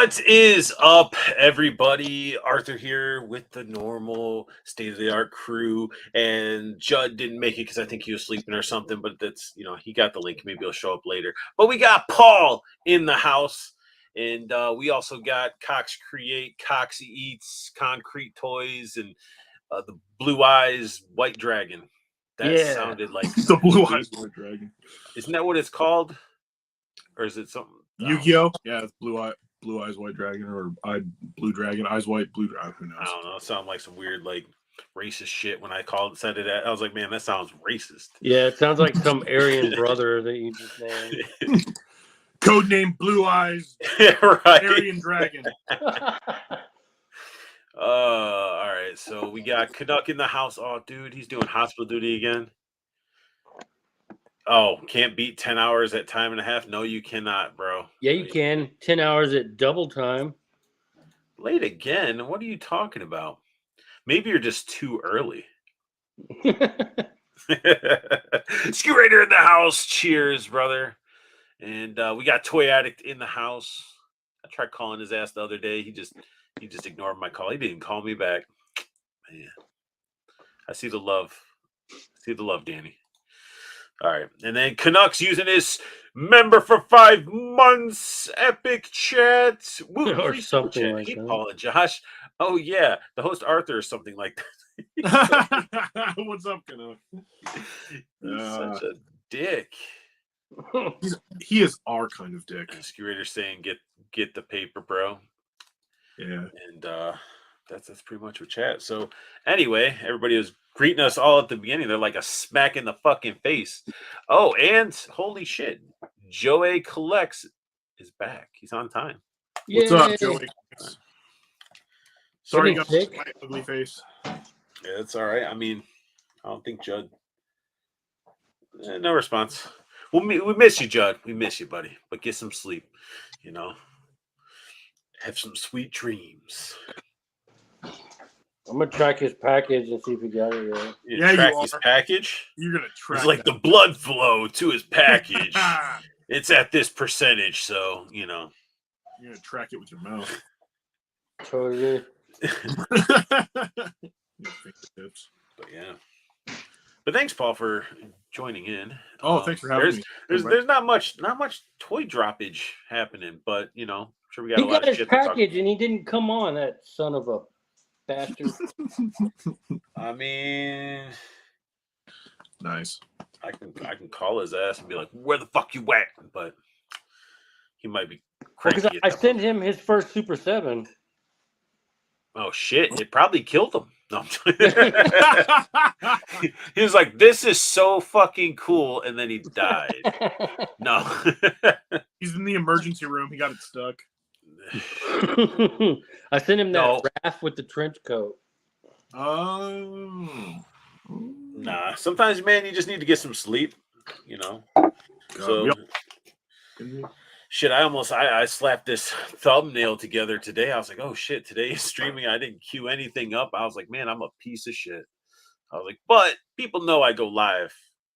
What is up, everybody? Arthur here with the normal state-of-the-art crew, and Judd didn't make it because I think he was sleeping or something, but that's, he got the link. Maybe he'll show up later. But we got Paul in the house, and we also got Cox Create, Coxie Eats, Concrete Toys, and the Blue Eyes White Dragon. That sounded like the Blue Eyes White Dragon. Isn't that what it's called? Or is it something? Yu-Gi-Oh? Yeah, it's Blue Eyes White Dragon, or Blue Dragon, Eyes White, Blue Dragon. Who knows? I don't know. It sounded like some weird, racist shit when I said it. I was like, man, that sounds racist. Yeah, it sounds like some Aryan brother that you just named. Codename Blue Eyes, right. Aryan Dragon. All right. So we got Canuck in the house. Oh, dude, he's doing hospital duty again. Oh, can't beat 10 hours at time and a half? No, you cannot, bro. Yeah, you can. 10 hours at double time. Late again? What are you talking about? Maybe you're just too early. Ski Raider in the house. Cheers, brother. And we got Toy Addict in the house. I tried calling his ass the other day. He just ignored my call. He didn't call me back. Man, I see the love. Danny. All right, and then Canucks using his member for 5 months epic chat or something like hey, that. Paul and Josh. Oh yeah, the host Arthur or something like that. What's up, Canuck? He's such a dick. He is our kind of dick. Ski Raider saying get the paper, bro. Yeah, and that's pretty much what chat. So anyway, everybody was greeting us all at the beginning. They're like a smack in the fucking face. Oh, and holy shit, Joey Collects is back. He's on time. What's up, Joey? Sorry, you got sick? my ugly face. Yeah, it's all right. I mean, I don't think Judd. No response. We miss you, Judd. We miss you, buddy. But get some sleep. Have some sweet dreams. I'm gonna track his package and see if he got it right. Track his package. You're gonna track. It's like the blood flow to his package. It's at this percentage, so You're gonna track it with your mouth. Totally. Your fingertips. But yeah. But thanks, Paul, for joining in. Oh, thanks for having me. There's not much toy droppage happening, but I'm sure we got a lot got of his shit package and he didn't come on. That son of a bastard. I mean, nice. I can call his ass and be like, "Where the fuck you at?" But he might be crazy. Because I sent him his first Super 7. Oh shit! It probably killed him. No, he was like, "This is so fucking cool," and then he died. No, he's in the emergency room. He got it stuck. I sent him that Raph with the trench coat. Oh, nah. Sometimes, man, you just need to get some sleep. So. Shit, I slapped this thumbnail together today. I was like, oh shit, today is streaming. I didn't queue anything up. I was like, man, I'm a piece of shit. I was like, but people know I go live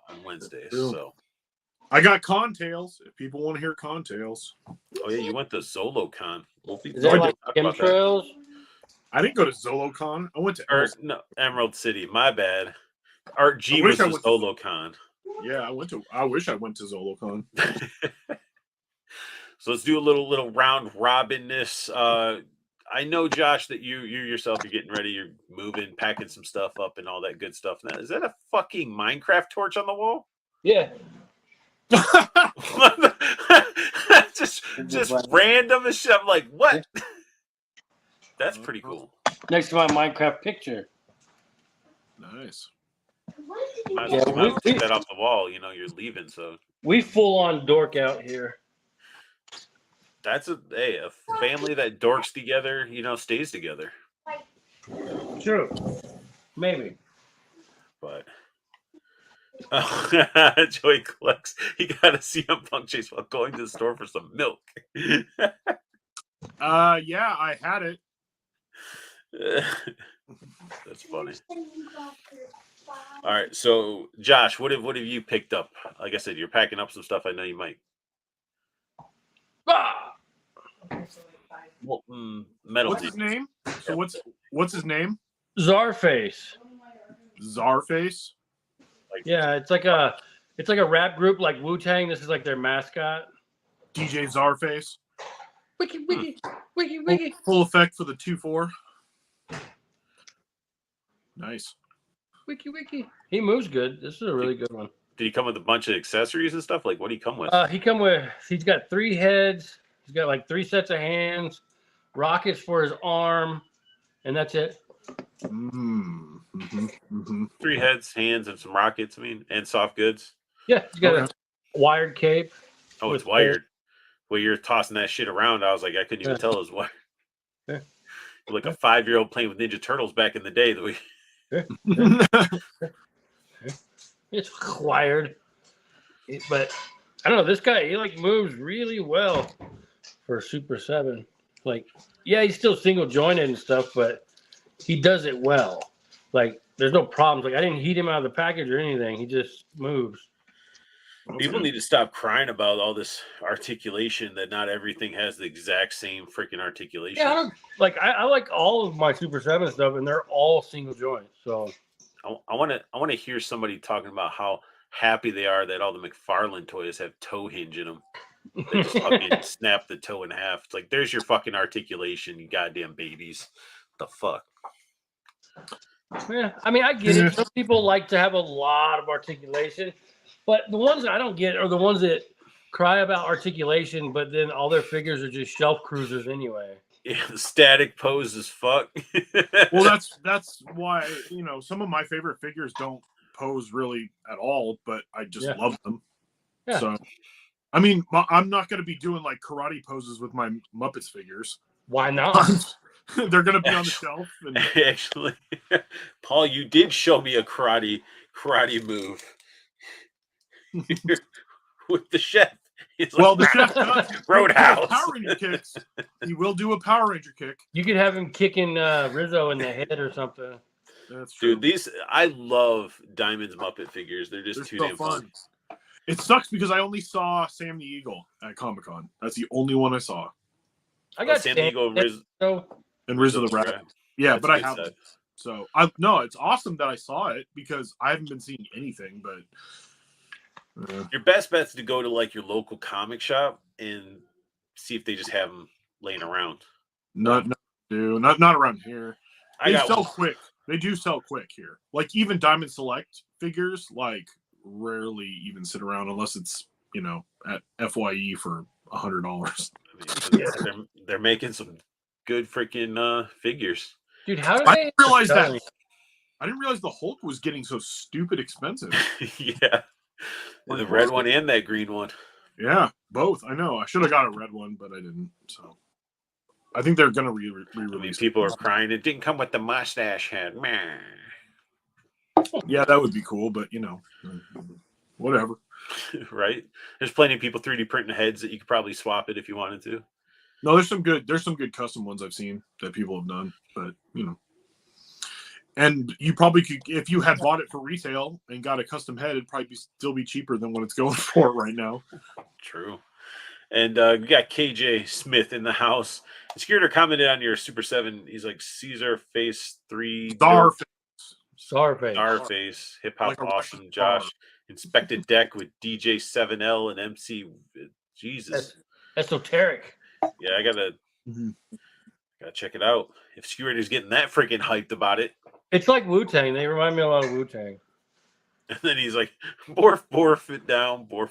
on Wednesdays. So I got Contails if people want to hear Contails. Oh yeah, you went to ZoloCon. Is that like chemtrails? I didn't go to ZoloCon. I went to Emerald City. My bad. Art G was to ZoloCon. Yeah, I wish I went to ZoloCon. So let's do a little round robinness. I know, Josh, that you yourself are getting ready. You're moving, packing some stuff up, and all that good stuff. Now, is that a fucking Minecraft torch on the wall? Yeah. just random as shit. I'm like, what? That's pretty cool. Next to my Minecraft picture. Nice. Might Yeah, as well take that off the wall. You know, you're leaving, so We full on dork out here. that's a family that dorks together. You know, stays together. True. Maybe. But Joey collects. He got a CM Punk chase while going to the store for some milk. Yeah, I had it. That's funny. All right, so Josh, what have you picked up? Like I said, you're packing up some stuff. I know you might. Ah! Well, metal. What's his name? So what's his name? Czarface. Czarface. Yeah, it's like a rap group like Wu-Tang. This is like their mascot. DJ Czarface. Wiki, wiki, wiki, wiki. Full effect for the 2-4. Nice. Wiki, wiki. He moves good. This is a really good one. Did he come with a bunch of accessories and stuff? Like, what did he come with? He's got 3 heads. He's got like 3 sets of hands, rockets for his arm, and that's it. 3 heads, hands, and some rockets. I mean, and soft goods. Yeah, he's got a wired cape. Oh, it's with wired. Well, you're tossing that shit around. I was like, I couldn't even tell it was wired. Yeah. Like a 5-year-old playing with Ninja Turtles back in the day. It's wired. But I don't know. This guy, he like moves really well for a Super 7. Like, yeah, he's still single jointed and stuff, but he does it well. Like, there's no problems. Like, I didn't heat him out of the package or anything. He just moves. People need to stop crying about all this articulation, that not everything has the exact same freaking articulation. Yeah, I like all of my Super 7 stuff, and they're all single joints. So I want to hear somebody talking about how happy they are that all the McFarlane toys have toe hinge in them. They just fucking snap the toe in half. It's like, there's your fucking articulation, you goddamn babies. The fuck? yeah, I mean, I get it. Some people like to have a lot of articulation, but the ones that I don't get are the ones that cry about articulation, but then all their figures are just shelf cruisers anyway. Yeah, the static pose as fuck. Well, that's why, you know, some of my favorite figures don't pose really at all, but I just love them. Yeah. So, I mean, I'm not going to be doing like karate poses with my Muppets figures. Why not? They're going to be on the shelf. And... Actually, Paul, you did show me a karate move with the chef. Well, the chef does. Roadhouse. Power Ranger kicks. He will do a Power Ranger kick. You could have him kicking Rizzo in the head or something. That's true. Dude, I love Diamond's Muppet figures. They're just too damn fun. It sucks because I only saw Sam the Eagle at Comic-Con. That's the only one I saw. I got Sam the Eagle and Rizzo. And Rizzo the Rat. Yeah, That's but I good haven't. stuff. So, no, it's awesome that I saw it because I haven't been seeing anything, but... Your best bet's to go to like your local comic shop and see if they just have them laying around. Not around here. They sell one. quick. They do sell quick here. Like even Diamond Select figures, like rarely even sit around unless it's, you know, at FYE for $100. I mean, they're making some good freaking figures. Dude, how did I didn't realize that. me? I didn't realize the Hulk was getting so stupid expensive. Yeah. The red one and that green one. Yeah, both. I know. I should have got a red one, but I didn't. So I think they're going to re-release. I mean, people are crying. It didn't come with the mustache head. Man. Yeah, that would be cool, but you know, whatever. Right? There's plenty of people 3D printing heads that you could probably swap it if you wanted to. No, there's some good custom ones I've seen that people have done, but you know. And you probably could, if you had bought it for retail and got a custom head, it'd probably still be cheaper than what it's going for right now. True. And we got KJ Smith in the house. Skirter commented on your Super 7. He's like, Caesar Face 3. Starface. Hip Hop Like a Awesome. rock Josh. star. Inspected deck with DJ 7L and MC. Jesus. Esoteric. Yeah, I gotta check it out. If Skirter's getting that freaking hyped about it. It's like Wu-Tang. They remind me a lot of Wu-Tang. And then he's like, borf, it down, borf.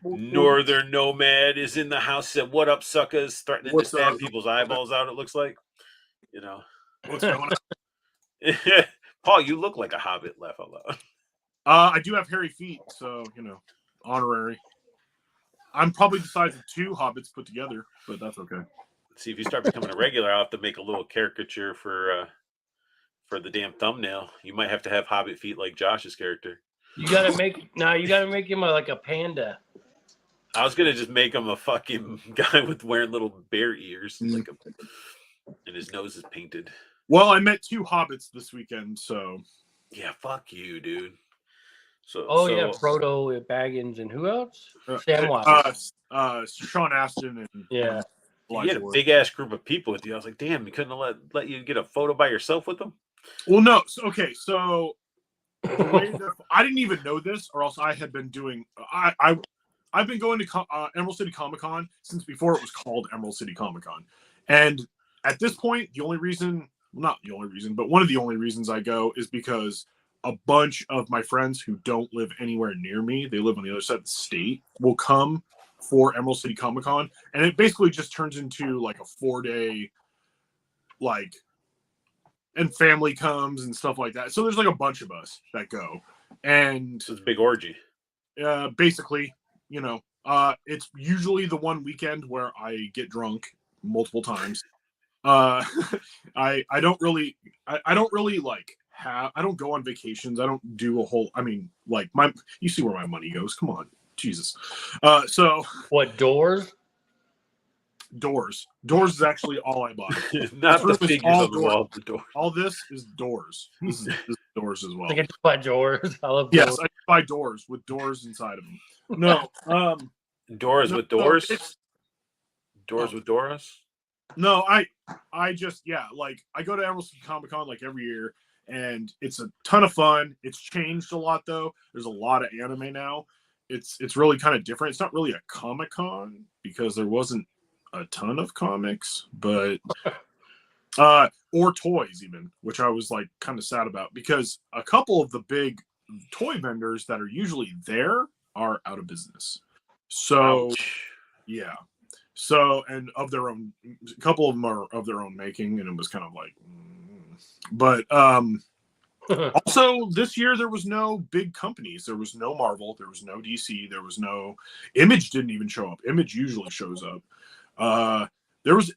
Northern Nomad is in the house. Said, "What up, suckers?" Threatening to What's stab up? people's eyeballs out. It looks like, What's going on? Paul, you look like a hobbit. Laugh out loud. I do have hairy feet, so honorary. I'm probably the size of 2 hobbits put together, but that's okay. See, if you start becoming a regular, I'll have to make a little caricature for the damn thumbnail. You might have to have hobbit feet like Josh's character. You gotta make him like a panda. I was gonna just make him a fucking guy with wearing little bear ears, and his nose is painted. Well, I met 2 hobbits this weekend, so yeah, fuck you, dude. So, yeah, Frodo Baggins and who else? Samwise. Sean Astin and yeah. You had a big ass group of people with you. I was like, damn, you couldn't have let you get a photo by yourself with them? Well, no. Okay, so the way that, I didn't even know this, or else I had been doing. I've been going to Emerald City Comic Con since before it was called Emerald City Comic Con, and at this point, the only reason, well, not the only reason, but one of the only reasons I go is because a bunch of my friends who don't live anywhere near me, they live on the other side of the state, will come for Emerald City Comic Con, and it basically just turns into like a 4-day, like, and family comes and stuff like that. So there's like a bunch of us that go, and so it's a big orgy. Basically, it's usually the one weekend where I get drunk multiple times. I don't really like I don't go on vacations. I don't do a whole. I mean, like you see where my money goes. Come on, Jesus. So what doors? Doors is actually all I buy. Not the figures on the wall. The door. All this is doors. This is doors as well. I get to buy doors. I love doors. Yes, I buy doors with doors inside of them. No, doors with doors. Doors with doors. No, I just like I go to Emerald City Comic Con like every year, and it's a ton of fun. It's changed a lot though. There's a lot of anime now. It's really kind of different. It's not really a Comic Con because there wasn't a ton of comics, but or toys even, which I was like kind of sad about because a couple of the big toy vendors that are usually there are out of business. So yeah. So, and of their own, a couple of them are of their own making, and it was kind of like, but also this year there was no big companies. There was no Marvel. There was no DC. There was no Image. Didn't even show up. Image usually shows up. It was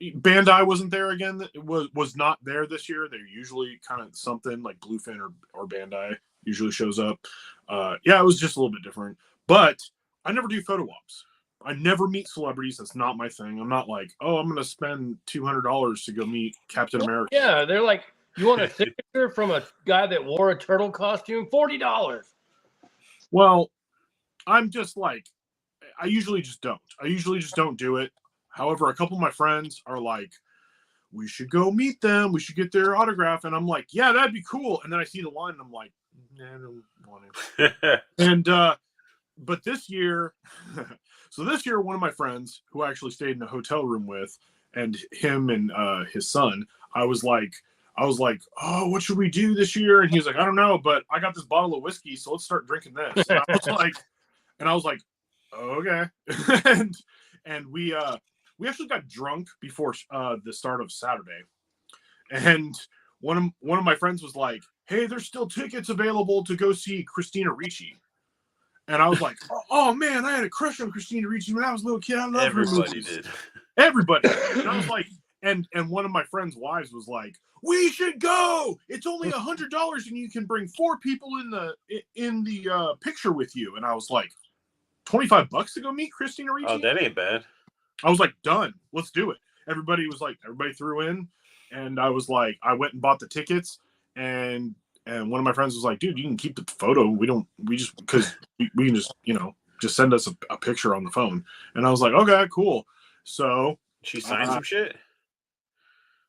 Bandai wasn't there again. It was not there this year. They're usually kind of something like Bluefin or Bandai usually shows up. It was just a little bit different. But I never do photo ops. I never meet celebrities. That's not my thing. I'm not like, oh, I'm going to spend $200 to go meet Captain America. Yeah, they're like, you want a signature from a guy that wore a turtle costume? $40. Well, I'm just like, I usually just don't do it. However, a couple of my friends are like, we should go meet them. We should get their autograph. And I'm like, yeah, that'd be cool. And then I see the line and I'm like, nah, I don't want to. And, but this year, one of my friends who I actually stayed in a hotel room with, and him and his son, I was like, oh, what should we do this year? And he was like, I don't know, but I got this bottle of whiskey, so let's start drinking this. And I was like, okay. and we actually got drunk before the start of Saturday, and one of my friends was like, hey, there's still tickets available to go see Christina Ricci. And I was like, oh man, I had a crush on Christina Ricci when I was a little kid. I love her movies. Did. Everybody. And I was like, and one of my friends' wives was like, we should go. It's only $100 and you can bring 4 people in the picture with you. And I was like, $25 to go meet Christina Ricci? Oh, that ain't bad. I was like, done. Let's do it. Everybody threw in, and I was like, I went and bought the tickets, and one of my friends was like, dude, you can keep the photo. We can just send us a picture on the phone. And I was like, okay, cool. So she signed some shit.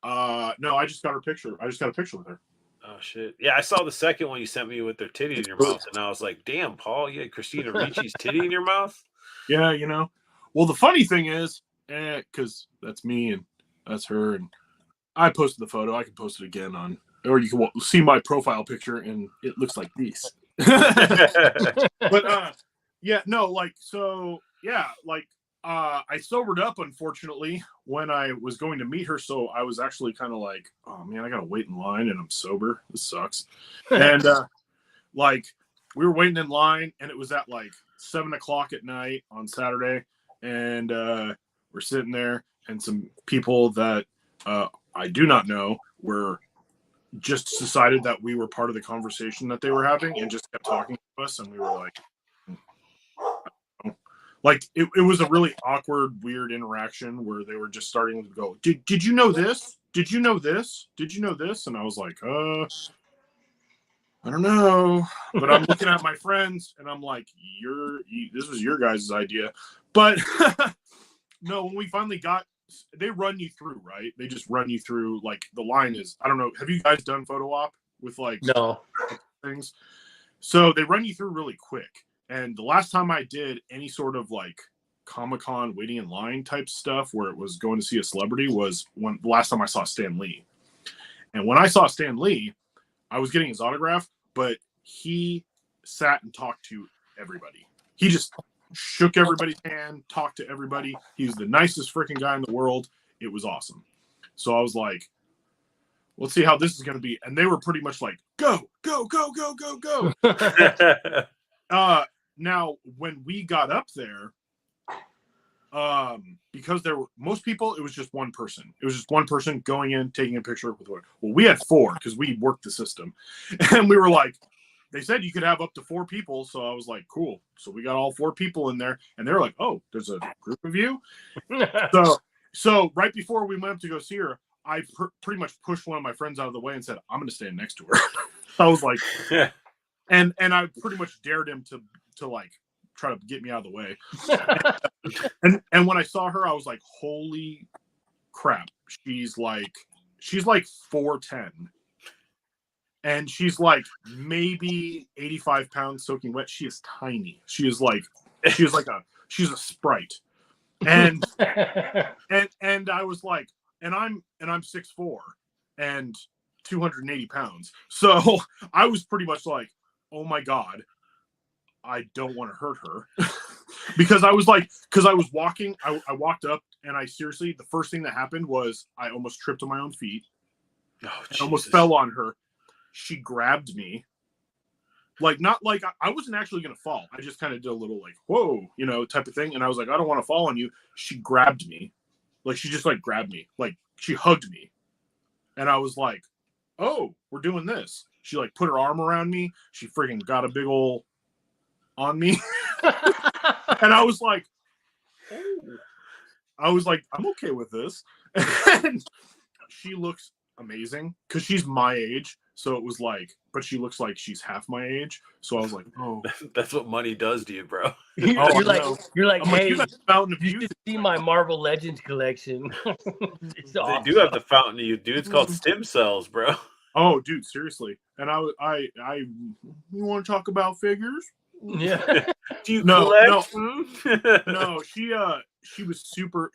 No, I just got her picture. I just got a picture with her. Oh shit. Yeah, I saw the second one you sent me with their titty in your mouth, and I was like, damn, Paul, you had Christina Ricci's titty in your mouth? Yeah, Well, the funny thing is, because that's me and that's her, and I posted the photo. I can post it again or you can see my profile picture, and it looks like this. But Yeah, no, like, so, yeah, like, I sobered up, unfortunately, when I was going to meet her. So I was actually kind of like, oh man, I gotta wait in line and I'm sober. This sucks. And like, we were waiting in line, and it was at like 7 o'clock at night on Saturday, and we're sitting there, and some people that I do not know were just decided that we were part of the conversation that they were having, and just kept talking to us, and we were like it was a really awkward, weird interaction where they were just starting to go, did you know this? Did you know this? Did you know this? And I was like, I don't know, but I'm looking at my friends and I'm like, this was your guys' idea. But no, when we finally they run you through, right? They just run you through, like, the line is, I don't know. Have you guys done photo op with like No. things? So they run you through really quick. And the last time I did any sort of like Comic-Con waiting in line type stuff where it was going to see a celebrity was the last time I saw Stan Lee. And when I saw Stan Lee, I was getting his autograph, but he sat and talked to everybody. He just shook everybody's hand, talked to everybody. He was the nicest freaking guy in the world. It was awesome. So I was like, let's see how this is going to be. And they were pretty much like, go, go, go, go, go, go. Now, when we got up there, because there were most people, it was just one person. It was just one person going in, taking a picture with one. Well, we had 4 because we worked the system, and we were like, they said you could have up to 4 people. So I was like, cool. So we got all 4 people in there, and they were like, oh, there's a group of you. So right before we went up to go see her, I pretty much pushed one of my friends out of the way and said, I'm going to stand next to her. I was like, and I pretty much dared him to like try to get me out of the way. and when I saw her, I was like, holy crap. She's like 4'10", and she's like maybe 85 pounds soaking wet. She is tiny. She's a sprite. And and I was like, and I'm 6'4" and 280 pounds. So I was pretty much like, oh my God, I don't want to hurt her. because I was walking, I walked up, and I seriously, the first thing that happened was I almost tripped on my own feet. I almost fell on her. She grabbed me. Like, not like I wasn't actually going to fall. I just kind of did a little like, whoa, type of thing. And I was like, I don't want to fall on you. She grabbed me. Like, she just like grabbed me. Like, she hugged me. And I was like, oh, we're doing this. She like put her arm around me. She freaking got a big ol' on me. And I was like, oh. I'm okay with this. And she looks amazing because she's my age. So it was like, but she looks like she's half my age. So I was like, oh. That's what money does to you, bro. You're like, hey, you got the Fountain of you Youth. should see my Marvel Legends collection. It's awesome. They do have the Fountain of Youth, dude. It's called stem cells, bro. Oh, dude, seriously. And you want to talk about figures? Yeah. Do you No, collect? No, she was super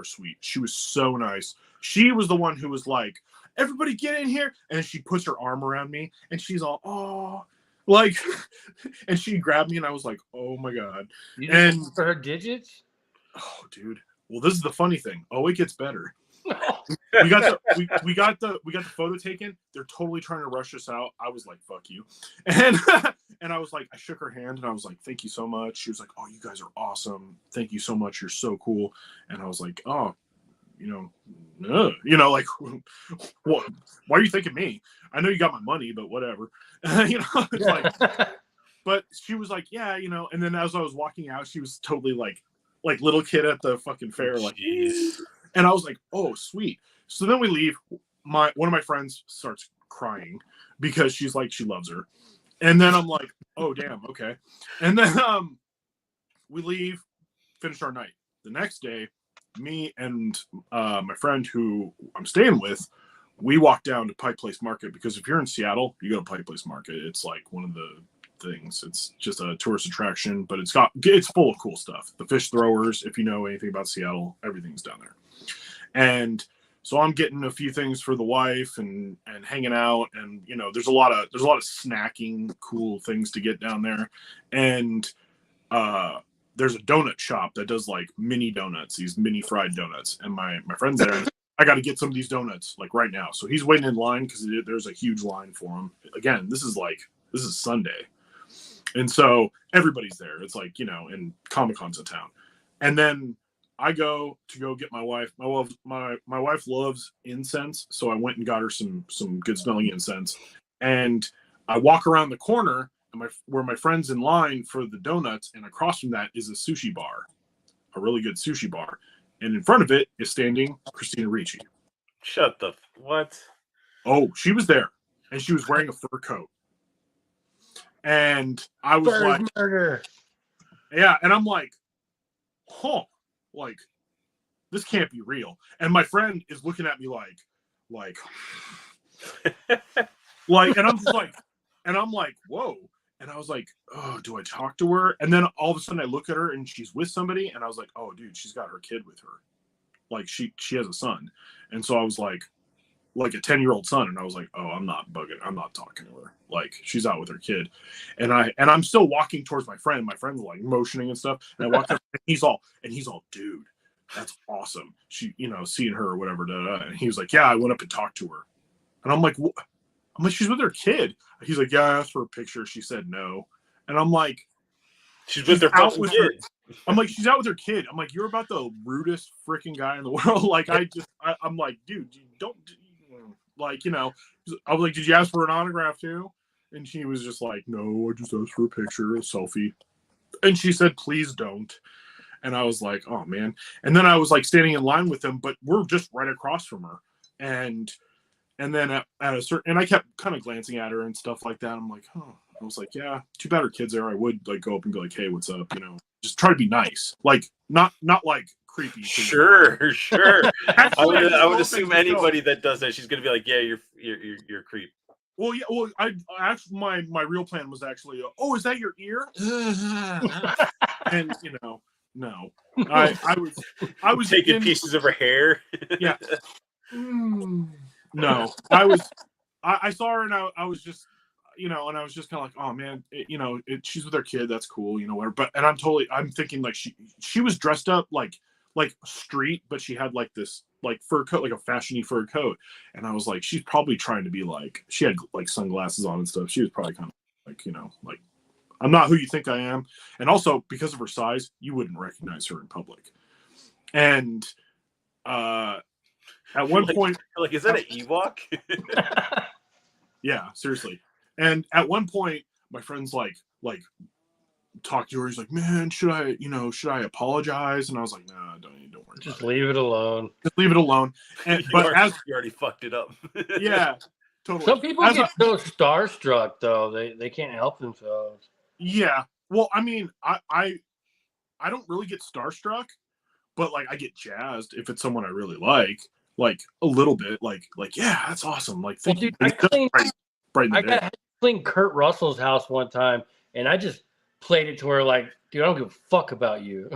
sweet. She was so nice. She was the one who was like, everybody get in here. And she puts her arm around me, and she's all, oh, like, and she grabbed me, and I was like, oh my God. You And for her digits? oh, dude. Well, this is the funny thing. Oh, it gets better. We got the photo taken. They're totally trying to rush us out. I was like, fuck you. And and I was like, I shook her hand, and I was like, thank you so much. She was like, oh, you guys are awesome. Thank you so much. You're so cool. And I was like, oh, like, what? Why are you thinking me? I know you got my money, but whatever. It's like, but she was like, yeah, and then as I was walking out, she was totally like little kid at the fucking fair, like, Jeez. and I was like, oh, sweet. So then we leave. One of my friends starts crying because she's like, she loves her. And then I'm like, oh, damn, okay. And then we leave, finish our night. The next day, me and my friend who I'm staying with, we walk down to Pike Place Market, because if you're in Seattle, you go to Pike Place Market. It's like one of the things. It's just a tourist attraction, but it's full of cool stuff. The fish throwers, if you know anything about Seattle, everything's down there. And so I'm getting a few things for the wife and hanging out, and there's a lot of snacking, cool things to get down there. And there's a donut shop that does like mini donuts, these mini fried donuts, and my friend's there. And I got to get some of these donuts like right now. So he's waiting in line because there's a huge line for him. Again, this is Sunday, and so everybody's there. It's like, and Comic-Con's in town, and then I go get my wife. My wife loves incense, so I went and got her some good smelling incense, and I walk around the corner. Where my friend's in line for the donuts, and across from that is a sushi bar, a really good sushi bar, and in front of it is standing Christina Ricci. Shut the what? Oh, she was there, and she was wearing a fur coat, and I was like, murder. yeah, and I'm like, huh, like this can't be real. And my friend is looking at me like, and I'm just like, and I'm like, whoa. And I was like, oh, do I talk to her? And then all of a sudden I look at her and she's with somebody. And I was like, oh, dude, she's got her kid with her. Like she has a son. And so I was like a 10-year-old son. And I was like, oh, I'm not bugging. I'm not talking to her. Like she's out with her kid. And I'm still walking towards my friend. My friend's like motioning and stuff. And I walked up and he's all, dude, that's awesome. She, seeing her or whatever. And he was like, yeah, I went up and talked to her. And I'm like, what? I'm like, she's with her kid. He's like, yeah, I asked for a picture. She said no. And I'm like, she's with her fucking kid. I'm like, she's out with her kid. I'm like, you're about the rudest freaking guy in the world. Like, I'm like, dude, you don't, like, I was like, did you ask for an autograph too? And she was just like, no, I just asked for a picture, a selfie. And she said, please don't. And I was like, oh man. And then I was like standing in line with them, but we're just right across from her. And then at a certain, and I kept kind of glancing at her and stuff like that. I'm like, oh, I was like, yeah, too bad her kid's there. I would like go up and be like, hey, what's up? Just try to be nice. Like, not like creepy. Sure. Actually, I would assume anybody that does that, she's going to be like, yeah, you're a creep. Well, yeah, well, I actually, my real plan was actually, oh, is that your ear? And, no. I was taking pieces of her hair. Yeah. No, I saw her and I was just, and I was just kind of like, oh man, she's with her kid. That's cool. Whatever. But, and I'm thinking like she was dressed up like street, but she had like this like fur coat, like a fashiony fur coat. And I was like, she's probably trying to be like, she had like sunglasses on and stuff. She was probably kind of like, like, I'm not who you think I am. And also because of her size, you wouldn't recognize her in public. And, at one point, like, is that an Ewok? Yeah, seriously. And at one point, my friend's like talk to her. He's like, man, should I apologize? And I was like, nah, don't worry. Just leave it alone. Just leave it alone. And you already fucked it up. Yeah, totally. Some people get so starstruck though, they can't help themselves. Yeah. Well, I mean, I don't really get starstruck, but like I get jazzed if it's someone I really like a little bit, like yeah, that's awesome. Like, well, dude, I got to clean Kurt Russell's house one time, and I just played it to her like, dude, I don't give a fuck about you.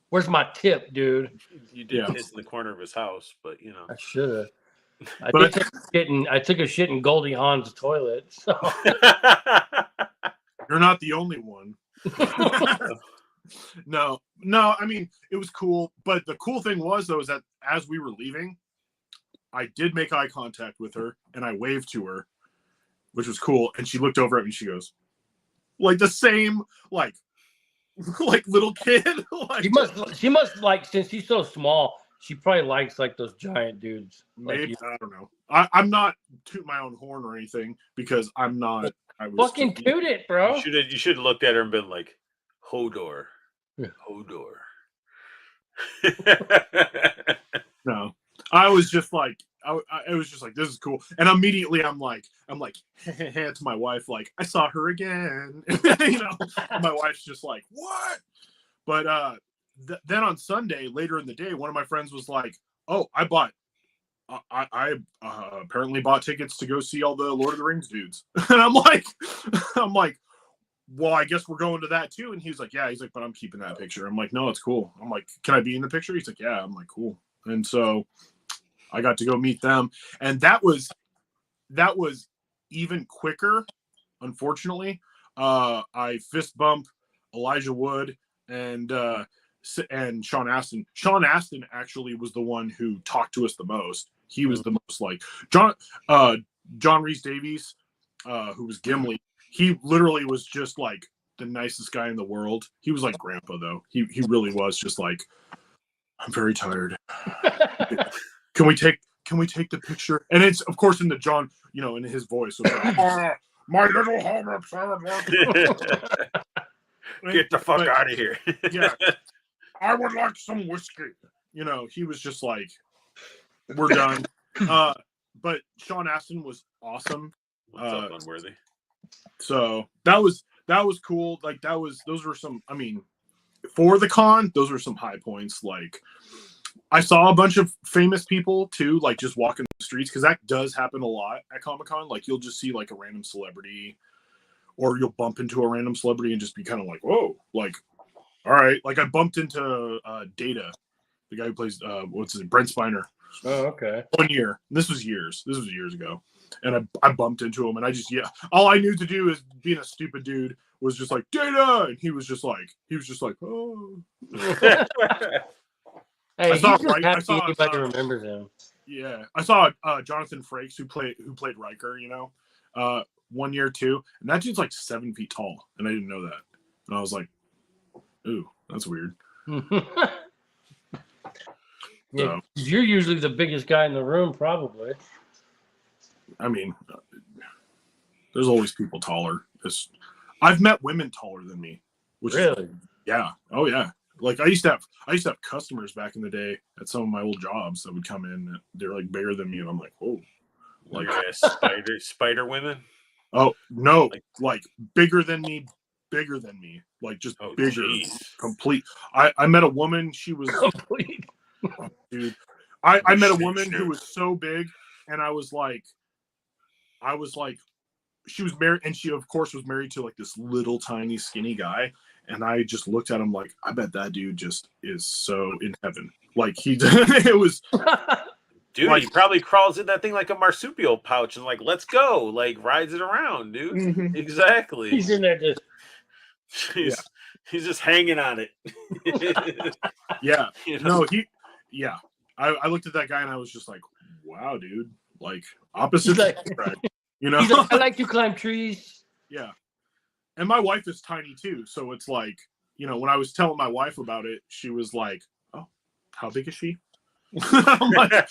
Where's my tip, dude? You did piss in the corner of his house, but I should have. I took a shit in Goldie Hawn's toilet. So. You're not the only one. No, I mean, it was cool. But the cool thing was, though, is that as we were leaving, I did make eye contact with her and I waved to her, which was cool. And she looked over at me and she goes, like the same, like little kid. Like, she must like, since she's so small, she probably likes like those giant dudes. Maybe, like, I don't know. I'm not tooting my own horn or anything because I'm not. Fucking toot it, bro. You should have looked at her and been like, Hodor. Hodor. No, I was just like, it was just like, this is cool. And immediately I'm like, to my wife, like, I saw her again. My wife's just like, what? But then on Sunday, later in the day, one of my friends was like, oh, I apparently bought tickets to go see all the Lord of the Rings dudes. And I'm like, well, I guess we're going to that too. And he's like, yeah. He's like, but I'm keeping that picture. I'm like, no, it's cool. I'm like, can I be in the picture? He's like, yeah. I'm like, cool. And so I got to go meet them. And that was even quicker. Unfortunately, I fist bump Elijah Wood, and Sean Astin. Sean Astin actually was the one who talked to us the most. He was the most like John Rhys Davies, who was Gimli. He literally was just like the nicest guy in the world. He was like grandpa though. He really was just like, I'm very tired. Can we take the picture? And it's of course in the John, in his voice. Like, my little homer. Get the fuck out of here. Yeah. I would like some whiskey. He was just like, we're done. But Sean Astin was awesome. What's up, Unworthy? So that was cool. Like those were some, for the con, those were some high points. Like I saw a bunch of famous people too, like just walking the streets, because that does happen a lot at Comic-Con. Like you'll just see like a random celebrity, or you'll bump into a random celebrity and just be kind of like, whoa, like, all right. Like I bumped into Data, the guy who plays Brent Spiner. Oh, okay. 1 year. This was years ago. And I bumped into him, and all I knew to do is being a stupid dude was just like, Data, and he was just like, oh. Hey, I saw anybody remembers him. Yeah, I saw Jonathan Frakes who played Riker, 1 year too, and that dude's like 7 feet tall, and I didn't know that, and I was like, ooh, that's weird. Yeah, you're usually the biggest guy in the room, probably. There's always people taller. I've met women taller than me. Really? Yeah. Oh yeah. Like I used to have customers back in the day at some of my old jobs that would come in. They're like bigger than me, and I'm like, whoa. Like spider women. Oh no! Like bigger than me, like just bigger. Geez. Complete. I met a woman. She was complete. Dude, I met a woman who was so big, and I was like, she was married, and she of course was married to like this little tiny skinny guy, and I just looked at him like, I bet that dude just is so in heaven. Like it was. Dude, like, he probably crawls in that thing like a marsupial pouch and like, let's go, like rides it around, dude. Mm-hmm. Exactly. He's in there just. He's just hanging on it. Yeah. No, yeah. I looked at that guy and I was just like, wow, dude. Like opposite. Like, He's like, I like to climb trees. Yeah. And my wife is tiny too. So it's like, when I was telling my wife about it, she was like, oh, how big is she? I'm like,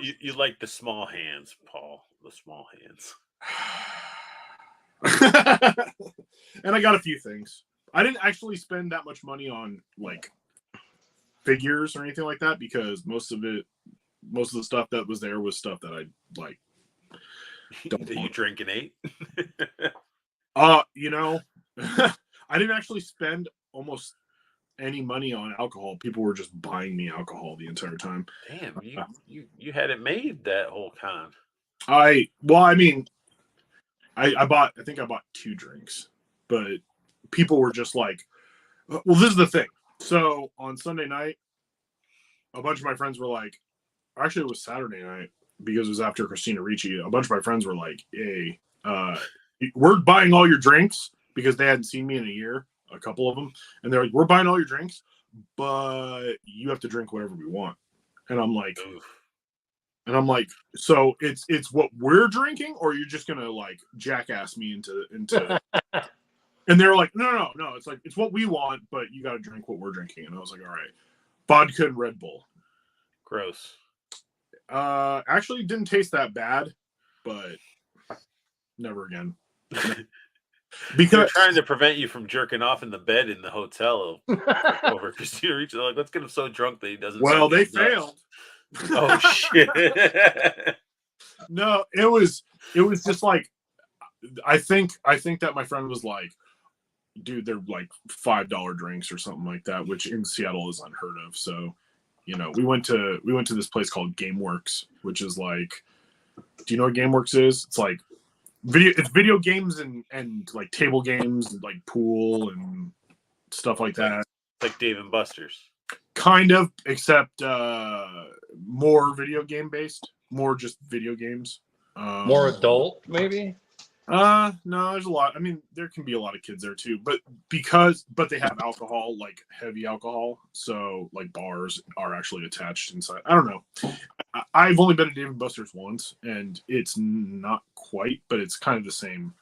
you like the small hands, Paul. The small hands. And I got a few things. I didn't actually spend that much money on like figures or anything like that, because most of the stuff that was there was stuff that I like. That you drink and ate? I didn't actually spend almost any money on alcohol. People were just buying me alcohol the entire time. Damn, you had it made that whole con. I think I bought 2 drinks, but people were just like, well, this is the thing. So on Sunday night, a bunch of my friends were like, actually it was Saturday night because it was after Christina Ricci. A bunch of my friends were like, hey, we're buying all your drinks, because they hadn't seen me in a year, a couple of them. And they're like, we're buying all your drinks, but you have to drink whatever we want. And I'm like, so it's what we're drinking, or you're just gonna like jackass me into and they're like, no, it's like, it's what we want, but you got to drink what we're drinking. And I was like, all right, vodka and Red Bull. Gross. Actually didn't taste that bad, but never again. Because they're trying to prevent you from jerking off in the bed in the hotel over Christina Ricci. They're like, let's get him so drunk that he doesn't. Well, they failed. Oh shit! No, it was just like, I think that my friend was like, dude, they're like $5 drinks or something like that, which in Seattle is unheard of. So, we went to this place called GameWorks, which is like, do you know what GameWorks is? It's like video games and like table games and like pool and stuff like that. Like Dave and Buster's. Kind of, except more video game based, more just video games. More adult, maybe? No, there's a lot. I mean, there can be a lot of kids there too, but they have alcohol, like heavy alcohol. So like bars are actually attached inside. I don't know. I've only been to Dave and Buster's once, and it's not quite, but it's kind of the same.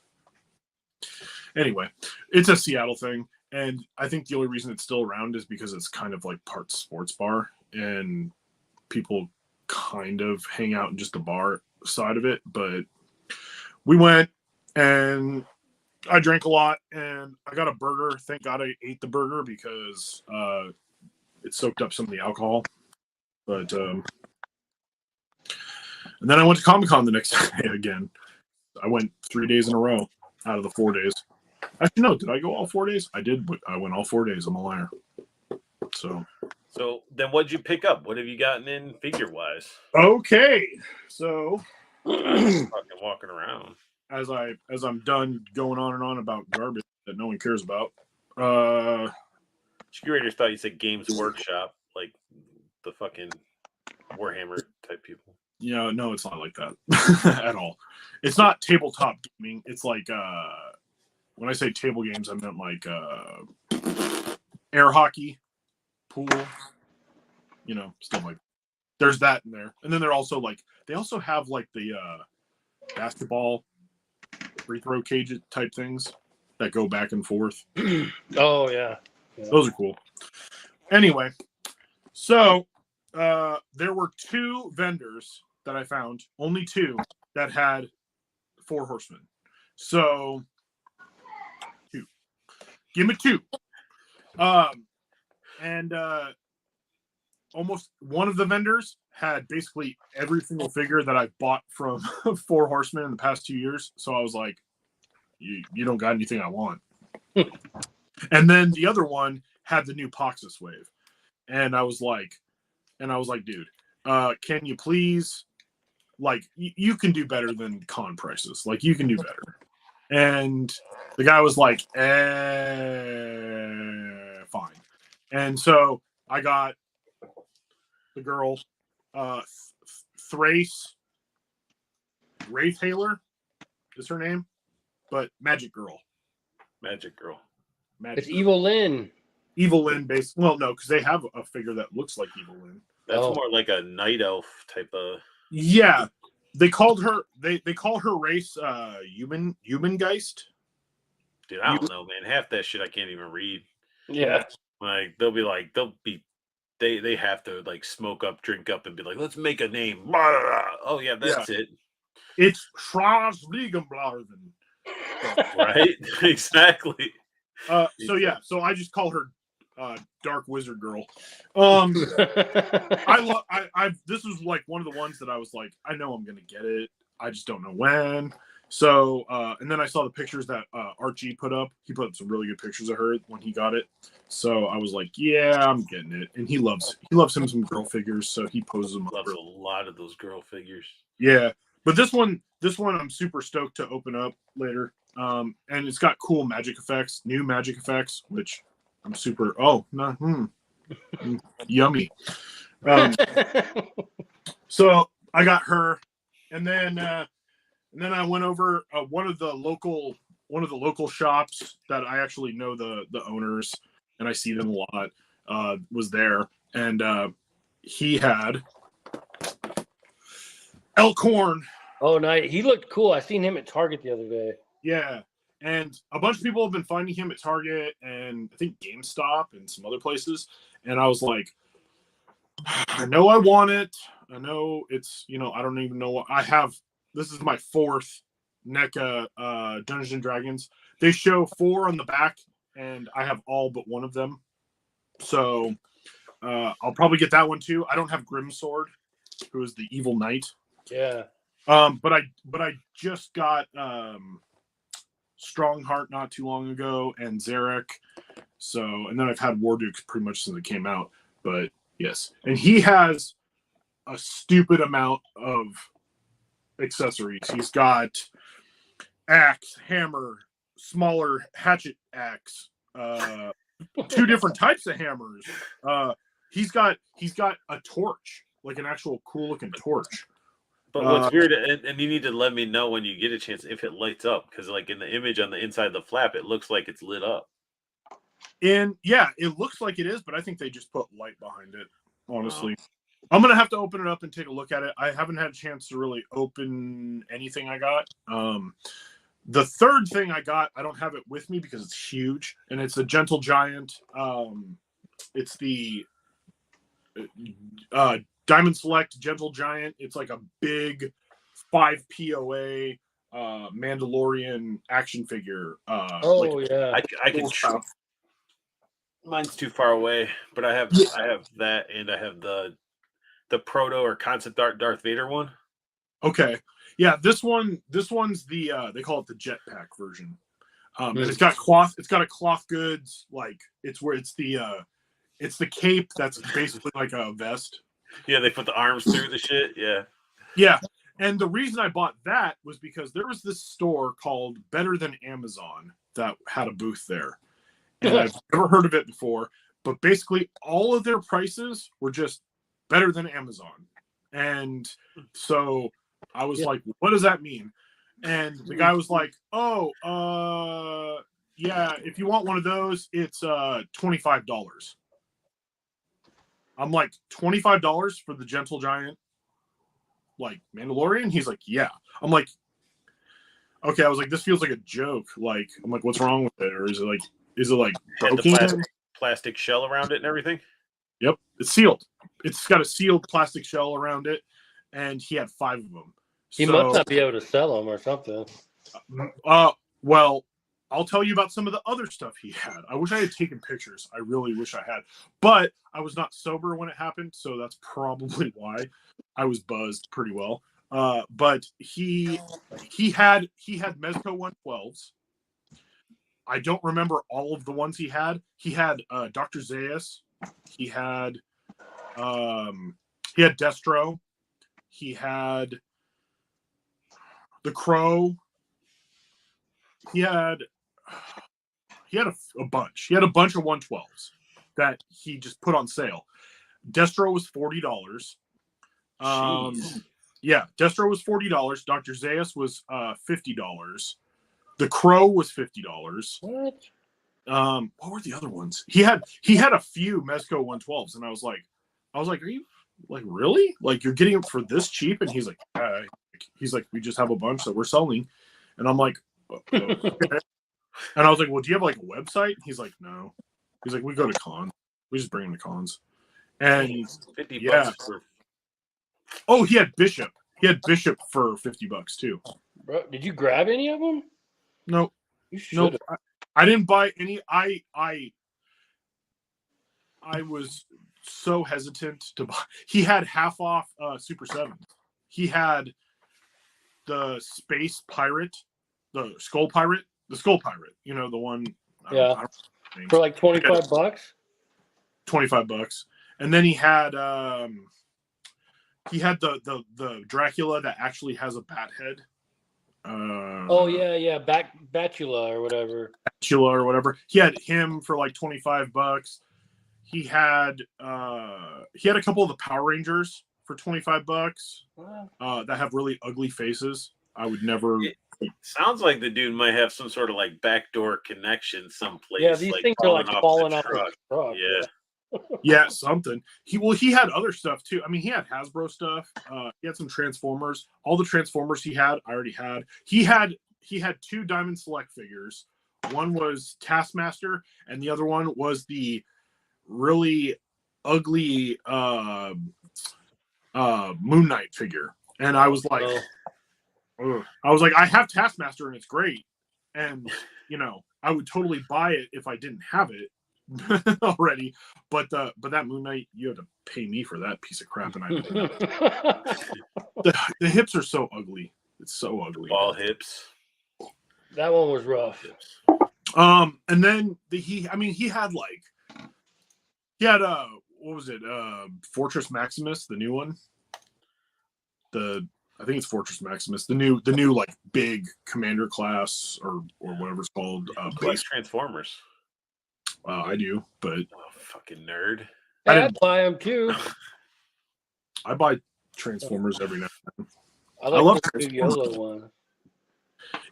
Anyway, it's a Seattle thing, and I think the only reason it's still around is because it's kind of like part sports bar, and people kind of hang out in just the bar side of it. But we went, and I drank a lot, and I got a burger. Thank God I ate the burger because it soaked up some of the alcohol. But and then I went to Comic-Con the next day again. I went 3 days in a row out of the 4 days. Actually, no, did I go all 4 days? I did, but I went all 4 days. I'm a liar. So then what'd you pick up? What have you gotten in figure-wise? okay. So Fucking walking around. as I'm done going on and on about garbage that no one cares about, Curators thought you said Games Workshop, like the fucking Warhammer type people. no, it's not like that at all. It's not tabletop gaming. It's like when I say table games, I meant like air hockey, pool, stuff like. There's that in there, and then they're also like they also have like the basketball free throw cage type things that go back and forth. Oh yeah. Those are cool. Anyway, so there were 2 vendors that I found, only 2 that had 4 horsemen. So 2. Give me 2. And almost one of the vendors had basically every single figure that I bought from 4 horsemen in the past 2 years. So I was like, you don't got anything I want. And then the other one had the new Poxus wave. And I was like, dude, can you please, like, you can do better than con prices. Like, you can do better. And the guy was like, fine. And so I got the girl, Thrace Wraithhaler is her name, but Magic Girl. It's Evil Lyn. Evil Lyn based. Well, no, because they have a figure that looks like Evil Lyn. That's more like a night elf type of. Yeah, they called her. They call her race Humangeist. Dude, I don't know, man. Half that shit I can't even read. Yeah. Like they have to like smoke up, drink up, and be like, let's make a name. Blah, blah, blah. Oh yeah, that's it. It's Schwarzliegenblasen. Right? Exactly. So I just call her Dark Wizard Girl. This was like one of the ones that I was like, I know I'm gonna get it. I just don't know when. So and then I saw the pictures that Archie put up. He put up some really good pictures of her when he got it. So I was like, yeah, I'm getting it. And he loves him some girl figures, so he poses them up. Loves a lot of those girl figures. Yeah. But this one I'm super stoked to open up later. And it's got cool magic effects, new magic effects, which I'm super yummy. So I got her, and then I went over one of the local shops that I actually know the owners, and I see them a lot. Was there, and he had Elkhorn. Oh, nice. He looked cool. I seen him at Target the other day. Yeah. And a bunch of people have been finding him at Target and I think GameStop and some other places. And I was like, I know I want it. I know it's, I don't even know what I have. This is my 4th NECA Dungeons and Dragons. They show 4 on the back and I have all but one of them. So I'll probably get that one too. I don't have Grimsword, who is the evil knight. Yeah. But I just got Strongheart not too long ago and Zarek. So, and then I've had Warduke pretty much since it came out. But yes, and he has a stupid amount of accessories. He's got axe, hammer, smaller hatchet axe, 2 different types of hammers. He's got a torch, like an actual cool looking torch. But what's weird, and you need to let me know when you get a chance if it lights up, because like in the image on the inside of the flap, it looks like it's lit up. And yeah, it looks like it is, but I think they just put light behind it. Honestly, I'm gonna have to open it up and take a look at it. I haven't had a chance to really open anything I got. The third thing I got, I don't have it with me because it's huge, and it's a Gentle Giant. It's the Diamond Select Gentle Giant. It's like a big 5 POA Mandalorian action figure. Yeah. I can. Mine's too far away, but I have that, and I have the proto or concept art Darth Vader one. Okay. Yeah, this one's the they call it the jetpack version. And it's got a cloth goods, like it's the cape that's basically like a vest. Yeah, they put the arms through the shit. Yeah. Yeah. And the reason I bought that was because there was this store called Better Than Amazon that had a booth there. And I've never heard of it before, but basically all of their prices were just better than Amazon. And so I was like, what does that mean? And the guy was like, yeah, if you want one of those, it's $25. I'm like, $25 for the Gentle Giant, like Mandalorian? He's like, yeah. I'm like, okay. I was like, this feels like a joke. Like, I'm like, what's wrong with it? Or is it like broken? The plastic shell around it and everything? Yep. It's sealed. It's got a sealed plastic shell around it, and he had 5 of them. He must not be able to sell them or something. Well, I'll tell you about some of the other stuff he had. I wish I had taken pictures. I really wish I had. But I was not sober when it happened, so that's probably why. I was buzzed pretty well. But he had Mezco 112s. I don't remember all of the ones he had. He had Dr. Zaius. He had Destro. He had the Crow. He had a bunch. He had a bunch of 112s that he just put on sale. Destro was $40. Yeah, Destro was $40. Dr. Zaius was $50. The Crow was $50. What? What were the other ones? He had a few Mezco 112s, and I was like, are you like really? Like you're getting them for this cheap? And he's like, we just have a bunch that we're selling. And I'm like, okay. And I was like, well, do you have like a website? He's like, no. He's like, we go to cons. We just bring them to cons. And $50 for... Oh, he had Bishop. He had Bishop for $50 too. Bro, did you grab any of them? No. You should. Nope. I didn't buy any. I was so hesitant to buy. He had half off Super 7. He had the Space Pirate, the Skull Pirate, you know, the one. Yeah. For like $25? $25. And then he had the Dracula that actually has a bat head. Batula or whatever. Batula or whatever. He had him for like $25. He had a couple of the Power Rangers for $25. That have really ugly faces. I would never. It sounds like the dude might have some sort of like backdoor connection someplace. Yeah, these things are like falling off the truck. Yeah. Yeah, something. He had other stuff too. I mean, he had Hasbro stuff. He had some Transformers. All the Transformers he had, I already had. He had 2 Diamond Select figures. One was Taskmaster, and the other one was the really ugly Moon Knight figure. And I was like, I have Taskmaster and it's great. And you know, I would totally buy it if I didn't have it already. But that Moon Knight, you had to pay me for that piece of crap, and the hips are so ugly. It's so ugly. Ball hips. That one was rough. And then he had what was it? Fortress Maximus, the new one. I think it's Fortress Maximus, the new like big commander class or whatever it's called. Base Transformers. I do, but fucking nerd. I buy them too. I buy Transformers every now and then. I like love the new Transformers. YOLO one.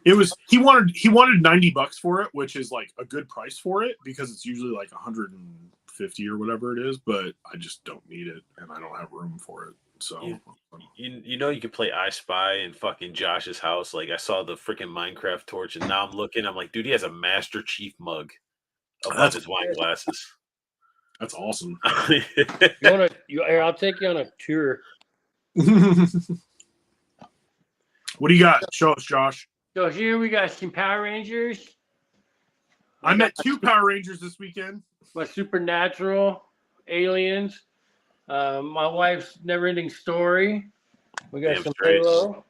It was he wanted $90 for it, which is like a good price for it because it's usually like 150 or whatever it is. But I just don't need it, and I don't have room for it. So You know you could play I Spy in fucking Josh's house. Like I saw the freaking Minecraft torch, and now I'm looking. I'm like, dude, he has a Master Chief mug above his wine glasses. that's awesome. You wanna? Here, I'll take you on a tour. What do you got? Show us, Josh. So here we got some Power Rangers. I met 2 Power Rangers this weekend. My Supernatural, Aliens, my wife's Never-Ending Story. We got Damn some straight. Halo.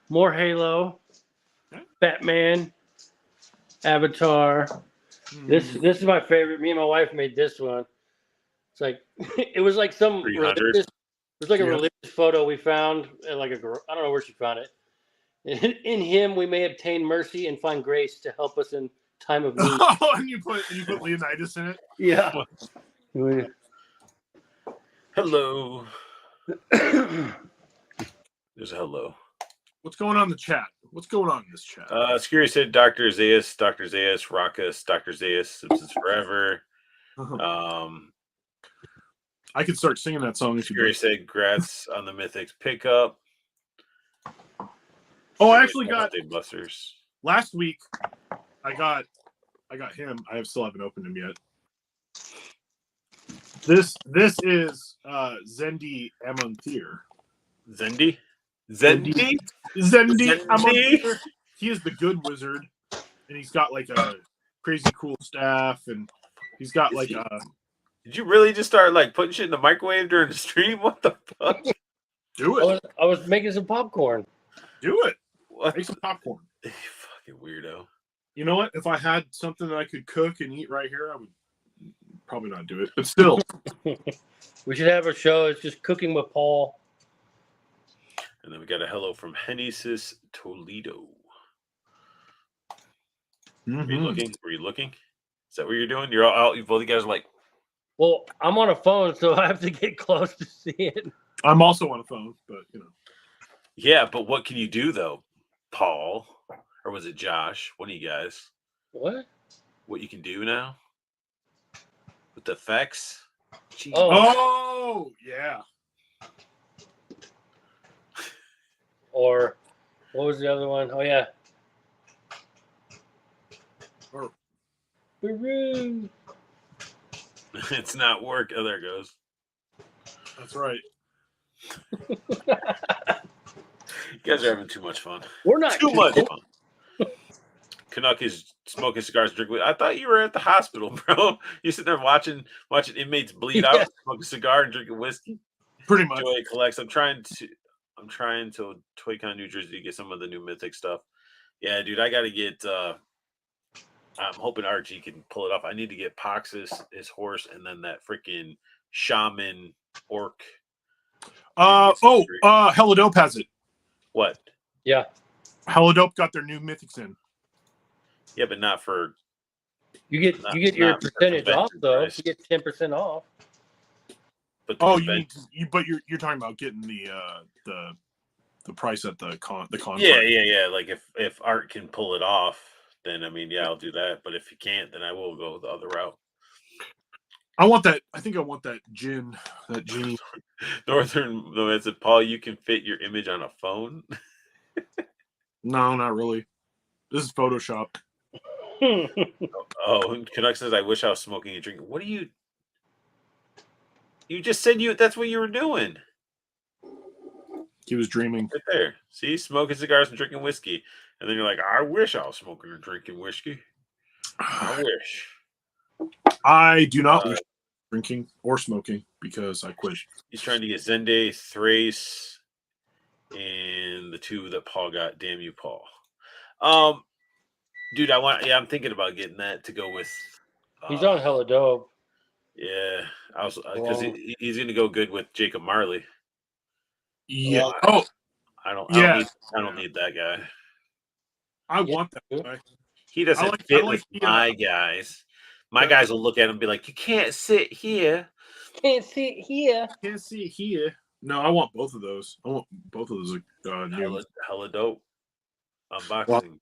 More Halo. Batman. Avatar. This is my favorite. Me and my wife made this one. It's like it was like some 300. religious. It was like a Yeah. religious photo we found at like I don't know where she found it. In him, we may obtain mercy and find grace to help us in time of need. Oh, and you put Leonidas in it. Yeah. Hello. There's a hello. What's going on in the chat? What's going on in this chat? Scary said Dr. Zaius, Raucus, Dr. Zaius, Simpsons Forever. I could start singing that song if you Scary do. said Grats on the Mythics pickup. Oh, I actually got Busters. last week. I got him. I still haven't opened him yet. This is Zendi Amontir. Zendi? Zendi Zendi? Amontir. He is the good wizard, and he's got like a crazy cool staff, and he's got like a. Did you really just start like putting shit in the microwave during the stream? What the fuck? Do it. I was making some popcorn. Do it. What? Make some popcorn. You fucking weirdo. You know what? If I had something that I could cook and eat right here, I would probably not do it. But still, We should have a show. It's just cooking with Paul. And then we got a hello from Henesis Toledo. Are you looking? Were you looking? Is that what you're doing? You're all out. You both of you guys are like, Well, I'm on a phone, so I have to get close to see it. I'm also on a phone, but you know. yeah, but what can you do though, Paul? Or was it Josh? One of you guys. What? What you can do now? With the effects? Jeez. Oh yeah. Or what was the other one? Oh yeah. Or- Baroon. It's not work. Oh, there it goes. That's right. You guys are having too much fun. We're not Too much fun. Canuck is smoking cigars, drinking. I thought you were at the hospital, bro. You sitting there watching inmates bleed Yeah. out, smoking a cigar and drinking whiskey. Pretty much. Joy collects. I'm trying to ToyCon New Jersey to get some of the new Mythic stuff. Yeah, dude, I got to get. I'm hoping RG can pull it off. I need to get Poxus, his horse, and then that freaking shaman orc. Helidope has it. What? Yeah. Helidope got their new mythics in. Yeah, but not for. You get Not- your not for percentage off convention though. price. You get 10% off. But the Oh, you convention- mean you? But you're talking about getting the price at the con. Yeah. Like if Art can pull it off, then I mean, yeah, I'll do that. But if he can't, then I will go the other route. I want that. I think I want that gin. That genie. Northern Nomad said, Paul, you can fit your image on a phone. No, not really. This is Photoshop. Oh, and Canuck says, I wish I was smoking and drinking. What are you? You just said that's what you were doing. He was dreaming. Right there. See, smoking cigars and drinking whiskey. And then you're like, I wish I was smoking and drinking whiskey. I wish. I do not wish drinking or smoking because I quit. He's trying to get Zende, Thrace, and the two that Paul got. Damn you, Paul. Dude, I'm thinking about getting that to go with. He's on hella dope. Yeah, I was because he's going to go good with Jacob Marley. Yeah. I don't need that guy. I want that guy. He doesn't I fit like with my guys. My Yeah. guys will look at him and be like, "You can't sit here." Can't see it here. Can't see it here. No, I want both of those. I want both of those new. Hella dope. Unboxing.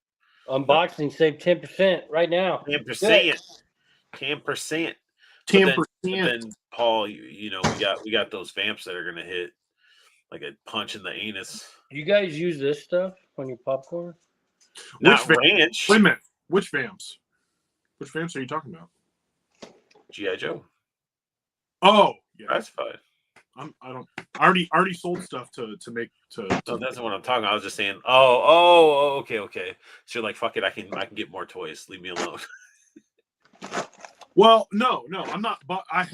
Well, Unboxing, save 10% right now. 10%. 10%. 10%. But then Paul, you know, we got those vamps that are gonna hit like a punch in the anus. You guys use this stuff on your popcorn? Not Which ranch. Wait a minute. Which vamps? Which vamps are you talking about? G.I. Joe. Oh, yeah. That's fine. I already sold stuff to make to. No, that's not what I'm talking about. I was just saying, oh, okay. So you're like, fuck it, I can get more toys. Leave me alone. Well, no, I'm not. But I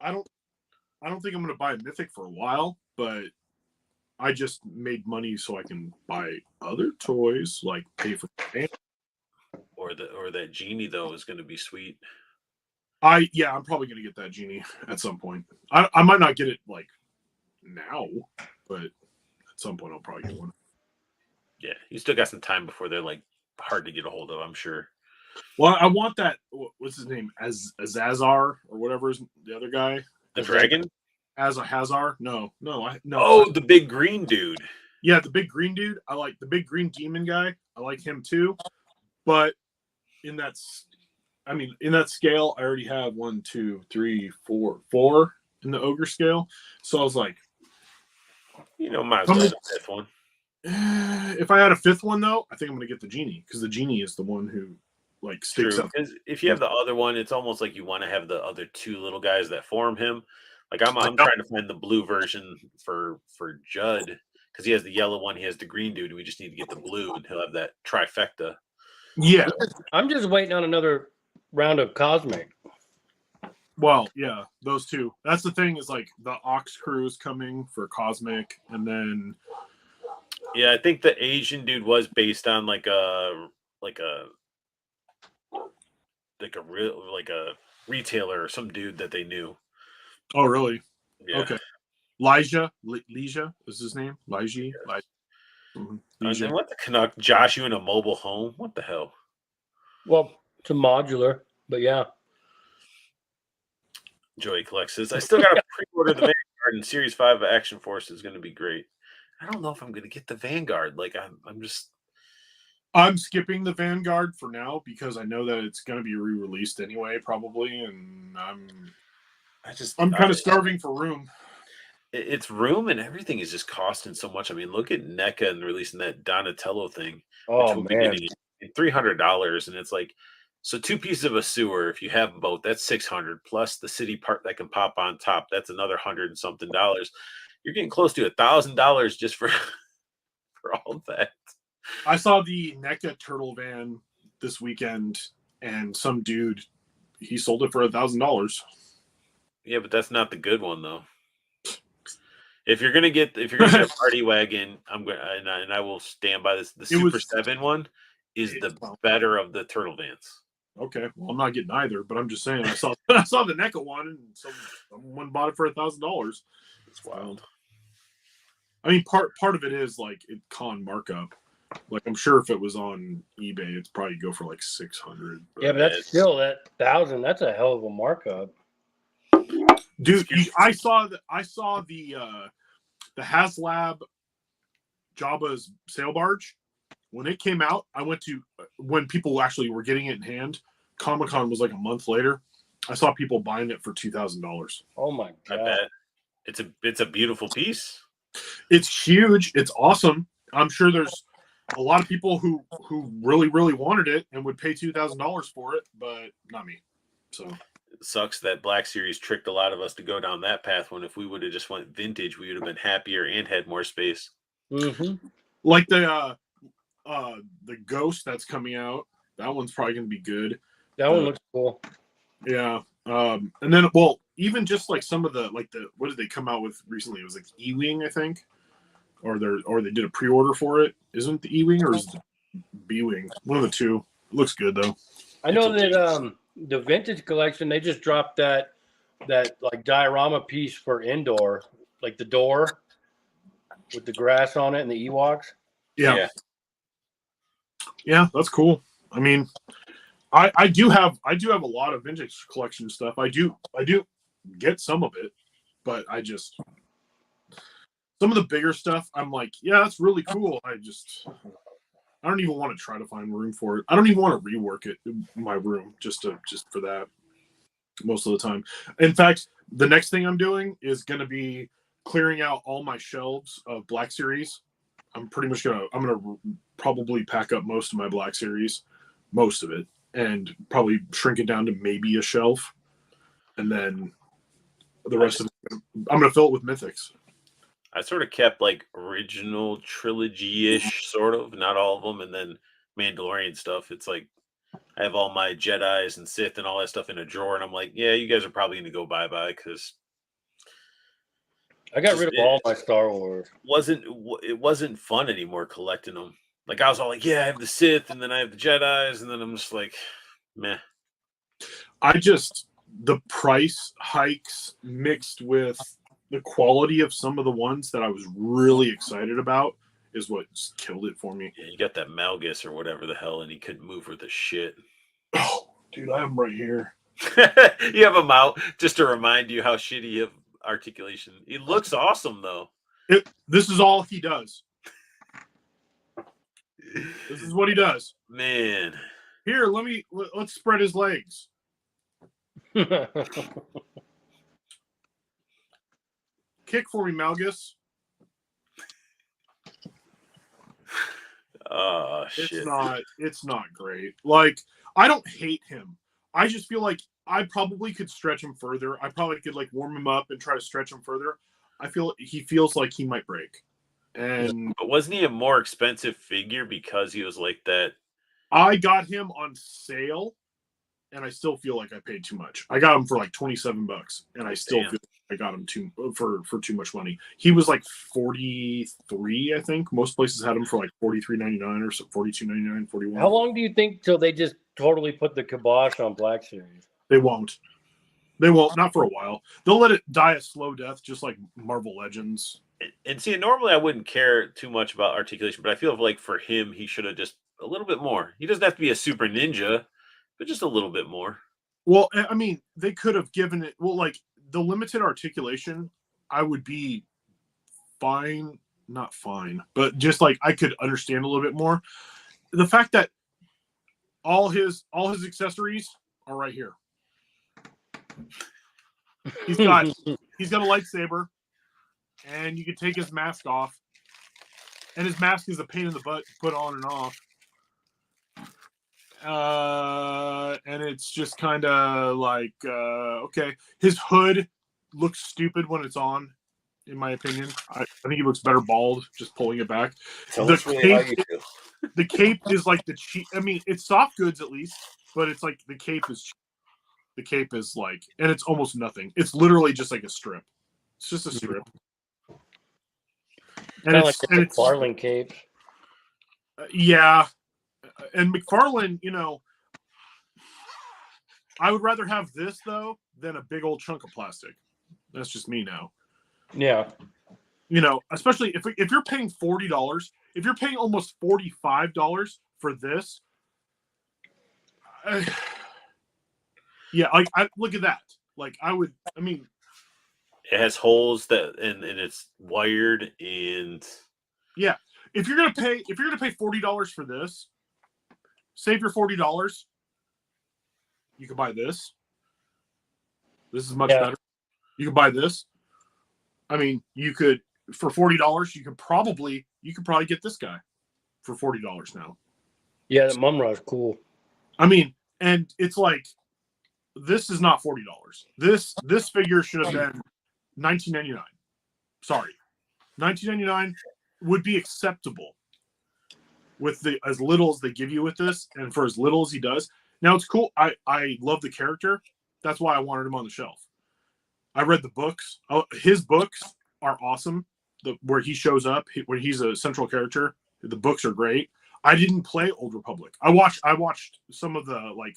don't think I'm going to buy a Mythic for a while. But I just made money so I can buy other toys, like pay for. Or that genie though is going to be sweet. I'm probably going to get that genie at some point. I might not get it like now, but at some point I'll probably get one. Yeah, you still got some time before they're like hard to get a hold of, I'm sure. Well, I want that. What's his name? Azazar or whatever is the other guy? The dragon? Hazar? No. Oh, the big green dude. Yeah, the big green dude. I like the big green demon guy. I like him too. But in that scale, I already have 1, 2, 3, 4 in the ogre scale. So I was like, you know, might as well have the fifth one. If I had a fifth one though, I think I'm gonna get the genie because the genie is the one who like sticks up. Because if you have the other one, it's almost like you want to have the other two little guys that form him. Like I'm trying to find the blue version for Judd because he has the yellow one, he has the green dude. We just need to get the blue, and he'll have that trifecta. Yeah. I'm just waiting on another round of Cosmic. Well, yeah, those two. That's the thing is like the Ox crew is coming for Cosmic, and then yeah, I think the Asian dude was based on like a retailer or some dude that they knew. Oh, really? Yeah. Okay. Lijah is his name. Lijah. And then what the Canuck? Josh, you in a mobile home? What the hell? Well, it's a modular, but yeah. Joey collects this. I still got to pre-order the Vanguard, and Series 5 of Action Force is going to be great. I don't know if I'm going to get the Vanguard. Like I'm skipping the Vanguard for now because I know that it's going to be re-released anyway, probably, and I'm kind of starving for room. It's room, and everything is just costing so much. I mean, look at NECA and releasing that Donatello thing, Oh which man, be getting $300, and it's like, so 2 pieces of a sewer. If you have them both, that's $600 plus the city part that can pop on top. That's another $100 and something. You're getting close to $1,000 just for all that. I saw the NECA Turtle Van this weekend, and some dude he sold it for $1,000. Yeah, but that's not the good one though. If you're gonna get a party wagon, and I will stand by this. The Super 7 one is the better of the turtle vans. Okay, well I'm not getting either, but I'm just saying I saw the NECA one, and someone bought it for $1,000. It's wild. I mean, part of it is like con markup. Like I'm sure if it was on eBay, it'd probably go for like 600. Yeah, but that's still that 1,000. That's a hell of a markup, dude. I saw the HasLab Jabba's sail barge when it came out. I went to when people actually were getting it in hand. Comic-Con was like a month later. I saw people buying it for $2,000. Oh my god! I bet it's a beautiful piece. It's huge. It's awesome. I'm sure there's a lot of people who really, really wanted it and would pay $2,000 for it, but not me. So it sucks that Black Series tricked a lot of us to go down that path. When if we would have just went vintage, we would have been happier and had more space. Mm-hmm. Like the Ghost that's coming out. That one's probably going to be good. That one looks cool. Yeah. And then, well, even just like some of the what did they come out with recently? It was like E-Wing, I think, or they did a pre-order for it. Isn't the E-Wing or is it B-Wing? One of the two. It looks good though. I know that the vintage collection they just dropped that like diorama piece for indoor, like the door with the grass on it and the Ewoks. Yeah, that's cool. I mean, I do have a lot of vintage collection stuff. I do get some of it, but some of the bigger stuff, I'm like, yeah, that's really cool. I don't even want to try to find room for it. I don't even want to rework it in my room just for that most of the time. In fact, the next thing I'm doing is going to be clearing out all my shelves of Black Series. I'm gonna probably pack up most of my Black Series, most of it, and probably shrink it down to maybe a shelf, and then the rest of it, I'm gonna fill it with Mythics. I sort of kept like original trilogy-ish, sort of, not all of them, and then Mandalorian stuff. It's like I have all my Jedi's and Sith and all that stuff in a drawer, and I'm like, yeah, you guys are probably going to go bye because I got rid of all my Star Wars. It wasn't fun anymore collecting them. Like I was all like, yeah, I have the Sith, and then I have the Jedi's, and then I'm just like, meh. The price hikes mixed with the quality of some of the ones that I was really excited about is what just killed it for me. Yeah, you got that Malgus or whatever the hell, and he couldn't move with the shit. Oh, dude, I have him right here. You have him out just to remind you how shitty of articulation. He looks awesome though. This is all he does. This is what he does. Man. Here, let's spread his legs. Kick for me, Malgus. Oh shit. It's not great. Like, I don't hate him. I just feel like I probably could stretch him further. I probably could like warm him up and try to stretch him further. I feel he feels like he might break. And but wasn't he a more expensive figure because he was like that? I got him on sale, and I still feel like I paid too much. I got him for like $27, and I still feel like I got him for too much money. He was like 43, I think. Most places had him for like $43.99 or $42.99, $41. How long do you think till they just totally put the kibosh on Black Series? They won't. Not for a while. They'll let it die a slow death, just like Marvel Legends. And see, normally I wouldn't care too much about articulation, but I feel like for him, he should have just a little bit more. He doesn't have to be a super ninja, but just a little bit more. Well, I mean, they could have given it. Well, like the limited articulation, I would be fine, not fine, but just like I could understand a little bit more. The fact that all his accessories are right here. He's got a lightsaber, and you can take his mask off. And his mask is a pain in the butt to put on and off. And it's just kind of like, okay. His hood looks stupid when it's on, in my opinion. I think he looks better bald, just pulling it back. The cape is like the cheap. I mean, it's soft goods at least, but it's like the cape is cheap. The cape is like, and it's almost nothing. It's literally just like a strip. It's just a strip. And it's like the McFarlane cape. Yeah. And McFarlane, I would rather have this though than a big old chunk of plastic. That's just me now. Yeah. Especially if you're paying $40, if you're paying almost $45 for this, yeah, like I look at that. Like it has holes and it's wired and yeah. If you're gonna pay $40 for this, save your $40. You can buy this. This is much better. You can buy this. I mean, you could for $40. You could probably get this guy for $40 now. Yeah, the Mumra is cool. I mean, and it's like this is not $40. This figure should have been $19.99. Sorry, $19.99 would be acceptable with as little as they give you with this, and for as little as he does. Now it's cool. I love the character. That's why I wanted him on the shelf. I read the books. His books are awesome. Where he shows up, when he's a central character, the books are great. I didn't play Old Republic. I watched some of the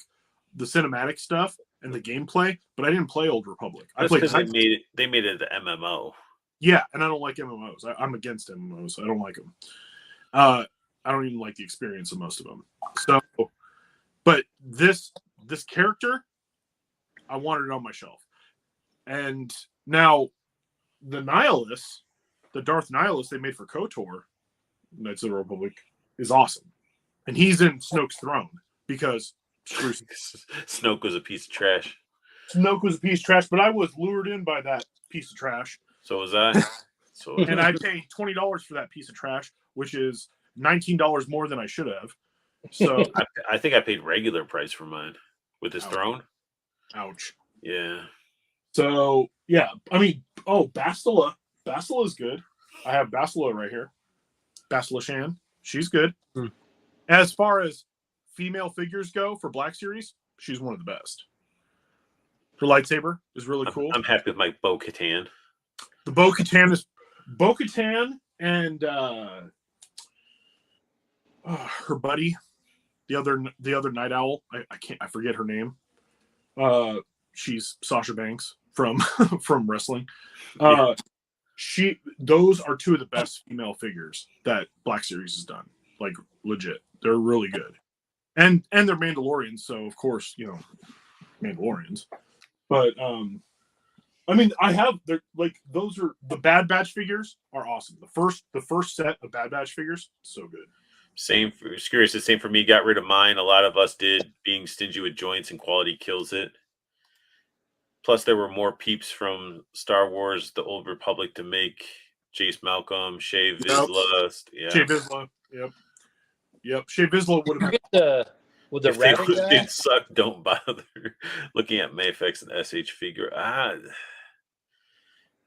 cinematic stuff and the gameplay, but I didn't play Old Republic. That's because they made it an MMO. Yeah, and I don't like MMOs. I'm against MMOs. I don't like them. I don't even like the experience of most of them. So, but this character, I wanted it on my shelf. And now the Nihilus, the Darth Nihilus they made for KOTOR, Knights of the Republic, is awesome. And he's in Snoke's throne because screw Snoke was a piece of trash. Snoke was a piece of trash, but I was lured in by that piece of trash. So was I. And I paid $20 for that piece of trash, which is $19 more than I should have. So I think I paid regular price for mine with his throne. Ouch. Yeah. So yeah, I mean, Bastila. Bastila is good. I have Bastila right here. Bastila Shan. She's good. As far as female figures go for Black Series, she's one of the best. Her lightsaber is really cool. I'm happy with my Bo-Katan. The Bo-Katan is Bo-Katan and her buddy, the other Night Owl. I forget her name. She's Sasha Banks from from wrestling. Those are two of the best female figures that Black Series has done. Like legit, they're really good, and they're Mandalorians, so of course Mandalorians. But I mean, those are the Bad Batch figures are awesome. The first set of Bad Batch figures, so good. Same for Curious. The same for me. Got rid of mine. A lot of us did. Being stingy with joints and quality kills it. Plus, there were more peeps from Star Wars: The Old Republic to make Jace Malcolm, Shea Vizsla. Yeah. Shea Vizsla. Yep. Shea Vizsla would have been with the rabbit guy. They suck. Don't bother looking at Mayfex and SH figure.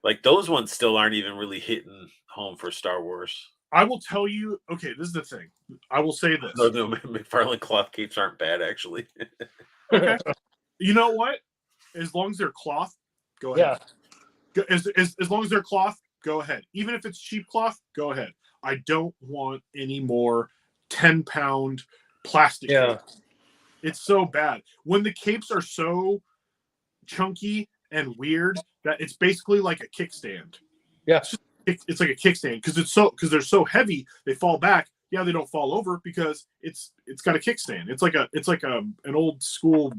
Like those ones still aren't even really hitting home for Star Wars. I will tell you. Okay, this is the thing. I will say this. No, McFarlane cloth capes aren't bad, actually. Okay. You know what? As long as they're cloth, go ahead. Yeah. As long as they're cloth, go ahead. Even if it's cheap cloth, go ahead. I don't want any more 10-pound plastic. Yeah. Capes. It's so bad. When the capes are so chunky and weird that it's basically like a kickstand. Yeah. It's like a kickstand because they're so heavy, they fall back. Yeah, they don't fall over because it's got a kickstand. It's like an old school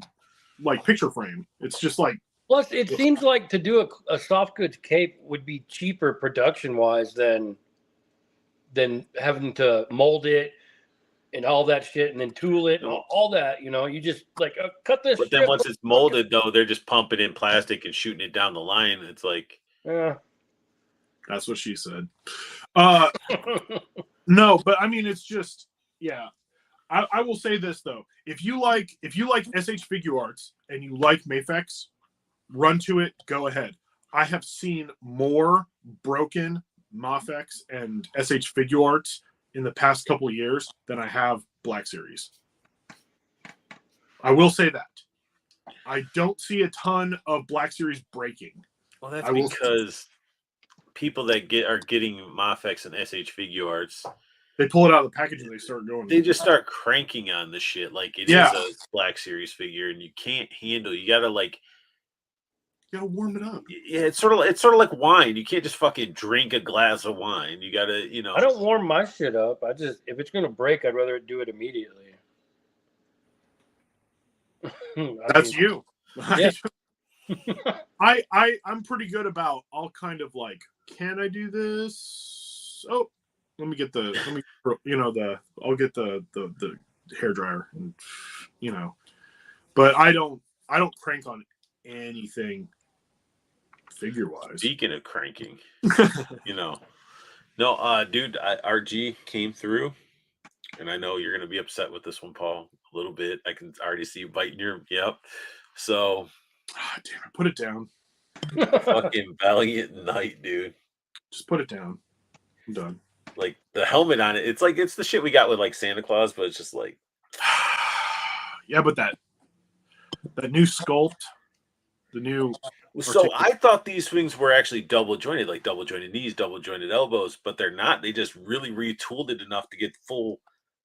like picture frame. It's just like. Plus, it seems like to do a soft goods cape would be cheaper production wise than having to mold it and all that shit and then tool it and all that. You just like cut this. But then once it's molded, though, they're just pumping in plastic and shooting it down the line. It's like. Yeah. That's what she said. No, but I mean, it's just, yeah. I will say this though: if you like SH Figure Arts and you like Mayfex, run to it. Go ahead. I have seen more broken Mafex and SH Figure Arts in the past couple of years than I have Black Series. I will say that. I don't see a ton of Black Series breaking. Well, that's because people that are getting Mafex and SH Figure Arts, they pull it out of the package and they start going. They just start cranking on the shit like it is a Black Series figure, and you can't handle. You gotta warm it up. Yeah, it's sort of like wine. You can't just fucking drink a glass of wine. You gotta, I don't warm my shit up. I just if it's gonna break, I'd rather do it immediately. That's you. Yeah. I'm pretty good about all kind of like, can I do this? Oh, I'll get the hair dryer and but I don't crank on anything figure wise. Speaking of cranking, no, dude, RG came through, and I know you're gonna be upset with this one, Paul, a little bit. I can already see you biting your So, damn it, put it down. Fucking Valiant Knight, dude. Just put it down. I'm done. Like the helmet on it, it's the shit we got with like Santa Claus, but it's just like, yeah, but that new sculpt, the new. So I thought these things were actually double jointed, like double jointed knees, double jointed elbows, but they're not. They just really retooled it enough to get full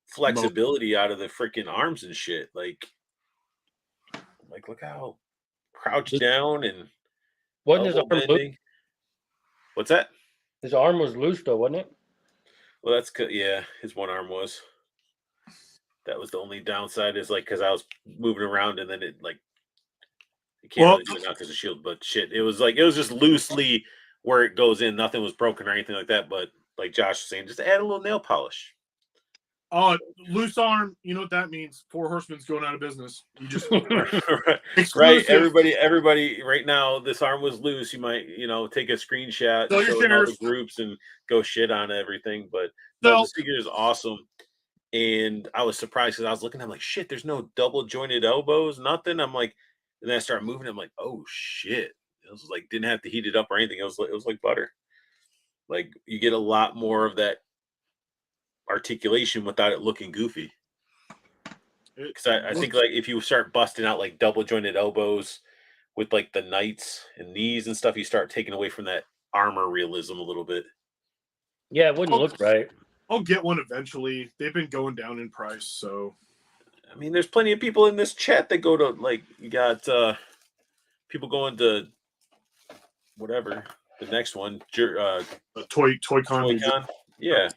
flexibility out of the freaking arms and shit. Like look how crouched down and wasn't his arm loose? What's that? His arm was loose though, wasn't it? Well, that's his one arm was. That was the only downside is because I was moving around and then it I can't Well- really do it now because of shield, but shit, it was just loosely where it goes in. Nothing was broken or anything like that. But like Josh was saying, just add a little nail polish. Loose arm. You know what that means? Four Horsemen's going out of business. You just Right, exclusive. everybody. Right now, this arm was loose. You might, take a screenshot, Sell your show it in all the shares. groups, and go shit on everything. But So- no, this figure is awesome, and I was surprised because I was looking. I'm like, shit. There's no double jointed elbows, nothing. I'm like, and then I started moving. I'm like, oh shit. It was like didn't have to heat it up or anything. It was like butter. Like you get a lot more of that articulation without it looking goofy. Because I think like if you start busting out like double jointed elbows with like the knights and knees and stuff, you start taking away from that armor realism a little bit. Yeah, it wouldn't look right. I'll get one eventually. They've been going down in price, so I mean, there's plenty of people in this chat that go to like you got people going to whatever the next one, Toy Con. Toy-Con. Yeah.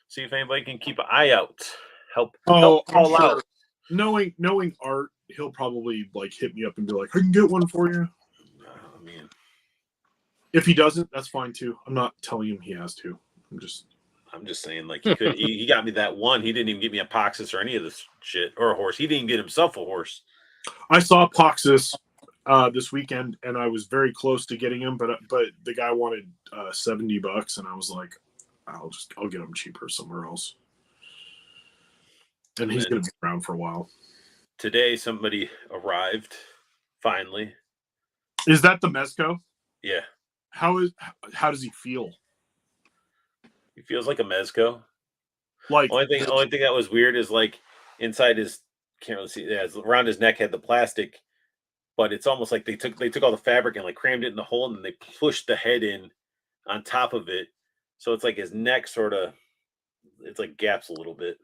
See if anybody can keep an eye out. Help I'm call sure. out. Knowing Art, he'll probably like hit me up and be like, "I can get one for you." I mean, If he doesn't, that's fine too. I'm not telling him he has to. I'm just saying, like he could. he got me that one. He didn't even get me a Poxus or any of this shit or a horse. He didn't even get himself a horse. I saw Poxus this weekend, and I was very close to getting him, but the guy wanted $70, and I was like, I'll get him cheaper somewhere else. And he's going to be around for a while. Today, somebody arrived. Finally, is that the Mezco? Yeah. How does he feel? He feels like a Mezco. Like Only thing that was weird is like inside his can't really see. Yeah, around his neck had the plastic, but it's almost like they took all the fabric and like crammed it in the hole and then they pushed the head in on top of it. So it's like his neck it's like gaps a little bit.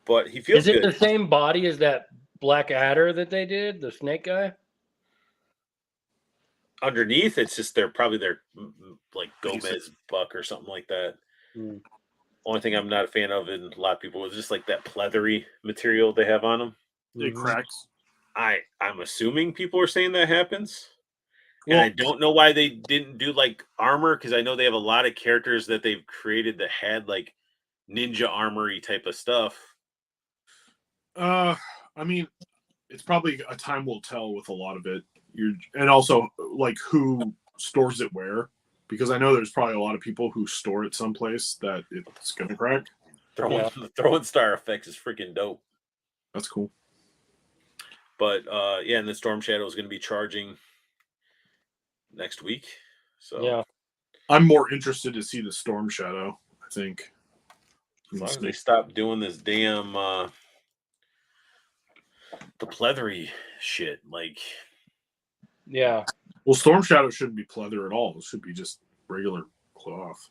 But he feels Is it good. the same body as that Black Adder that they did, the snake guy? Underneath, it's just probably their like Gomez buck or something like that. Only thing I'm not a fan of, and a lot of people, is just like that pleathery material they have on them. it cracks. I'm assuming people are saying that happens. And I don't know why they didn't do like armor, because I know they have a lot of characters that they've created that had like ninja armory type of stuff. I mean, it's probably a time will tell with a lot of it. And also like who stores it where, because I know there's probably a lot of people who store it someplace that it's gonna crack. Throwing star effects is freaking dope. That's cool. But and the Storm Shadow is going to be charging next week. So yeah, I'm more interested to see the Storm Shadow. I think as long as they stop doing this damn the pleathery shit, like yeah. Well, Storm Shadow shouldn't be pleather at all. It should be just regular cloth.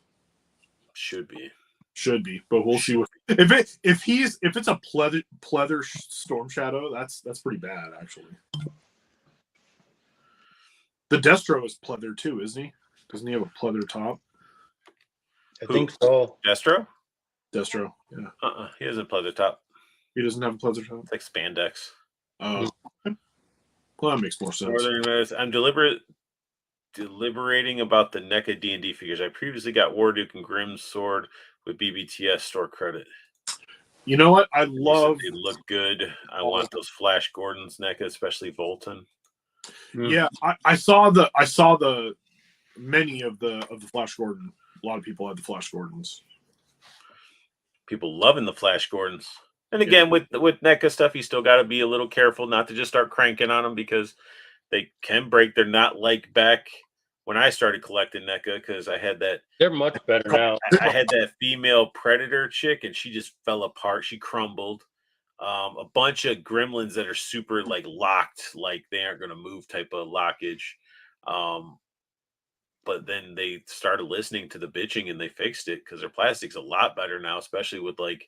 should be. But we'll see. If it's a pleather Storm Shadow, that's pretty bad actually. The Destro is pleather too, isn't he? Doesn't he have a pleather top? I think so. Destro? Destro, yeah. He doesn't pleather top. He doesn't have a pleather top. It's like spandex. Oh, well, that makes more sense. I'm deliberating about the NECA D&D figures. I previously got Warduke and Grimm's sword with BBTS store credit. You know what? I love. They look good. I want those Flash Gordons NECA, especially Volton. Yeah, I saw the many of the Flash Gordon. A lot of people had the Flash Gordons. People loving the Flash Gordons. And again, with NECA stuff, you still got to be a little careful not to just start cranking on them, because they can break. They're not like back when I started collecting NECA, because I had that. They're much better now. I had that female Predator chick, and she just fell apart. She crumbled. A bunch of gremlins that are super like locked, like they aren't going to move type of lockage. But then they started listening to the bitching and they fixed it, because their plastic's a lot better now, especially with like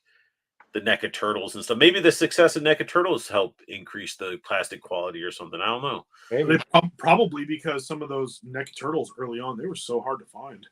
the NECA Turtles and stuff. Maybe the success of NECA Turtles helped increase the plastic quality or something. I don't know. Maybe. Probably because some of those NECA Turtles early on, they were so hard to find.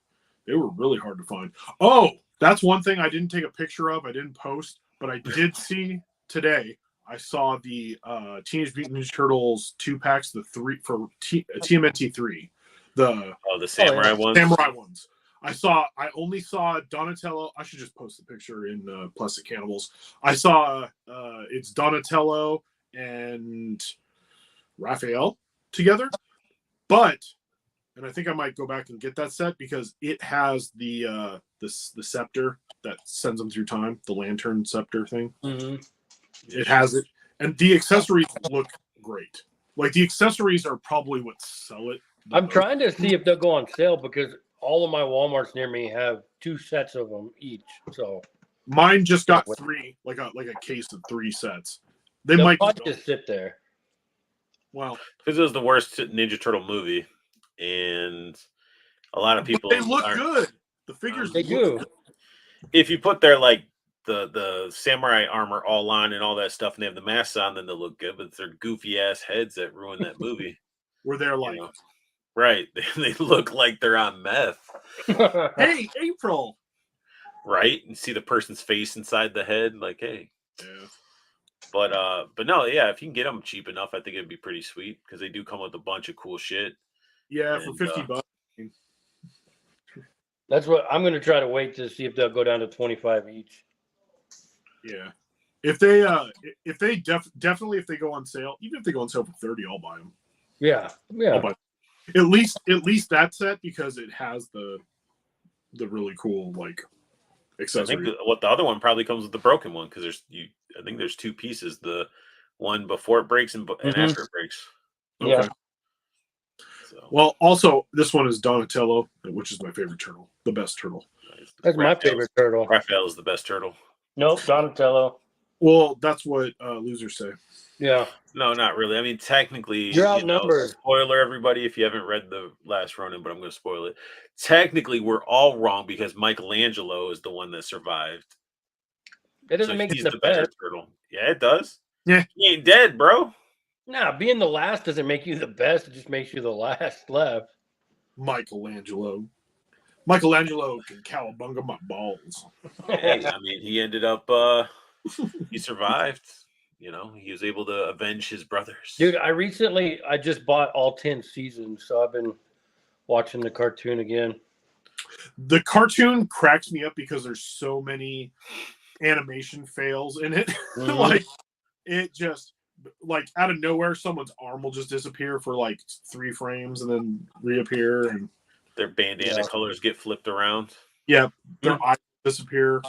They were really hard to find. Oh, that's one thing I didn't take a picture of. I didn't post, but I did see today. I saw the Teenage Mutant Ninja Turtles 2-packs, the three for TMNT 3, the the samurai ones. samurai ones. I only saw Donatello. I should just post the picture in Plastic Cannibals. I saw it's Donatello and Raphael together, and I think I might go back and get that set because it has the scepter that sends them through time, the lantern scepter thing. Mm-hmm. It has it, and the accessories look great. Like the accessories are probably what sell it. I'm trying to see if they'll go on sale because all of my Walmarts near me have 2 sets of them each. So mine just got 3, like a case of 3 sets. They'll might probably just sit there. Well, because it was the worst Ninja Turtle movie, and a lot of people they look good. The figures they look do. good. If you put their like the samurai armor all on and all that stuff, and they have the masks on, then they'll look good. But it's their goofy ass heads that ruin that movie. Where they're like, you know? Right? They look like they're on meth. "Hey, April!" Right? And see the person's face inside the head, like, hey. Yeah. But no, yeah. If you can get them cheap enough, I think it'd be pretty sweet because they do come with a bunch of cool shit. Yeah, And, for $50. That's what I'm going to try to wait to see if they'll go down to 25 each. Yeah, if they definitely if they go on sale, even if they go on sale for 30, I'll buy them. Yeah. I'll buy them. At least that set because it has the really cool like I accessory. think what the other one probably comes with the broken one because I think there's 2 pieces. The one before it breaks and after it breaks. Okay. Yeah. So, Well, also this one is Donatello, which is my favorite turtle, the best turtle. That's my favorite turtle. Raphael is the best turtle. Nope, Donatello. Well, that's what losers say. Yeah. No, not really. I mean, technically, You're outnumbered. Spoiler, everybody, if you haven't read the last Ronin, but I'm going to spoil it. Technically, we're all wrong because Michelangelo is the one that survived. It doesn't make he's it the better best. turtle. Yeah, it does. Yeah. He ain't dead, bro. Nah, being the last doesn't make you the best. It just makes you the last left. Michelangelo can cowabunga my balls. Hey, I mean, he ended up, he survived. You know, he was able to avenge his brothers. Dude, I just bought all 10 seasons, so I've been watching the cartoon again. The cartoon cracks me up because there's so many animation fails in it. Mhm. Like it just like out of nowhere, someone's arm will just disappear for like 3 frames and then reappear, and their bandana colors get flipped around. yeah, their eyes disappear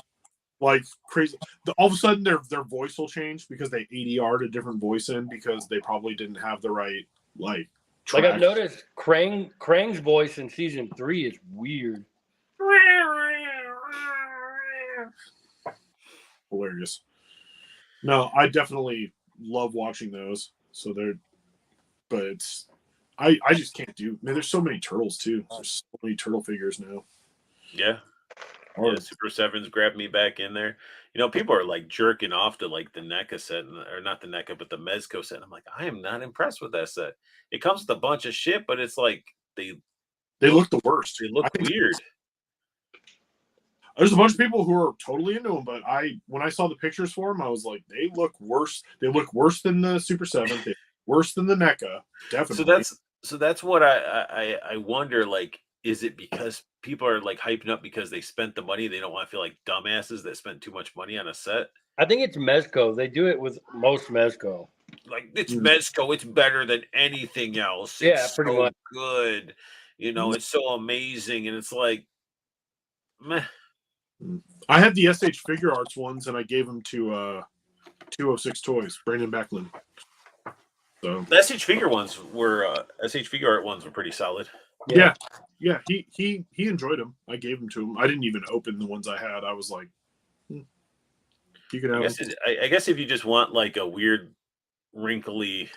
like crazy. All of a sudden, their voice will change because they ADR'd a different voice in because they probably didn't have the right like. Like I've noticed, Krang's voice in season 3 is weird. Hilarious. No, I definitely love watching those. So but it's I just can't do. Man, there's so many turtles too. There's so many turtle figures now. Yeah. Yeah, Super 7's grabbed me back in there. You know, people are like jerking off to like the NECA set, or not the NECA, but the Mezco set. I'm like, I am not impressed with that set. It comes with a bunch of shit, but it's like they look the worst. They look weird. There's a bunch of people who are totally into them, but when I saw the pictures for them, I was like, they look worse. They look worse than the Super 7. They look worse than the NECA. Definitely. So that's what I wonder. Like, is it because people are like hyping up because they spent the money? They don't want to feel like dumbasses that spent too much money on a set. I think it's Mezco. They do it with most Mezco. Like it's Mezco. It's better than anything else. Yeah, it's pretty so much. good. You know, it's so amazing, and it's like, meh. I had the SH Figure Arts ones, and I gave them to 206 Toys, Brandon Backlund. So The SH Figure ones were SH Figure Art ones were pretty solid. Yeah. He enjoyed them. I gave them to him. I didn't even open the ones I had. I was like, you can have them. I guess if you just want like a weird, wrinkly,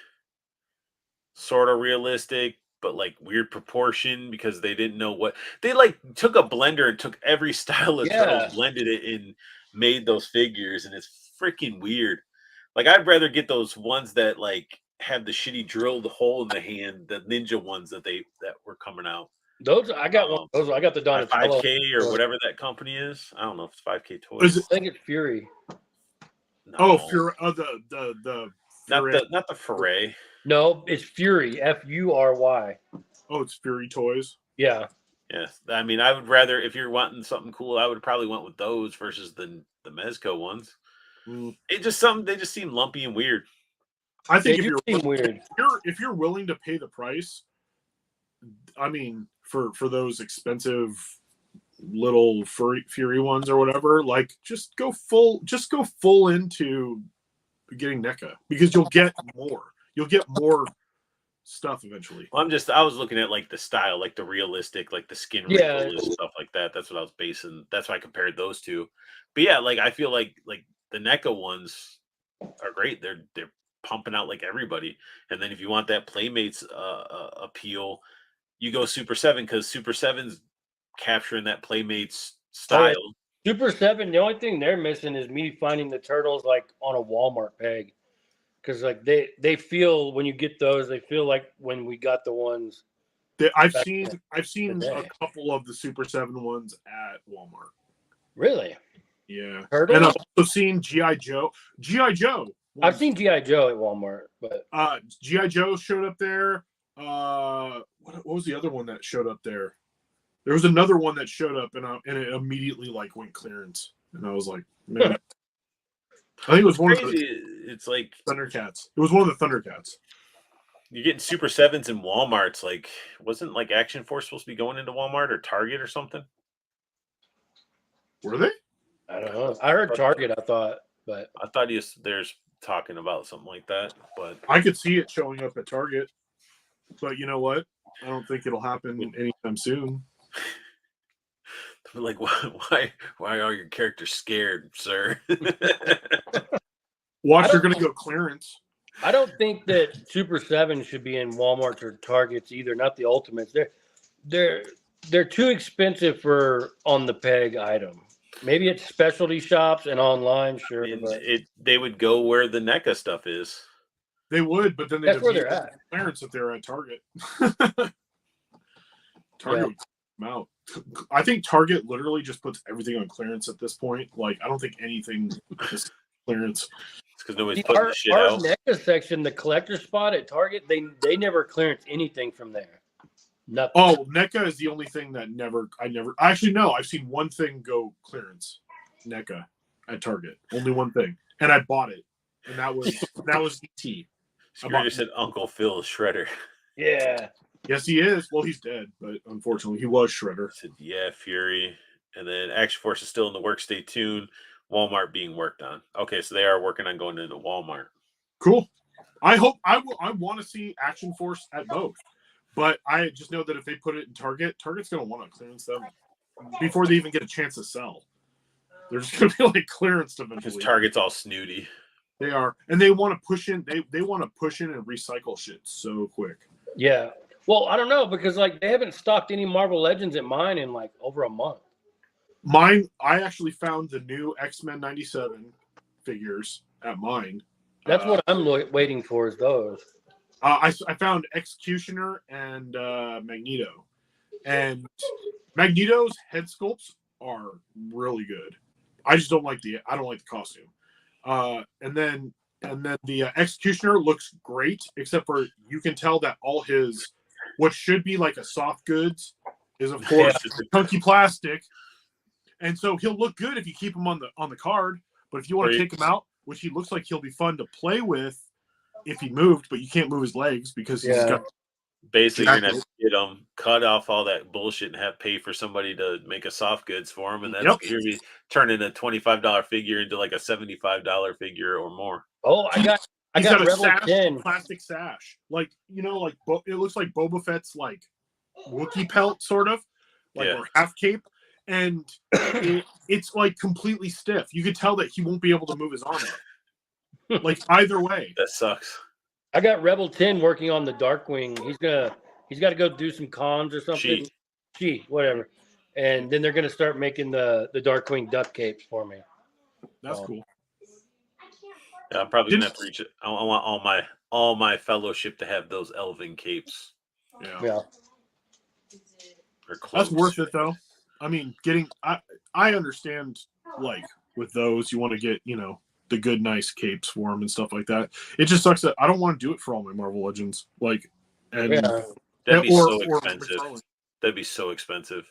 sort of realistic, but like weird proportion because they didn't know what they like took a blender and took every style of turtles, blended it and made those figures, and it's freaking weird. Like I'd rather get those ones that like have the shitty drilled hole in the hand, the ninja ones that were coming out. Those I got one. Those I got the Donatello 5K or whatever that company is. I don't know if it's 5K Toys. I think it's Fury. No, Oh, Fury. Oh, the Fury. not the Foray. No, it's Fury. Fury. Oh, it's Fury Toys. Yeah. Yes, I mean, I would rather if you're wanting something cool, I would probably went with those versus the Mezco ones. Mm. They just seem lumpy and weird. I think They do seem weird. if you're willing to pay the price, I mean, for those expensive little Fury ones or whatever, like just go full into getting NECA because you'll get more. You'll get more stuff eventually. Well, I was looking at like the style, like the realistic, like the skin Yeah. wrinkles and stuff like that. That's what I was basing. That's why I compared those two. But yeah, like I feel like the NECA ones are great. They're pumping out like everybody. And then if you want that Playmates appeal, you go Super 7 because Super 7's capturing that Playmates style. Super 7, the only thing they're missing is me finding the turtles like on a Walmart peg. Because like they feel when you get those, they feel like when we got the ones. I've seen today. a couple of the Super 7 ones at Walmart. Really? Yeah. Turtles? And I've also seen G.I. Joe. G.I. Joe. I've seen G.I. Joe at Walmart, but G.I. Joe showed up there. What was the other one that showed up there? There was another one that showed up and it immediately like went clearance. And I was like, man. I think it was one of the It's like Thundercats. It was one of the Thundercats. you're getting Super 7s in Walmart's. Like, wasn't like Action Force supposed to be going into Walmart or Target or something? Were they? I don't know. I heard Target, I thought, but I thought there's talking about something like that, but I could see it showing up at Target. But you know what? I don't think it'll happen anytime soon. like, why are your characters scared, sir? Watch, they're going to go clearance. I don't think that Super 7 should be in Walmart or Targets either. Not the Ultimates. They're too expensive for on the peg item. Maybe it's specialty shops and online, sure. And But they would go where the NECA stuff is. They would, but then that's where they're at. Clearance if they're at Target. Target would come out. I think Target literally just puts everything on clearance at this point. Like, I don't think anything is clearance. It's because nobody's putting the shit out. NECA section, the collector spot at Target, they never clearance anything from there. Nothing. Oh, NECA is the only thing that actually no, I've seen one thing go clearance. NECA at Target. Only one thing. And I bought it. And that was ET. Scooter said Uncle Phil is Shredder. Yeah. Yes, he is. Well, he's dead, but unfortunately, he was Shredder. I said, yeah, Fury. And then Action Force is still in the works. Stay tuned. Walmart being worked on. Okay, so they are working on going into Walmart. Cool. I want to see Action Force at both. But I just know that if they put it in Target, Target's going to want to clearance them before they even get a chance to sell. They're just going to be like clearance eventually. Because Target's all snooty. They are, and they want to push in. They want to push in and recycle shit so quick. Yeah. Well, I don't know because like they haven't stocked any Marvel Legends at mine in like over a month. Mine, I actually found the new X-Men 97 figures at mine. That's what I'm waiting for is those. I found Executioner and Magneto, and Magneto's head sculpts are really good. I just don't like the costume. And then the Executioner looks great, except for you can tell that all his what should be like a soft goods is of course chunky plastic, and so he'll look good if you keep him on the card. But if you want to take him out, which he looks like he'll be fun to play with if he moved, but you can't move his legs because he's got. Basically, you're gonna have to get them, cut off all that bullshit, and have pay for somebody to make a soft goods for him, and that's gonna be turning a $25 figure into like a $75 figure or more. Oh, I got a Rebel sash, 10. plastic sash, like it looks like Boba Fett's like Wookiee pelt, sort of, like or half cape, and it's like completely stiff. You could tell that he won't be able to move his arm up, like either way. That sucks. I got Rebel 10 working on the Darkwing. He's got to go do some cons or something. Whatever. And then they're gonna start making the Darkwing duck capes for me. That's cool. Yeah, I'm probably gonna have to reach it. I want all my fellowship to have those elven capes. Yeah. Or cloaks. That's worth it though. I mean, I understand like with those you want to get the good nice capes for him and stuff like that. It just sucks that I don't want to do it for all my Marvel Legends. Like, and Yeah. That'd be or- so or expensive. McFarlane. That'd be so expensive.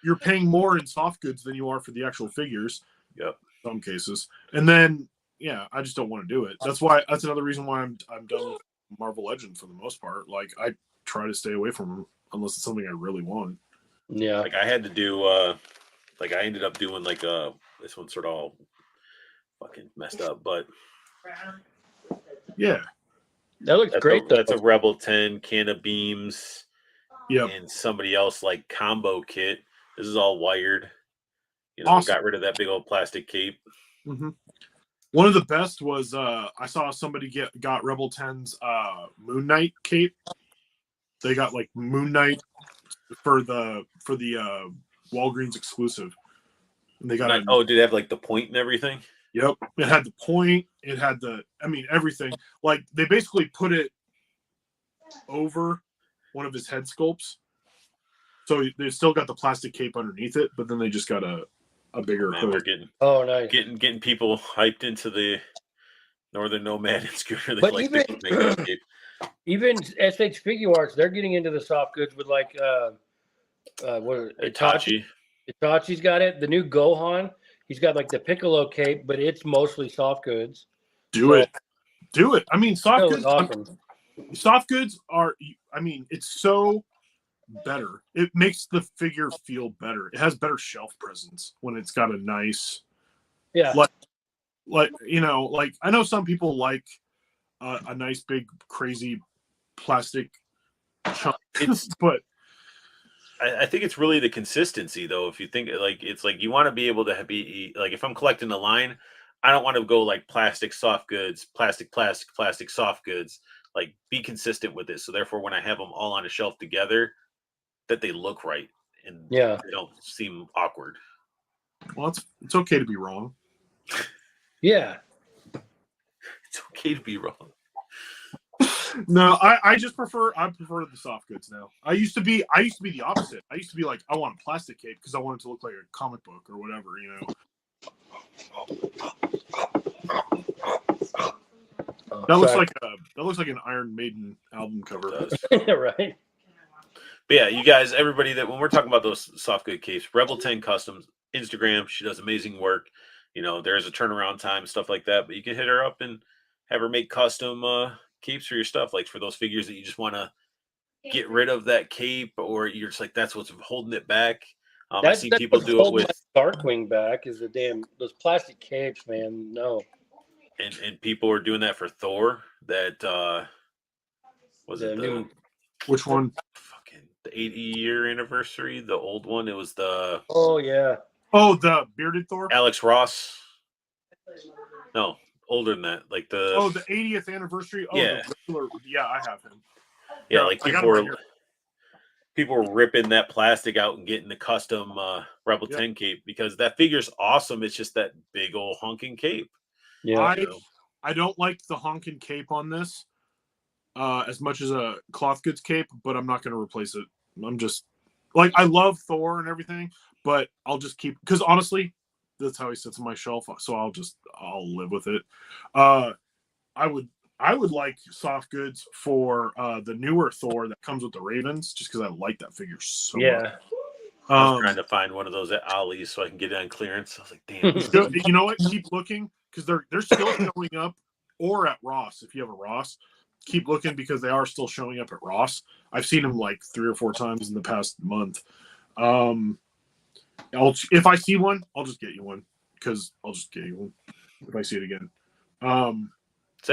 You're paying more in soft goods than you are for the actual figures. Yep. In some cases, and then I just don't want to do it. That's another reason why I'm done with Marvel Legends for the most part. Like, I try to stay away from them unless it's something I really want. Yeah. Like I had to do like I ended up doing like this one's sort of all fucking messed up, but Yeah. That looks great, though. that's a Rebel 10 can of beams Yep. and somebody else like combo kit. This is all wired. You know, Awesome. got rid of that big old plastic cape. Mm-hmm. One of the best was I saw somebody got Rebel 10's Moon Knight cape. They got like Moon Knight for the Walgreens exclusive. And they got did it have like the point and everything? Yep. It had the point. It had everything. Like, they basically put it over one of his head sculpts. So they still got the plastic cape underneath it, but then they just got a bigger Man, we're hood. Nice. getting people hyped into the Northern Nomad and Scooter. They But like even- to make that cape. Even SH Figure Arts, they're getting into the soft goods with like what Itachi. Itachi's got it. The new Gohan, he's got like the Piccolo cape, but it's mostly soft goods. Do it. I mean, soft That goods. was awesome. Soft goods are. I mean, it's so better. It makes the figure feel better. It has better shelf presence when it's got a nice. Yeah. Like I know some people like a nice big crazy plastic chunk, but I think it's really the consistency, though. If you think like it's like you want to be able to be like, if I'm collecting a line, I don't want to go like plastic soft goods, plastic soft goods. Like, be consistent with it. So therefore, when I have them all on a shelf together, that they look right and Yeah. they don't seem awkward. well, it's okay to be wrong. Yeah. It's okay to be wrong. No, I prefer the soft goods now. I used to be the opposite. I used to be like, I want a plastic cape because I want it to look like a comic book or whatever, That looks like an Iron Maiden album cover. Right. But yeah, you guys, everybody that when we're talking about those soft good capes, Rebel 10 Customs, Instagram, she does amazing work. You know, there's a turnaround time, stuff like that, but you can hit her up and have her make custom capes for your stuff, like for those figures that you just want to get rid of that cape, or you're just like, that's what's holding it back. I see people do it with Darkwing back is those plastic capes, man. No. and people are doing that for Thor. That was it the which one? fucking the 80-year anniversary, the old one. It was the the bearded Thor. Alex Ross. No, older than that. Like the 80th anniversary. Yeah. I have him. Yeah, like people were ripping that plastic out and getting the custom Rebel 10 cape because that figure's awesome. It's just that big old honking cape. Yeah. I don't like the honking cape on this as much as a cloth goods cape, but I'm not going to replace it. I'm just like, I love Thor and everything, but I'll just keep, because honestly, that's how he sits on my shelf. So I'll live with it. I would like soft goods for the newer Thor that comes with the Ravens, just because I like that figure so much. I was trying to find one of those at Ollie's so I can get it on clearance. I was like, damn. You know what? Keep looking because they're still showing up, or at Ross if you have a Ross. Keep looking because they are still showing up at Ross. I've seen them like 3 or 4 times in the past month. If I see one, I'll just get you one because I'll just get you one if I see it again. So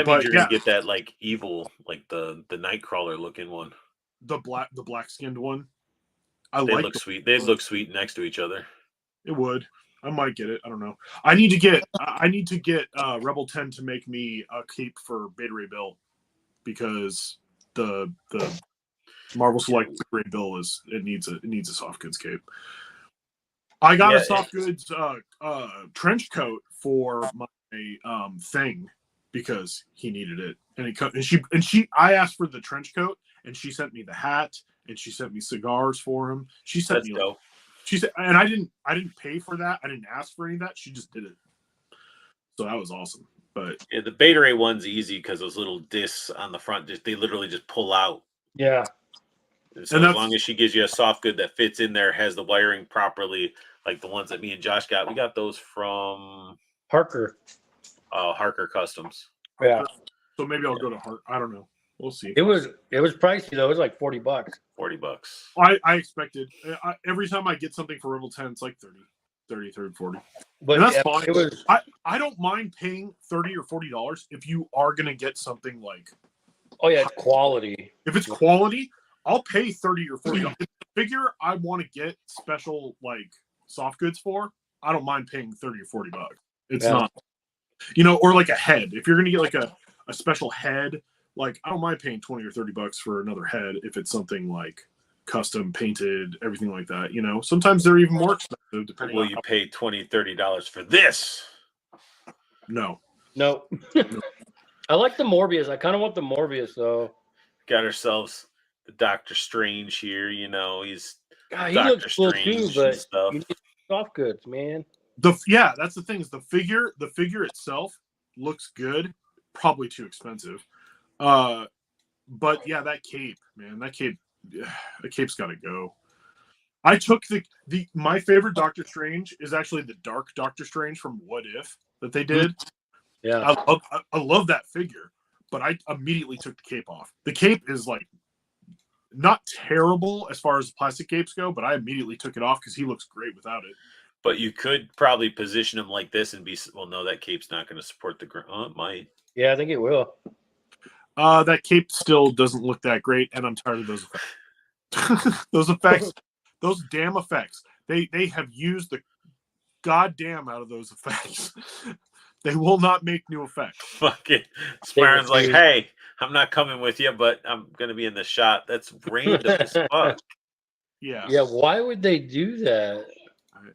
that means you're gonna get that like evil, like the Nightcrawler looking one. The black skinned one. They look sweet. They look sweet next to each other. It would. I might get it. I don't know. I need to get Rebel 10 to make me a cape for Beta Ray Bill because the Marvel Select Beta Ray Bill needs a soft goods cape. I got a soft goods trench coat for my thing because he needed it, and I asked for the trench coat, and she sent me the hat, and she sent me cigars for him. She sent me dope. She said, and I didn't pay for that. I didn't ask for any of that. She just did it. So that was awesome. But Yeah, the Beta Ray one's easy because those little discs on the front, they literally just pull out. Yeah. And so as long as she gives you a soft good that fits in there, has the wiring properly, like the ones that me and Josh got, we got those from Harker. Harker Customs. Yeah. so maybe I'll go to Hart. I don't know. We'll see. It was pricey though. It was like $40. $40. I expected every time I get something for Rebel 10, it's like 30, 40. But And that's yeah, fine. it was I don't mind paying $30 or $40 if you are gonna get something like it's quality. if it's quality, I'll pay $30 or $40. If the figure I want to get special like soft goods for, I don't mind paying $30 or $40. It's not, or like a head. If you're gonna get like a special head, like I don't mind paying $20 or $30 for another head if it's something like custom painted, everything like that. Sometimes they're even more expensive depending Will on you pay $20, $30 for this? No. No. I like the Morbius. I kind of want the Morbius though. Got ourselves the Doctor Strange here. He's God, he Doctor looks cool too, Strange but and stuff. you need soft goods, man. That's the thing is the figure itself looks good, probably too expensive. But yeah, that cape, man, the cape's got to go. I took my favorite Doctor Strange is actually the Dark Doctor Strange from What If that they did. Yeah, I love that figure, but I immediately took the cape off. The cape is like not terrible as far as plastic capes go, but I immediately took it off because he looks great without it. But you could probably position him like this and be no, that cape's not going to support the ground. Oh, it might. Yeah, I think it will. That cape still doesn't look that great, and I'm tired of those effects. those damn effects. They have used the goddamn out of those effects. They will not make new effects. Fucking Sparron's like, hey, I'm not coming with you, but I'm going to be in the shot. That's random as fuck. Yeah. Yeah, why would they do that?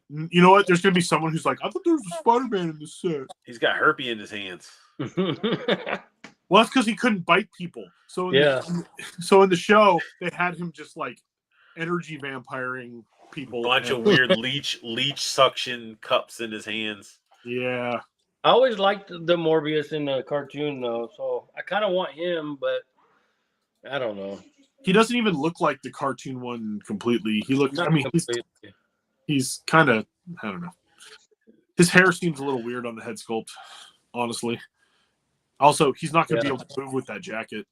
You know what? There's going to be someone who's like, I thought there was a Spider-Man in the set. He's got herpes in his hands. Well, that's because he couldn't bite people. So in the show, they had him just like energy vampiring people. Bunch of weird leech suction cups in his hands. Yeah. I always liked the Morbius in the cartoon though, so I kind of want him, but I don't know. He doesn't even look like the cartoon one completely. He looks. Not completely. He's kind of. I don't know. His hair seems a little weird on the head sculpt, honestly. Also, he's not going to be able to move with that jacket.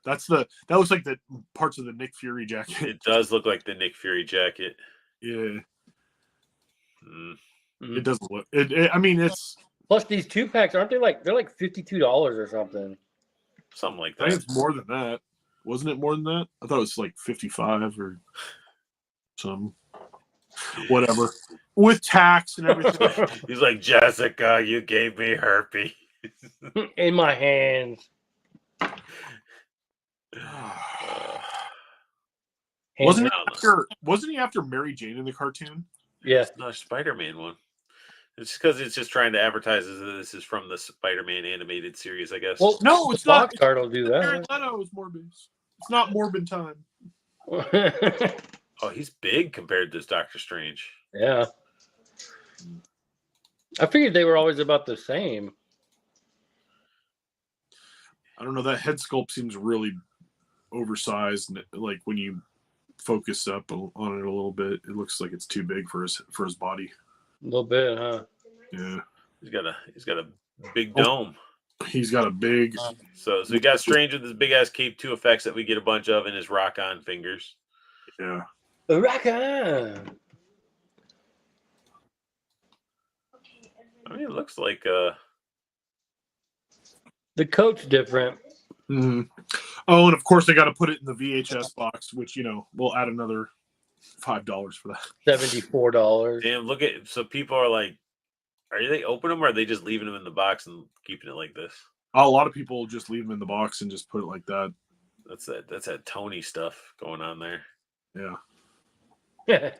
That looks like the parts of the Nick Fury jacket. It does look like the Nick Fury jacket. Yeah. Mm-hmm. It doesn't look. I mean, it's. Plus, these 2-packs aren't they they're like $52 or something? Something like I that. think it's more than that. Wasn't it more than that? I thought it was like 55 or some. Whatever. With tax and everything. He's like, Jessica, you gave me herpes. In my hands. Wasn't he after Mary Jane in the cartoon? Yeah. No, Spider-Man one. It's because it's just trying to advertise that this is from the Spider-Man animated series, I guess. Well, no, it's not. Boxcar will do that. Jared Leto's Morbid. It's not Morbid time. Oh, he's big compared to Doctor Strange. Yeah. I figured they were always about the same. I don't know. That head sculpt seems really oversized. Like when you focus up on it a little bit, it looks like it's too big for his body. A little bit, huh? Yeah. He's got a big dome. He's got a big. So we got Strange with his big ass cape, 2 effects that we get a bunch of in his rock on fingers. Yeah. Rock on. I mean, it looks like the coat's different. Mm-hmm. Oh, and of course they got to put it in the VHS box, which we'll add another $5 for that. $74. damn. Look at so people are like, are they opening them or are they just leaving them in the box and keeping it like this? A lot of people just leave them in the box and just put it like that. That's that Tony stuff going on there. Yeah.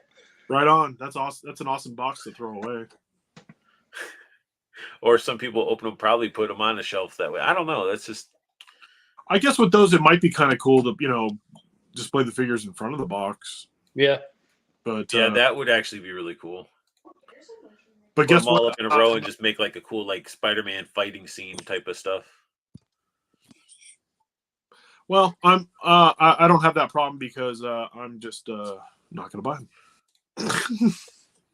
Right on. That's awesome. That's an awesome box to throw away. Or some people open them, probably put them on a shelf that way. I don't know. That's just. I guess with those, it might be kind of cool to display the figures in front of the box. Yeah. But yeah, that would actually be really cool. But Put guess them all what? up in a row and just make like a cool like Spider-Man fighting scene type of stuff. Well, I don't have that problem because I'm just not gonna buy them.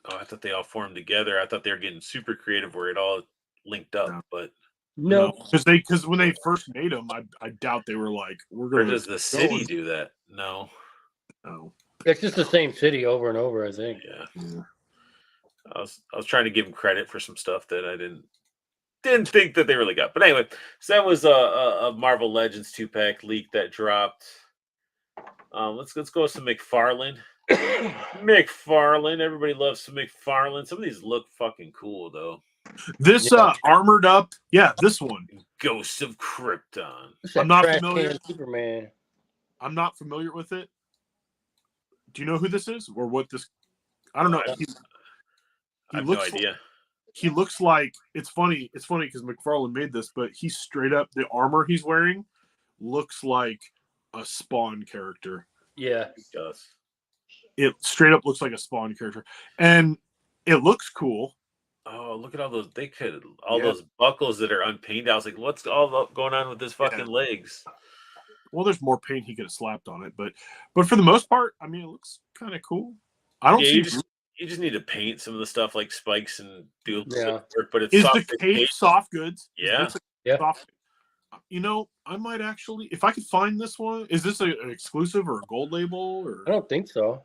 Oh, I thought they all formed together. I thought they were getting super creative where it all linked up, No. but No, because when they first made them, I doubt they were like we're or gonna. does the city do that? No. No. it's just the same city over and over. I think. Yeah. Yeah. I was trying to give them credit for some stuff that I didn't think that they really got. But anyway, so that was a Marvel Legends 2-pack leak that dropped. Let's go with some McFarlane. McFarlane. Everybody loves some McFarlane. Some of these look fucking cool though. This Yeah. armored up, yeah, this one. Ghosts of Krypton. I'm not trash familiar. can Superman. I'm not familiar with it. Do you know who this is or what this? I don't know. I He have no looks. idea. He looks like it's funny. It's funny because McFarlane made this, but he's straight up the armor he's wearing looks like a Spawn character. Yeah, It does. It straight up looks like a Spawn character, and it looks cool. Oh, look at all those! Yeah. Those buckles that are unpainted. I was like, "What's all going on with this fucking legs?" Well, there's more paint he could have slapped on it, but for the most part, I mean, it looks kind of cool. I don't Yeah, see. you just need to paint some of the stuff like spikes and do Yeah. work, but it's Is soft the cape soft goods? Yeah. Yeah. Soft. You know, I might actually, if I could find this one, is this an exclusive or a gold label or? I don't think so.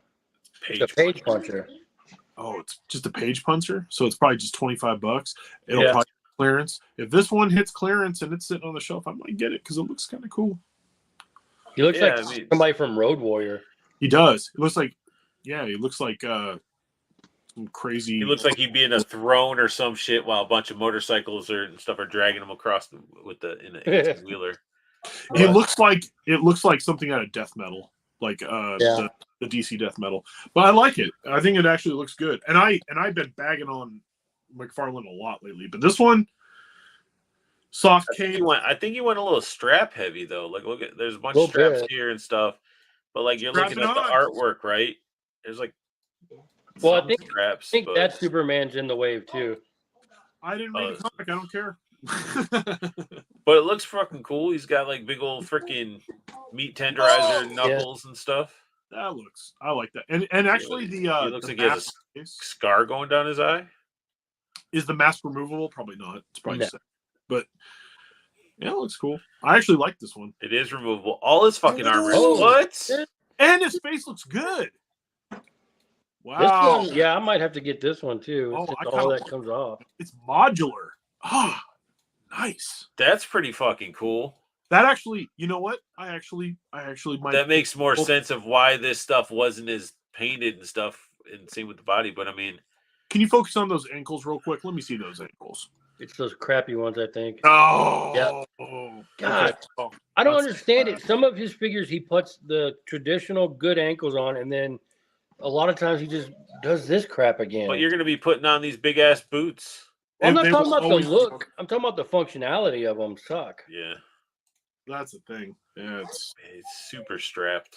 page. It's a page puncher. Oh, it's just a page puncher, so it's probably just $25. It'll Yeah. probably clearance. If this one hits clearance and it's sitting on the shelf, I might get it because it looks kind of cool. He looks Yeah, like I mean- somebody from Road Warrior. He does. It looks like, yeah, he looks like some crazy. He looks like he'd be in a throne or some shit while a bunch of motorcycles and stuff are dragging him across with in a wheeler. He looks like it looks like something out of death metal, like the DC death metal. But I like it. I think it actually looks good. And I've been bagging on McFarlane a lot lately. But this one, soft cape. I think he went a little strap heavy though. Like look at there's a bunch Little of straps bit. here and stuff. But like you're Strap looking it at the on. artwork, right? There's like Well, I some think- straps, I think but that Superman's in the wave too. I didn't read the comic. I don't care. but it looks fucking cool. He's got like big old freaking meat tenderizer knuckles and stuff. That looks. I like that. And actually, He the looks the like he has mask Scar going down his eye. is the mask removable? Probably not. It's probably No. set. But yeah, it looks cool. I actually like this one. It is removable. All his fucking armor. Oh. What? And his face looks good. This Wow. one, yeah, I might have to get this one too. Oh, It's I just all kinda- that comes off. It's modular. Ah, nice. That's pretty fucking cool. That actually, you know what? I actually might. That makes more sense of why this stuff wasn't as painted and stuff, and same with the body. But I mean, Can you focus on those ankles real quick? Let me see those ankles. It's those crappy ones, I think. Oh, Yeah. God, Oh, I don't that's- understand it. Some of his figures, he puts the traditional good ankles on, and then a lot of times he just does this crap again. but you're going to be putting on these big ass boots. I'm not they talking will about the always- look. I'm talking about the functionality of them. Suck. Yeah, That's the thing. Yeah, it's it's super strapped.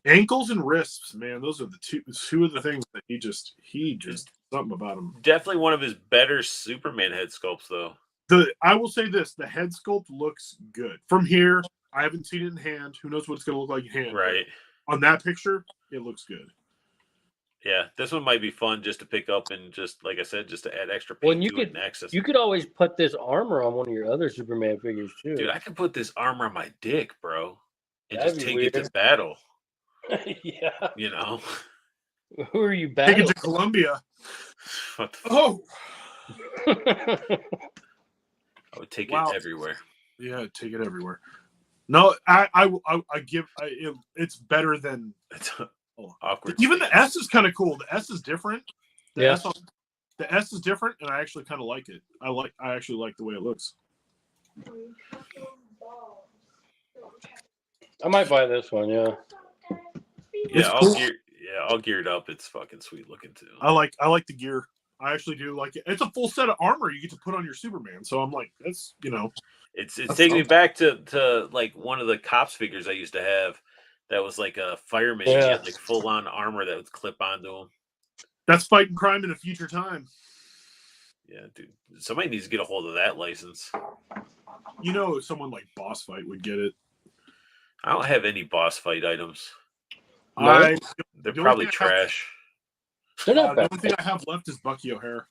ankles and wrists, man. Those are the two of the things that he just something about him. Definitely one of his better Superman head sculpts, though. I will say this: the head sculpt looks good from here. I haven't seen it in hand. Who knows what it's going to look like in hand? Right. On that picture, it looks good. Yeah, this one might be fun just to pick up and just, like I said, just to add extra Well, paint you to could- it and access. You could always put this armor on one of your other Superman figures too. Dude, I could put this armor on my dick, bro, and That'd just be take it to weird. battle. Yeah. You know, Who are you Take battling? it to Columbia. what the Oh, I would take Wow. it everywhere. yeah, take it everywhere. No, I give it's better than It's awkward. even the space. S is kind of cool. The S is different. The Yeah. the S is different, and I actually kind of like it. I actually like the way it looks. I might buy this one. Yeah. It's Yeah, cool. all geared up. It's fucking sweet looking too. I like the gear. I actually do like it. It's a full set of armor you get to put on your Superman. So I'm like, that's It's That's taking me awesome. back to like one of the cops figures I used to have. That was like a fireman. He Yeah. had like full on armor that would clip onto him. That's fighting crime in a future time. Yeah, dude. Somebody needs to get a hold of that license. You know, someone like Boss Fight would get it. I don't have any boss fight items. No? I They're The only probably thing I have- trash. They're not the bad. only thing I have left is Bucky O'Hare.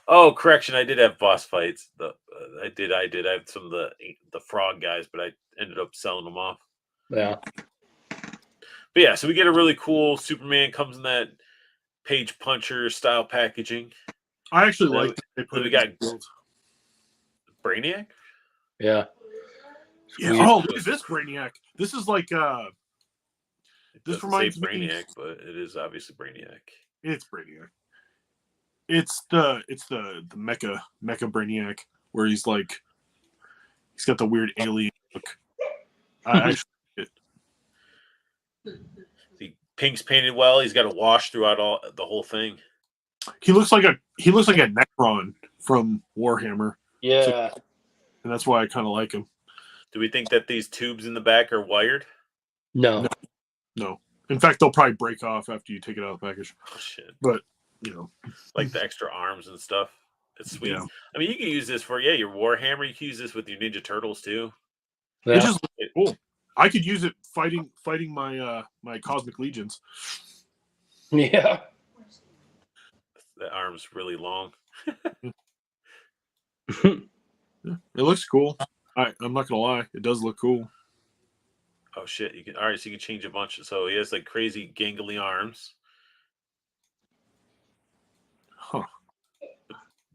Oh, correction. I did have boss fights. I did. I had some of the frog guys, but I ended up selling them off. Yeah. But yeah, so we get a really cool Superman comes in that page puncher style packaging. I actually Then like that they put we it got in Shield. Brainiac. Yeah. Yeah. Squeeze. Oh, look at this Brainiac. This is like It This doesn't reminds say me- Brainiac, but it is obviously Brainiac. it's Brainiac. It's the mecha Brainiac where he's got the weird alien look. I actually The pink's painted well. He's got a wash throughout the whole thing. he looks like a Necron from Warhammer, Yeah. and that's why I kind of like him. Do we think that these tubes in the back are wired? No. No, in fact, they'll probably break off after you take it out of the package. Oh, shit. You know, Like the extra arms and stuff. It's sweet. Yeah. I mean, you can use this for your Warhammer. You can use this with your Ninja Turtles too. Yeah. it just looks cool. I could use it fighting my my Cosmic Legions. Yeah. The arm's really long. Yeah, it looks cool. I'm not gonna lie, it does look cool. Oh shit! You can all right. So you can change a bunch. So he has like crazy gangly arms, Huh.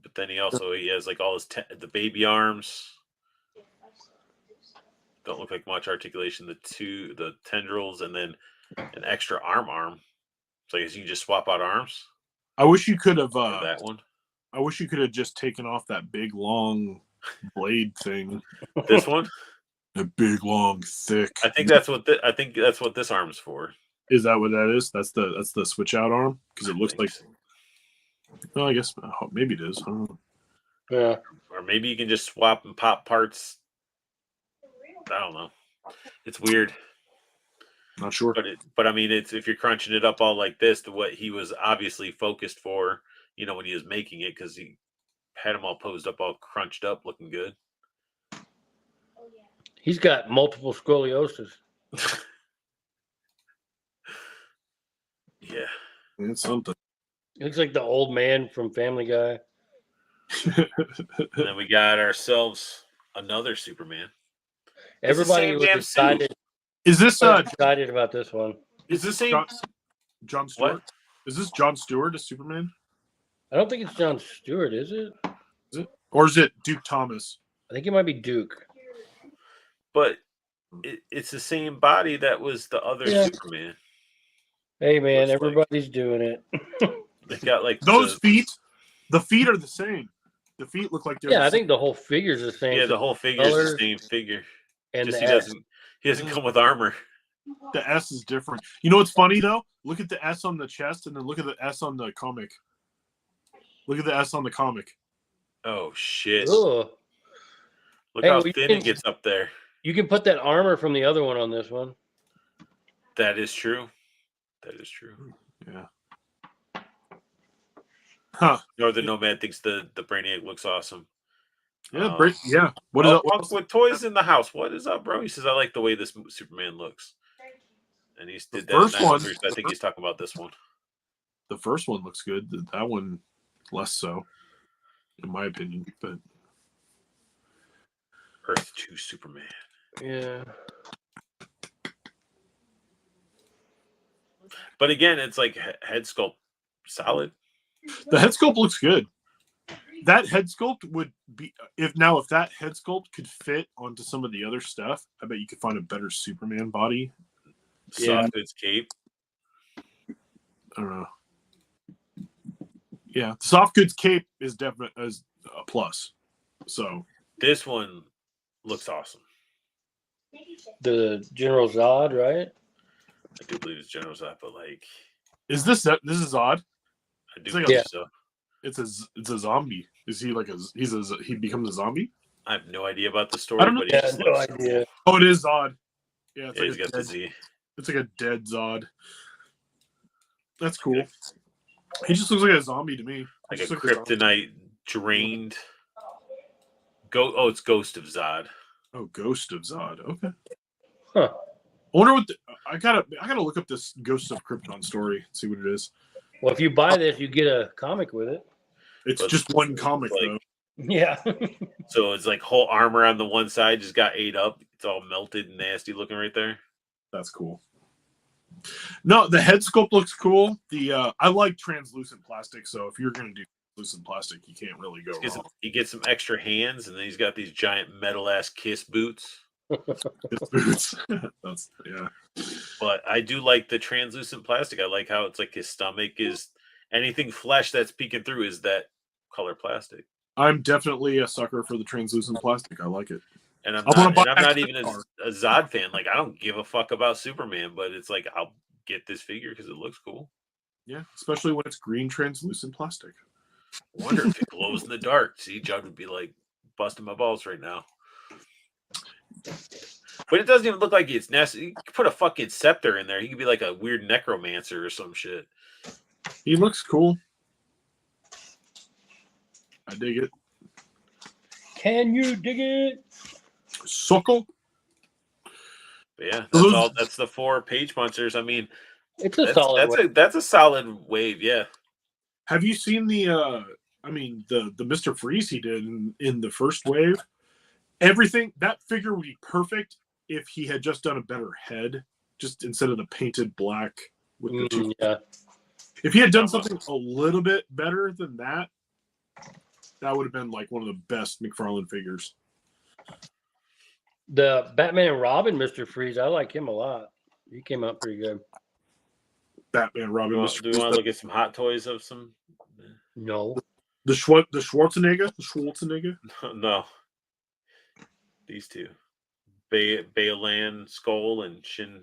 but then he has like all his the baby arms. Don't look like much articulation. The tendrils, and then an extra arm. So I guess you can just swap out arms. I wish you could have. For that one. I wish you could have just taken off that big long blade thing. This one. The big long thick. I think that's what this arm's for. Is that what that is? That's the switch out arm because it looks I like. think so. Well, I guess maybe it is. I don't know. Yeah. Or maybe you can just swap and pop parts. I don't know. It's weird. Not sure. But I mean, it's if you're crunching it up all like this, to what he was obviously focused for, when he was making it, because he had them all posed up, all crunched up, looking good. He's got multiple scoliosis. Yeah. It's something. He looks like the old man from Family Guy. And then we got ourselves another Superman. It's the Everybody same was damn excited. Is this Excited about this one. It's the same. John Stewart? What? Is this John Stewart as Superman? I don't think it's John Stewart, is it? Or is it Duke Thomas? I think it might be Duke. But it's the same body that was the other Yeah. Superman. Hey man, Looks like- everybody's doing it. They got like Those feet, the feet are the same. The feet look like they're Yeah, the I same. think the whole figure's the same. the whole figure is the colors same figure. and Just the he S. doesn't come with armor. The S is different. You know what's funny though? Look at the S on the chest and then look at the S on the comic. Look at the S on the comic. Oh shit! Ugh. Look Hey, how well, thin you can- it gets up there. You can put that armor from the other one on this one. That is true. That is true. Yeah. Huh. Northern Nomad thinks the Brainiac looks awesome. Yeah. Um, Yeah. What is Oh, up? Punk with toys in the house. What is up, bro? He says I like the way this Superman looks, and he did that. in first that one- movie, so I think he's talking about this one. The first one looks good. That one less so, in my opinion. But Earth 2 Superman. Yeah. But again, it's like head sculpt solid. the head sculpt looks good. That head sculpt would be if that head sculpt could fit onto some of the other stuff, I bet you could find a better Superman body. Soft goods cape. I don't know. Yeah, the soft goods cape is definite as a plus. So This one looks awesome. The General Zod, right? I do believe it's General Zod, but like is this odd? I do It's like believe a- so. It's a zombie. Is he like he becomes a zombie? I have no idea about the story, I don't know. but he Yeah, just no looks idea. Oh, it is Zod. Yeah, Yeah, he's got the Z. it's like a dead Zod. That's cool. He just looks like a zombie to me. Like He a just looks like kryptonite drained. It's Ghost of Zod. Oh, Ghost of Zod. Okay. Huh. I wonder what I gotta look up this Ghost of Krypton story, see what it is. Well, if you buy this, you get a comic with it. It's But just one comic like- though. Yeah. So it's like whole armor on the one side just got ate up. It's all melted and nasty looking right there. That's cool. No, the head sculpt looks cool. I like translucent plastic, so if you're gonna do translucent plastic, you can't really go wrong. He gets some extra hands, and then he's got these giant metal ass Kiss boots. His boots. That's yeah. But I do like the translucent plastic. I like how it's like his stomach is anything flesh that's peeking through is that color plastic. I'm definitely a sucker for the translucent plastic. I like it. And I'm I wanna not, buy and I'm not that even car. a Zod fan. Like I don't give a fuck about Superman, but it's like I'll get this figure because it looks cool. Yeah, especially when it's green translucent plastic. I wonder if it glows in the dark. See, Judd would be like busting my balls right now. But it doesn't even look like it's necessary. You could put a fucking scepter in there. He could be like a weird necromancer or some shit. He looks cool. I dig it. Can you dig it? Suckle. But yeah, Those- that's all. That's the 4 page punchers. I mean, It's a solid one. that's a solid wave. Yeah. Have you seen the Mr. Freeze he did in the first wave? Everything that figure would be perfect if he had just done a better head, just instead of the painted black with the two. Yeah. If he had done something a little bit better than that, that would have been like one of the best McFarlane figures. The Batman and Robin, Mr. Freeze, I like him a lot. He came out pretty good. Batman, Robin, Mr. Do we Freeze. want to look at some hot toys of some? No. The Schwarzenegger. No. These two. Balan Skull and Shin.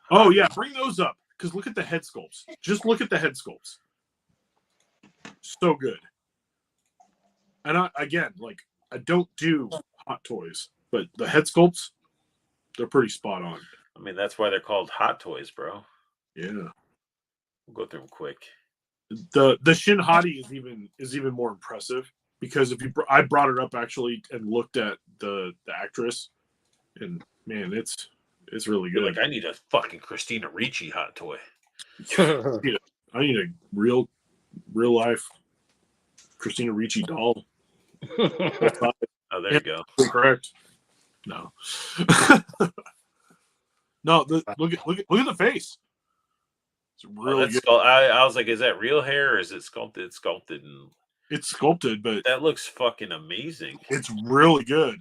Oh yeah, bring those up because look at the head sculpts. Just look at the head sculpts. So good. And I don't do hot toys, but the head sculpts, they're pretty spot on. I mean, that's why they're called hot toys, bro. Yeah. We'll go through them quick. The Shin Hati is even more impressive because I brought it up actually and looked at the actress, and man, it's really You're good. like, I need a fucking Christina Ricci hot toy. I need a real life Christina Ricci doll. Oh, there you go. Correct. No. No. Look at the face. It's really good. I was like, is that real hair or is it sculpted? It's sculpted, and It's sculpted, but that looks fucking amazing. it's really good.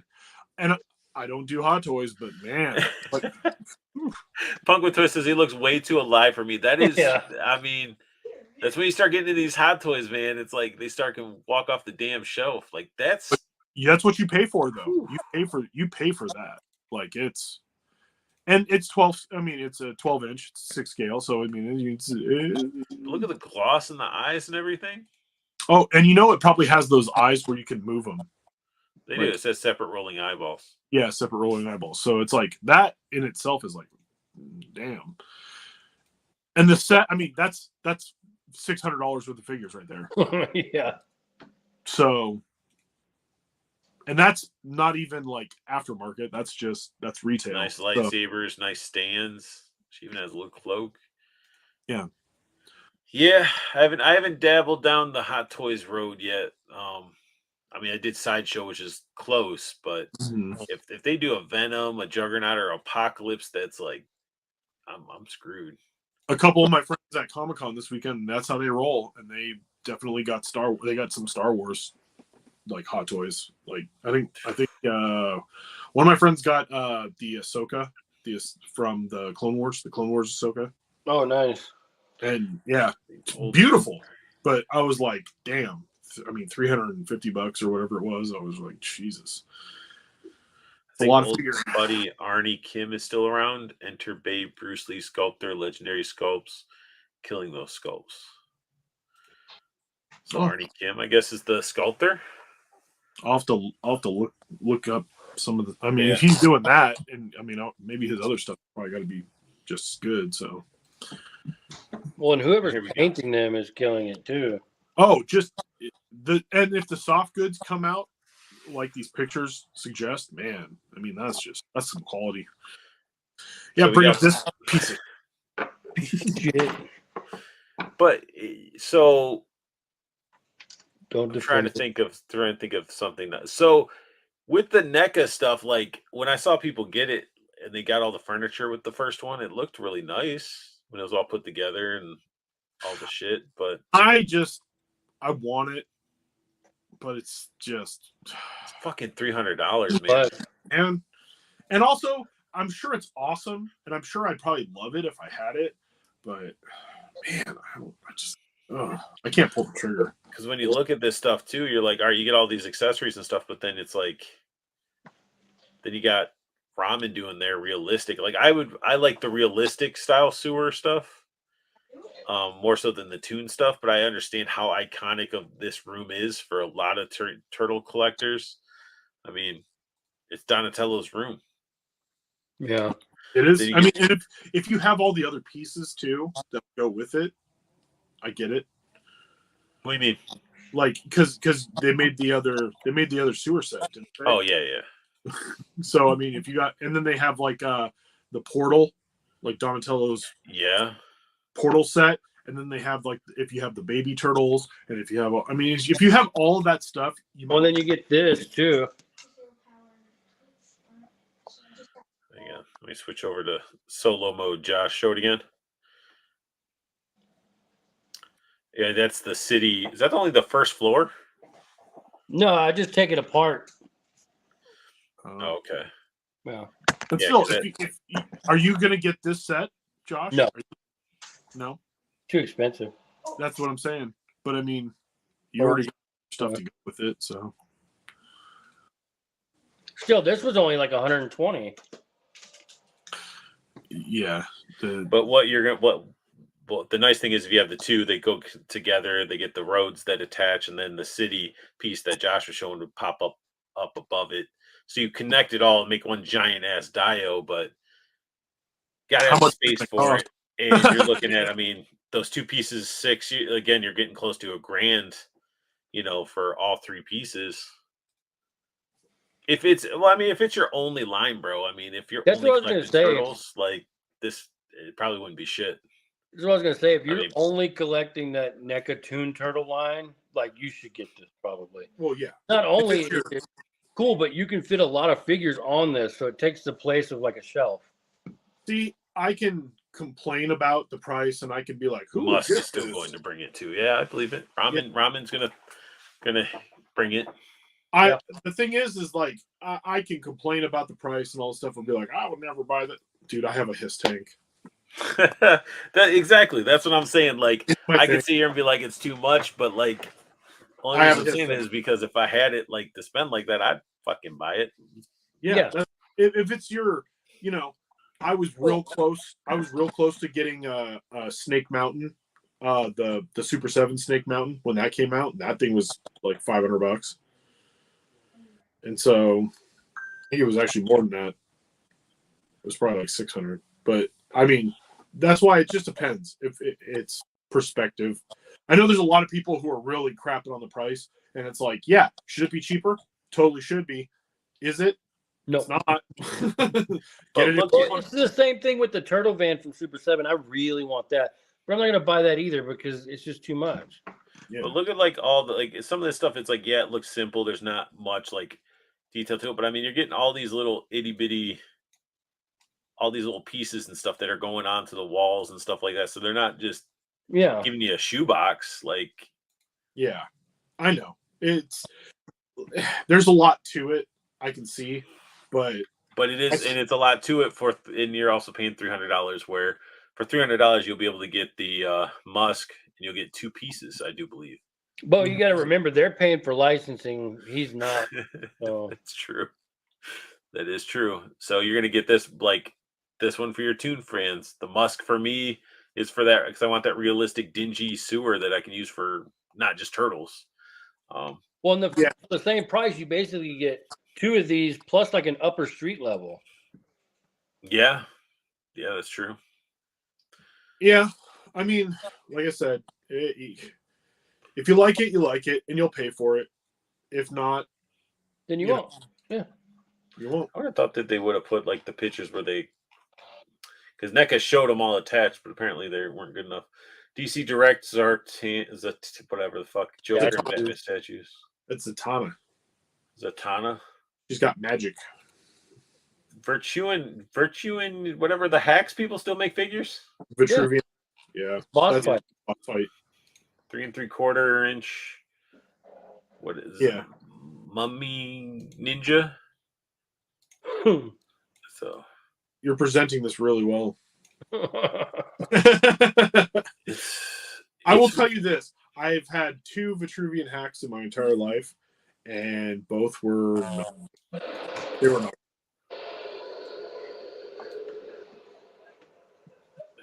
And I don't do hot toys, but man, like, Punk with Twist says he looks way too alive for me. That is, Yeah. I mean, that's when you start getting into these hot toys, man. It's like they start to walk off the damn shelf. Like that's that's what you pay for, though. You pay for that. Like it's 12. I mean, it's a 12-inch, 6 scale. So I mean, look at the gloss in the eyes and everything. Oh, and it probably has those eyes where you can move them. They do. It says separate rolling eyeballs. Yeah, separate rolling eyeballs. So it's like that in itself is like, damn. And the set, I mean, that's $600 worth of figures right there. Yeah. So, and that's not even like aftermarket. That's retail. Nice So, lightsabers, nice stands. She even has a little cloak. Yeah. Yeah, I haven't dabbled down the Hot Toys road yet. I mean, I did Sideshow, which is close, but mhm. if they do a Venom, a Juggernaut, or Apocalypse, that's like, I'm screwed. A couple of my friends at Comic-Con this weekend, that's how they roll, and they definitely got some Star Wars like hot toys. Like I think one of my friends got the Ahsoka, from the Clone Wars Ahsoka. Oh, nice. And yeah, beautiful. But I was like, damn. I mean, $350 or whatever it was. I was like, Jesus. I A think lot of old figures. buddy Arnie Kim is still around. Enter Babe Bruce Lee sculptor, legendary sculpts, killing those sculpts. So Oh. Arnie Kim, I guess, is the sculptor. I'll have to look up some of the. I mean, Yeah. if he's doing that, and I mean, maybe his other stuff probably got to be just as good. So Well, and whoever's Here we go. painting them is killing it too. Oh, just and if the soft goods come out like these pictures suggest, man, I mean that's some quality. Yeah, So we bring got- up this piece of Shit. But so Don't I'm trying to defend think of something that. So with the NECA stuff, like when I saw people get it and they got all the furniture with the first one, it looked really nice when it was all put together and all the shit. But I want it, but it's just it's fucking $300, man. But and also I'm sure it's awesome, and I'm sure I'd probably love it if I had it, but man, I can't pull the trigger. Because when you look at this stuff too, you're like, all right, you get all these accessories and stuff, but then it's like, then you got Ramen doing their realistic. Like I like the realistic style sewer stuff, more so than the Toon stuff. But I understand how iconic of this room is for a lot of turtle collectors. I mean, it's Donatello's room. yeah, It is. Then you I mean, and if you have all the other pieces too that go with it, I get it. What do you mean? Like, because they made the other sewer set. Didn't they? Oh yeah. So I mean, if you got, and then they have like the portal, like Donatello's Yeah. portal set, and then they have like if you have the baby turtles, and if you have, I mean, if you have all of that stuff, you well, then you get this too. Hang on. Let me switch over to solo mode. Josh, show it again. Yeah, that's the city. Is that only the first floor? No, I just take it apart. Oh, okay. Yeah. But Yeah, still, 'cause are you gonna get this set, Josh? No. No, Too expensive. that's what I'm saying. But I mean, you Or- already got stuff to go with it, so Still, this was only like 120. yeah. But what you're gonna well, the nice thing is if you have the two, they go together. They get the roads that attach, and then the city piece that Josh was showing would pop up above it. So you connect it all and make one giant ass dio, but gotta How have much space does it for cost? it. And you're looking at, I mean, those two pieces, six. Again, you're getting close to $1,000, for all three pieces. If it's, well, I mean, if it's your only line, bro. I mean, if you're That's only what I was gonna collecting say. turtles, like this, it probably wouldn't be shit. That's what I was gonna say. If you're mean- only collecting that NECA Toon Turtle line, like you should get this probably. Well, yeah. Not only If it's is it cool, but you can fit a lot of figures on this, so it takes the place of like a shelf. See, I can complain about the price, and I can be like, "Who Musk would is get still this?" going to bring it too. Yeah, I believe it. Ramen's gonna bring it. The thing is like I can complain about the price and all this stuff, and be like, "I would never buy that." Dude, I have a Hiss tank. Exactly. That's what I'm saying. Like My I thing. could sit here and be like, it's too much, but like only I have reason I'm a saying it is because if I had it like to spend like that, I'd fucking buy it. Yeah. Yeah. If it's your, I was real close. I was real close to getting a Snake Mountain, the Super 7 Snake Mountain when that came out. That thing was like $500, and so I think it was actually more than that. It was probably like 600. But I mean, that's why it just depends. If it's perspective, I know there's a lot of people who are really crapping on the price, and it's like, yeah, should it be cheaper? Totally should be. Is it? No, It's not. But Get it? look well, it's the same thing with the Turtle Van from Super 7. I really want that, but I'm not gonna buy that either because it's just too much. Yeah. But look at like all the like some of this stuff. It's like, yeah, it looks simple. There's not much like detail to it, but I mean, you're getting all these little itty bitty, all these little pieces and stuff that are going onto the walls and stuff like that. So they're not just Yeah, giving you a shoebox. Like, Yeah, I know. There's a lot to it. I can see, but but it is, and it's a lot to it and you're also paying $300. Where for $300 you'll be able to get the Musk, and you'll get two pieces, I do believe. but you got to remember they're paying for licensing. He's not. So That's true. That is true. So you're gonna get this one for your Toon fans. The Musk for me is for that because I want that realistic dingy sewer that I can use for not just turtles. well, Yeah. for the same price, you basically get two of these plus like an upper street level. Yeah, that's true. yeah, I mean, like I said, if you like it, you like it, and you'll pay for it. If not, Then you Yeah. won't. Yeah. you won't. I would have thought that they would have put like the pictures where they, because NECA showed them all attached, but apparently they weren't good enough. DC Direct whatever the fuck Joker and Statues. Batman statues. It's Zatanna. Zatanna, She's got magic. Virtue and whatever the hacks people still make figures. Vitruvian. Yeah. Boss That's fight. a boss fight. 3 3/4 inch. What is Yeah. Mummy Ninja? So You're presenting this really well. it's I will tell you this. I've had 2 Vitruvian hacks in my entire life, and both were they were not.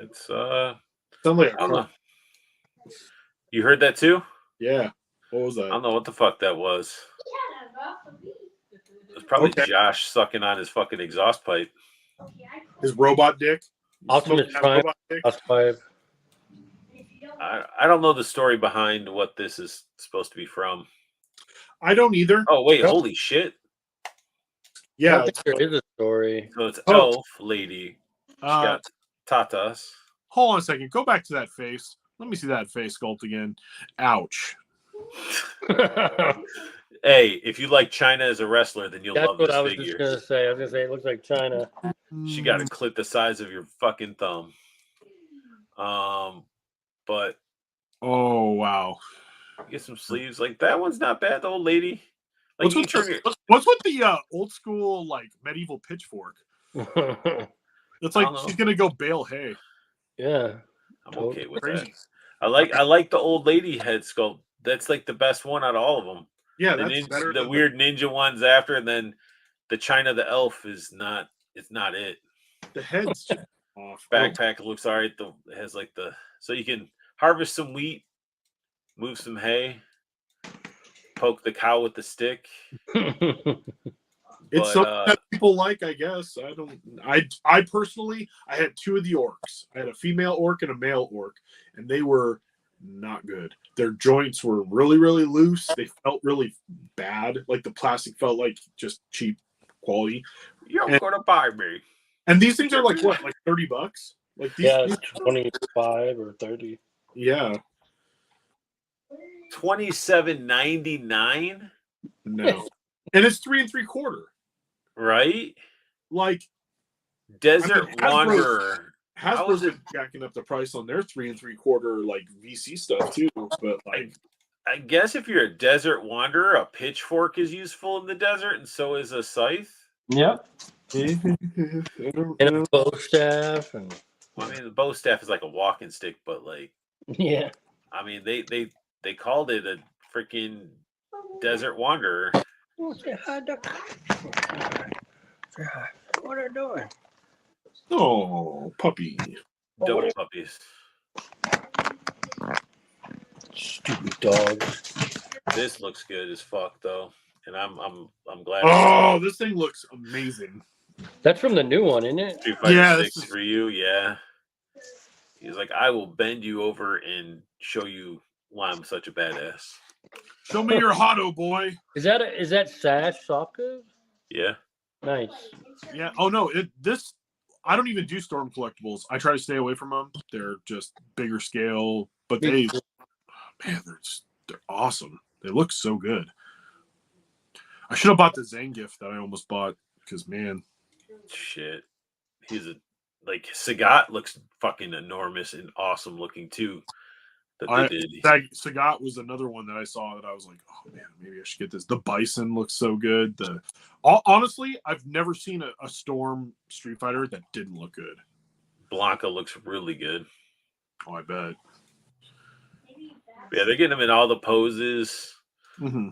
it's Sound like I a don't car. know. You heard that too? Yeah. What was I that? don't know what the fuck that was. It's probably Okay. Josh sucking on his fucking exhaust pipe. His robot dick. Optimus Smoking that Prime. robot dick? Boss fight. I don't know the story behind what this is supposed to be from. I don't either. Oh wait, Nope. holy shit! I Yeah. don't think there is a story. So it's Oh. Elf Lady. She Uh, got tatas. hold on a second. Go back to that face. Let me see that face sculpt again. Ouch. Hey, if you like China as a wrestler, then you'll That's love what this I was figure. just gonna say. I was gonna say it looks like China. She got a clip the size of your fucking thumb. But Oh wow. get some sleeves. Like that one's not bad. The old lady. Like What's you with, turn the, your, what's with the old school like medieval pitchfork? It's like I don't know. she's gonna go bale hay. Yeah. I'm okay with that. Crazy. I like the old lady head sculpt. That's like the best one out of all of them. Yeah, The, that's better. the than weird ninja ones after, and then the China the elf is not. It's not it. the head's just off. Backpack looks alright. It has like the so you can harvest some wheat, move some hay, poke the cow with the stick. It's But, something that people like, I guess. I personally, I had 2 of the orcs. I had a female orc and a male orc, and they were not good. Their joints were really, really loose. They felt really bad. Like the plastic felt like just cheap quality. You're gonna buy me. And these things are like what, like $30? Like these? Yeah, 25 or 30. Yeah. $27.99, No. And it's 3 3/4. right? Like Desert Hasbro- Wanderer. How Hasbro's is it- been jacking up the price on their 3 3/4 like VC stuff too. But like I guess if you're a desert wanderer, a pitchfork is useful in the desert, and so is a scythe. Yep. I don't And know. a bow staff and Well, I mean, the bow staff is like a walking stick, but like, yeah. I mean, they called it a freaking desert wanderer. Oh, say hi, duck. Say hi. What are you doing? Oh, puppy. Dope puppies. Stupid dog. This looks good as fuck though, and I'm glad. Oh, this thing looks amazing. That's from the new one, isn't it? Street Fighter Yeah, 6 this is- for you, yeah. He's like, I will bend you over and show you why I'm such a badass. Show me your hotto, boy. Is that Sash Sopka? Yeah. Nice. Yeah. Oh no, this I don't even do Storm collectibles. I try to stay away from them. They're just bigger scale, but they're awesome. They look so good. I should have bought the Zangief that I almost bought because man, Shit. He's like Sagat looks fucking enormous and awesome looking too. That they did. Sagat was another one that I saw that I was like, oh man, maybe I should get this. The Bison looks so good. Honestly, I've never seen a Storm Street Fighter that didn't look good. Blanca looks really good. Oh, I bet. Yeah, they're getting him in all the poses, Mm-hmm.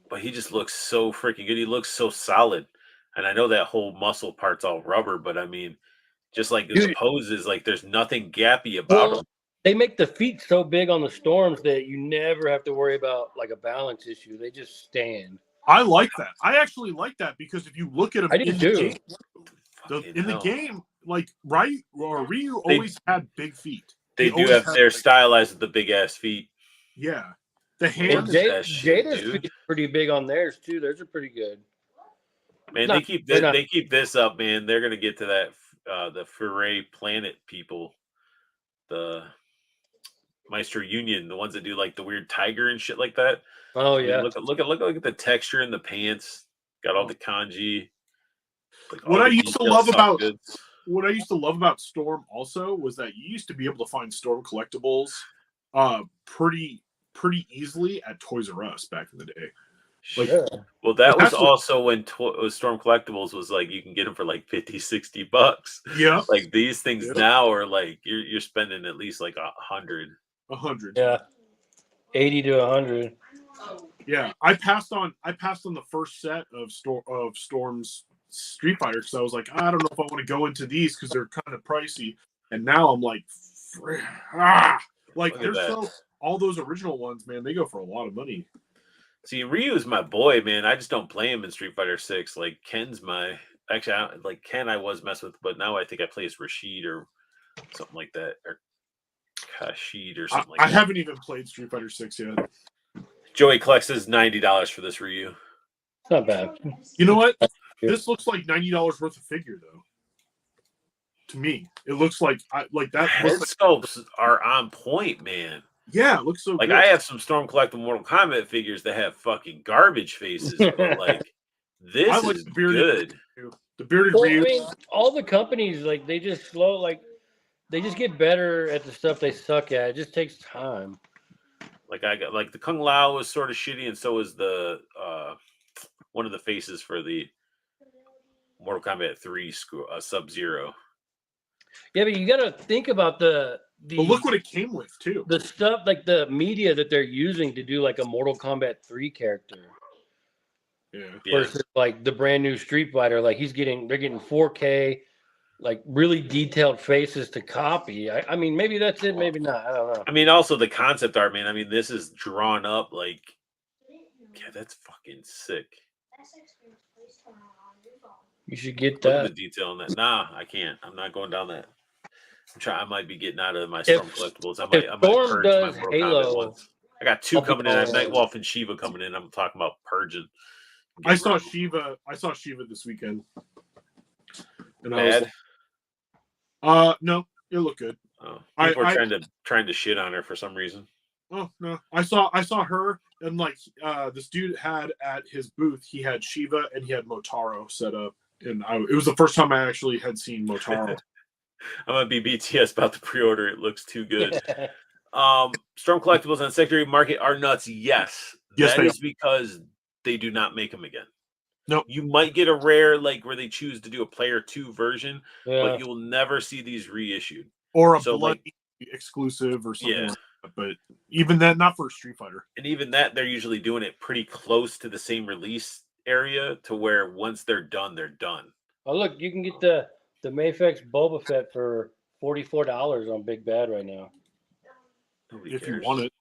but he just looks so freaking good. He looks so solid. And I know that whole muscle part's all rubber, but I mean, just like the Dude. poses, like there's nothing gappy about Well, him. they make the feet so big on the Storms that you never have to worry about like a balance issue. They just stand. I like that. I actually like that because if you look at him I do in the too. game, Fucking in the hell. game, like Ryu They- always had big feet. They do always have have, their like- stylized with the big ass feet. Yeah, the Look And at hands. that shit, Jada's dude. feet pretty big on theirs too. Theirs are pretty good. Man, Not- they keep they're this, not- they keep this up, man. They're gonna get to that the Foray Planet people, the Maestro Union, the ones that do like the weird tiger and shit like that. Oh I mean, yeah. look at the texture in the pants. Got all the kanji. Like What all I the used to details, love soft about- goods. What I used to love about Storm also was that you used to be able to find Storm collectibles pretty easily at Toys R Us back in the day. Like, Sure. Well, that was That's what- also when Storm Collectibles was like you can get them for like 50, 60 bucks. Yeah, Like these things Yep. now are like you're spending at least like 100. 100. Yeah. 80 to 100. Yeah, I passed on the first set of Storm's Street Fighter because I was like, I don't know if I want to go into these because they're kind of pricey. And now I'm like, like Look at there's that. all those original ones, man. They go for a lot of money. See, Ryu is my boy, man. I just don't play him in Street Fighter 6. Like Ken's actually like Ken I was messing with, but now I think I play as Rashid or something like that. Or Kashid or something like I that. haven't even played Street Fighter 6 yet. Joey collects his $90 for this Ryu. It's not bad. You know what? This looks like $90 worth of figure though. To me, it looks like that. Head Looks sculpts are on point, man. yeah, it looks so Like good. I have some Storm Collectible Mortal Kombat figures that have fucking garbage faces, but like this I like is the bearded good. Ryu. The bearded Well, I Ryu. mean, all the companies like they just they just get better at the stuff they suck at. It just takes time. Like I got like the Kung Lao was sort of shitty, and so is the one of the faces for the Mortal Kombat 3 Sub-Zero. Yeah, but you got to think about the But look what it came with too. the stuff like the media that they're using to do like a Mortal Kombat 3 character Yeah. Yeah. versus like the brand new Street Fighter. Like they're getting 4K, like really detailed faces to copy. I mean, maybe that's it, maybe not. I don't know. I mean, also the concept art, man. I mean, this is drawn up like, yeah, that's fucking sick. You should get Look at that. the detail on that. Nah, I can't. I'm not going down that. I might be getting out of my Storm collectibles. I might Storm purge does my Mortal Kombat Halo, ones. I got 2 I'll be coming in. I have all in. Nightwolf and Shiva coming in. I'm talking about purging. I saw Getting rid of Shiva this weekend. And them. I was Bad. no, it looked good. Oh, I- people are I- trying to shit on her for some reason. Oh no. I saw her and like this dude had at his booth, he had Shiva and he had Motaro set up. And it was the first time I actually had seen Motaro. I'm gonna be BTS about the pre-order. It looks too good. Storm collectibles on secondary market are nuts. Yes, Yes, that they is because they do not make them again. Nope. You might get a rare like where they choose to do a player 2 version, Yeah. but you will never see these reissued. Or a So, bloody exclusive or something Yeah. like that. But even then, not for a Street Fighter. And even that, they're usually doing it pretty close to the same release area to where once they're done, they're done. Oh, look, you can get the Mayfex Boba Fett for $44 on Big Bad right now. Nobody If you cares. want it.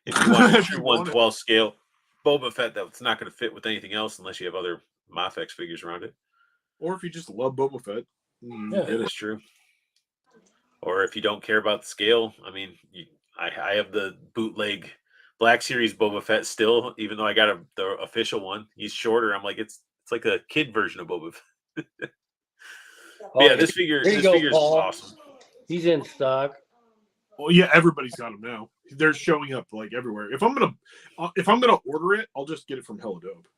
If you want a If true you want it. 112 scale Boba Fett, that's not going to fit with anything else unless you have other Mafex figures around it. Or if you just love Boba Fett. Yeah. That is true. Or if you don't care about the scale, I mean, I have the bootleg Black Series Boba Fett still, even though I got the official one. He's shorter. I'm like, it's like a kid version of Boba Fett. Oh, Yeah, this figure here you is go, Paul. awesome. He's in stock. Well, yeah, everybody's got them now. They're showing up like everywhere. If I'm gonna order it, I'll just get it from Hella Dope.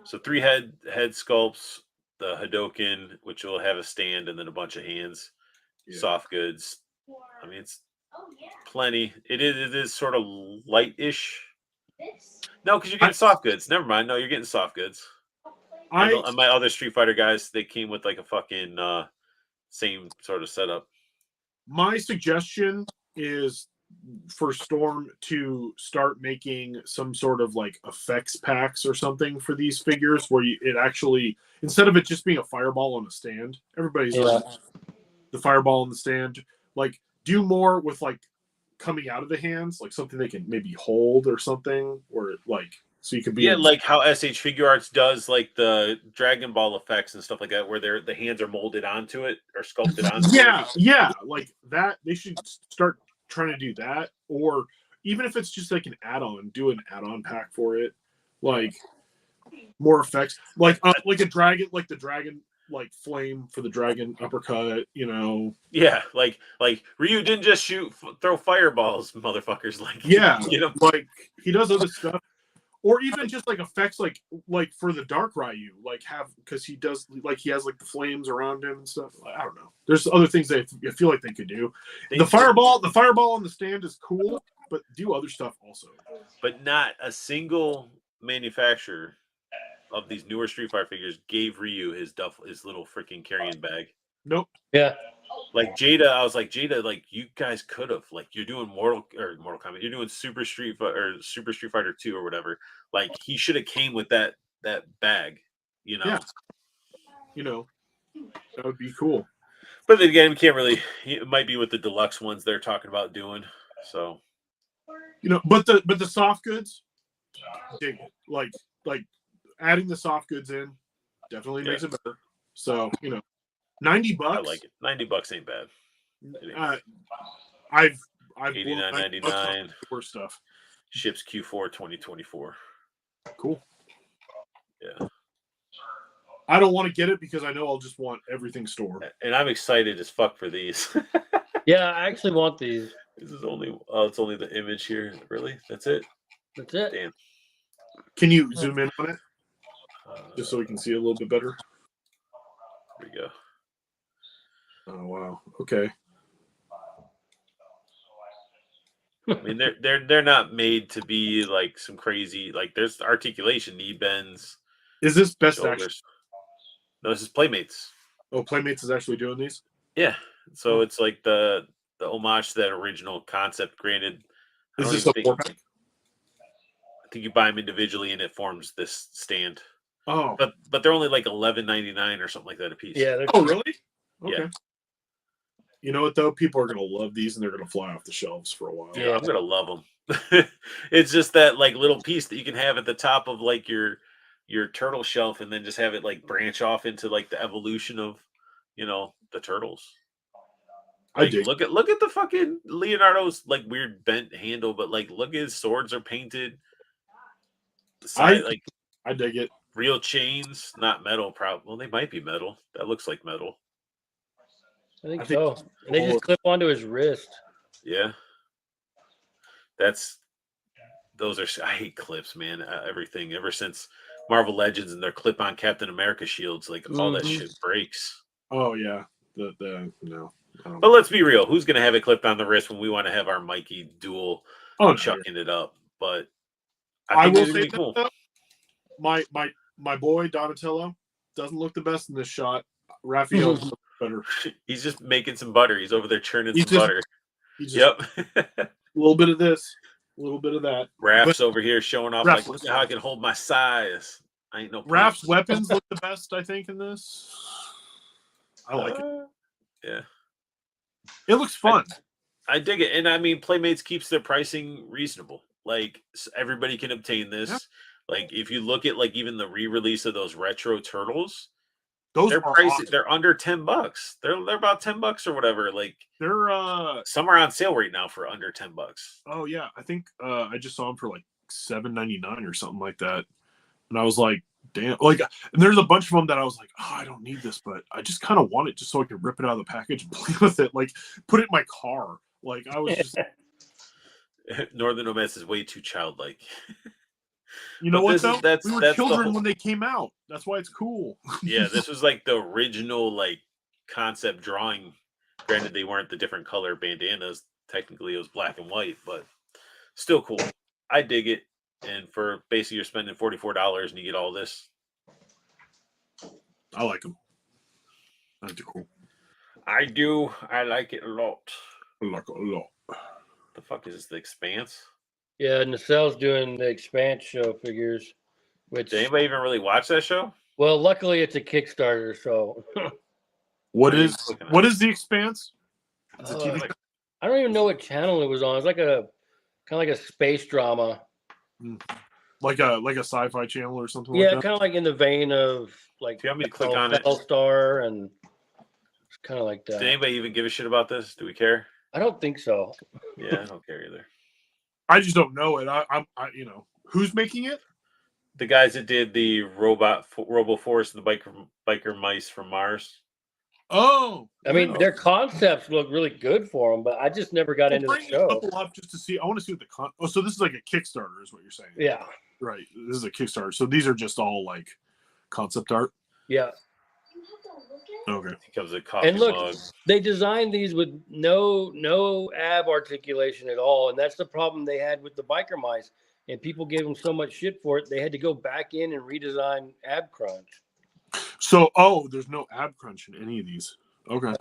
So 3 head sculpts, the Hadoken, which will have a stand, and then a bunch of hands, Yeah. soft goods. I mean, it's plenty. It is sort of light-ish. No, because you're getting soft goods. Never mind. No, you're getting soft goods. And my other Street Fighter guys, they came with like a fucking same sort of setup. My suggestion is for Storm to start making some sort of like effects packs or something for these figures where it actually, instead of it just being a fireball on a stand, everybody's like the fireball on the stand, like do more with like coming out of the hands, like something they can maybe hold or something, or like so you could be like how SH Figure Arts does like the Dragon Ball effects and stuff like that, where the hands are molded onto it or sculpted onto it. yeah, like that. They should start trying to do that, or even if it's just like an add-on, do an add-on pack for it, like more effects, like a dragon, like the dragon, like flame for the dragon uppercut, you know. Yeah, like Ryu didn't just throw fireballs, motherfuckers. Like, Yeah, you know, like he does other stuff, or even just like effects, like for the Dark Ryu, like because he does, like he has like the flames around him and stuff. I don't know. There's other things that I feel like they could do. The fireball on the stand is cool, but do other stuff also. But not a single manufacturer of these newer Street Fighter figures gave Ryu his little freaking carrying bag. Nope. Yeah. Like Jada, I was like, Jada, like you guys could have, like, you're doing Mortal Kombat, you're doing Super Street Fighter 2 or whatever. Like he should have came with that bag, you know. Yeah. You know, that would be cool. But then again, we can't really. It might be with the deluxe ones they're talking about doing. So, you know, but the soft goods, dig it. Like adding the soft goods in definitely makes it better. So, you know, $90. I like it. $90 ain't bad. I've $89.99 for stuff. Ships Q4 2024. Cool. Yeah. I don't want to get it because I know I'll just want everything stored. And I'm excited as fuck for these. Yeah, I actually want these. This is it's only the image here. Really? That's it? That's it. Damn. Can you zoom in on it? Just so we can see it a little bit better. There we go. Oh wow. Okay. I mean, they're not made to be like some crazy, like there's articulation, knee bends. Is this best shoulders. action? No, this is Playmates. Oh, Playmates is actually doing these? Yeah. So it's like the homage to that original concept. Granted, Is this a 4-pack? I think you buy them individually and it forms this stand. Oh. But they're only like $11.99 or something like that a piece. Yeah. Oh, really? Okay. Yeah. You know what though? People are gonna love these, and they're gonna fly off the shelves for a while. Yeah, I'm gonna love them. It's just that like little piece that you can have at the top of like your turtle shelf, and then just have it like branch off into like the evolution of, you know, the turtles. Like, I dig. look at the fucking Leonardo's like weird bent handle, but like look at his swords are painted. The side, I dig it. Real chains, not metal. Well, they might be metal. That looks like metal. I think so. And they just clip onto his wrist. Yeah. Those are. I hate clips, man. Everything ever since Marvel Legends and their clip-on Captain America shields, like all that shit breaks. Oh yeah. The no. But let's be real. Who's gonna have it clipped on the wrist when we want to have our Mikey duel chucking it up? But I will it's say cool. that, my boy Donatello doesn't look the best in this shot. Raphael looks better. He's just making some butter. He's over there churning He's some butter. Yep. A little bit of this, a little bit of that. Raph's over here showing off Raph's like, look at how I can hold my size. I ain't no Raph's punch. weapons look the best, I think, in this. I like it. Yeah. It looks fun. I dig it. And I mean, Playmates keeps their pricing reasonable. Like everybody can obtain this. Yeah. Like if you look at like even the re-release of those retro turtles, they're pricey. Awesome. They're under $10. They're about $10 or whatever. Like they're some are on sale right now for under $10. Oh yeah, I think I just saw them for like $7.99 or something like that, and I was like, damn. Like, and there's a bunch of them that I was like, oh, I don't need this, but I just kind of want it just so I can rip it out of the package and play with it, like put it in my car. Like I was just. Northern Nomads is way too childlike. You know what though? We were children when they came out. That's why it's cool. Yeah, this was like the original like concept drawing. Granted, they weren't the different color bandanas. Technically, it was black and white, but still cool. I dig it. And for basically, you're spending $44 and you get all this. I like them. I think they're cool. I do. I like it a lot. I like it a lot. The fuck is this? The Expanse? Yeah, Nacelle's doing the Expanse show figures. Which did anybody even really watch that show? Well, luckily it's a Kickstarter, so. What is the Expanse? It's a TV. I don't even know what channel it was on. It's like a kind of like a space drama. Like a sci-fi channel or something. Yeah, like that? kind of like in the vein of like. Do you want me to click on it? Battlestar and it's kind of like that. Did anybody even give a shit about this? Do we care? I don't think so. Yeah, I don't care either. I just don't know it. I who's making it? The guys that did the RoboForce and the biker mice from Mars. Oh, I mean, yeah. their concepts look really good for them, but I just never got into the Bring a show. couple up just to see. I want to see what the Oh, so this is like a Kickstarter, is what you're saying? Yeah, Right. This is a Kickstarter. So these are just all like concept art. yeah. Okay. It comes a coffee And look, mug. they designed these with no ab articulation at all, and that's the problem they had with the biker mice. And people gave them so much shit for it, they had to go back in and redesign ab crunch. So, there's no ab crunch in any of these. Okay.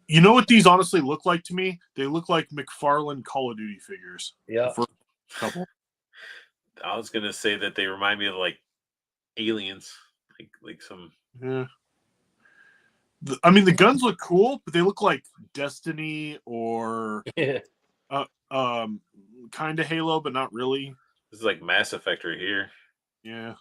You know what these honestly look like to me? They look like McFarlane Call of Duty figures. Yeah. The first couple. I was gonna say that they remind me of like aliens, like some. Yeah. I mean, the guns look cool, but they look like Destiny or kind of Halo, but not really. This is like Mass Effect right here. Yeah.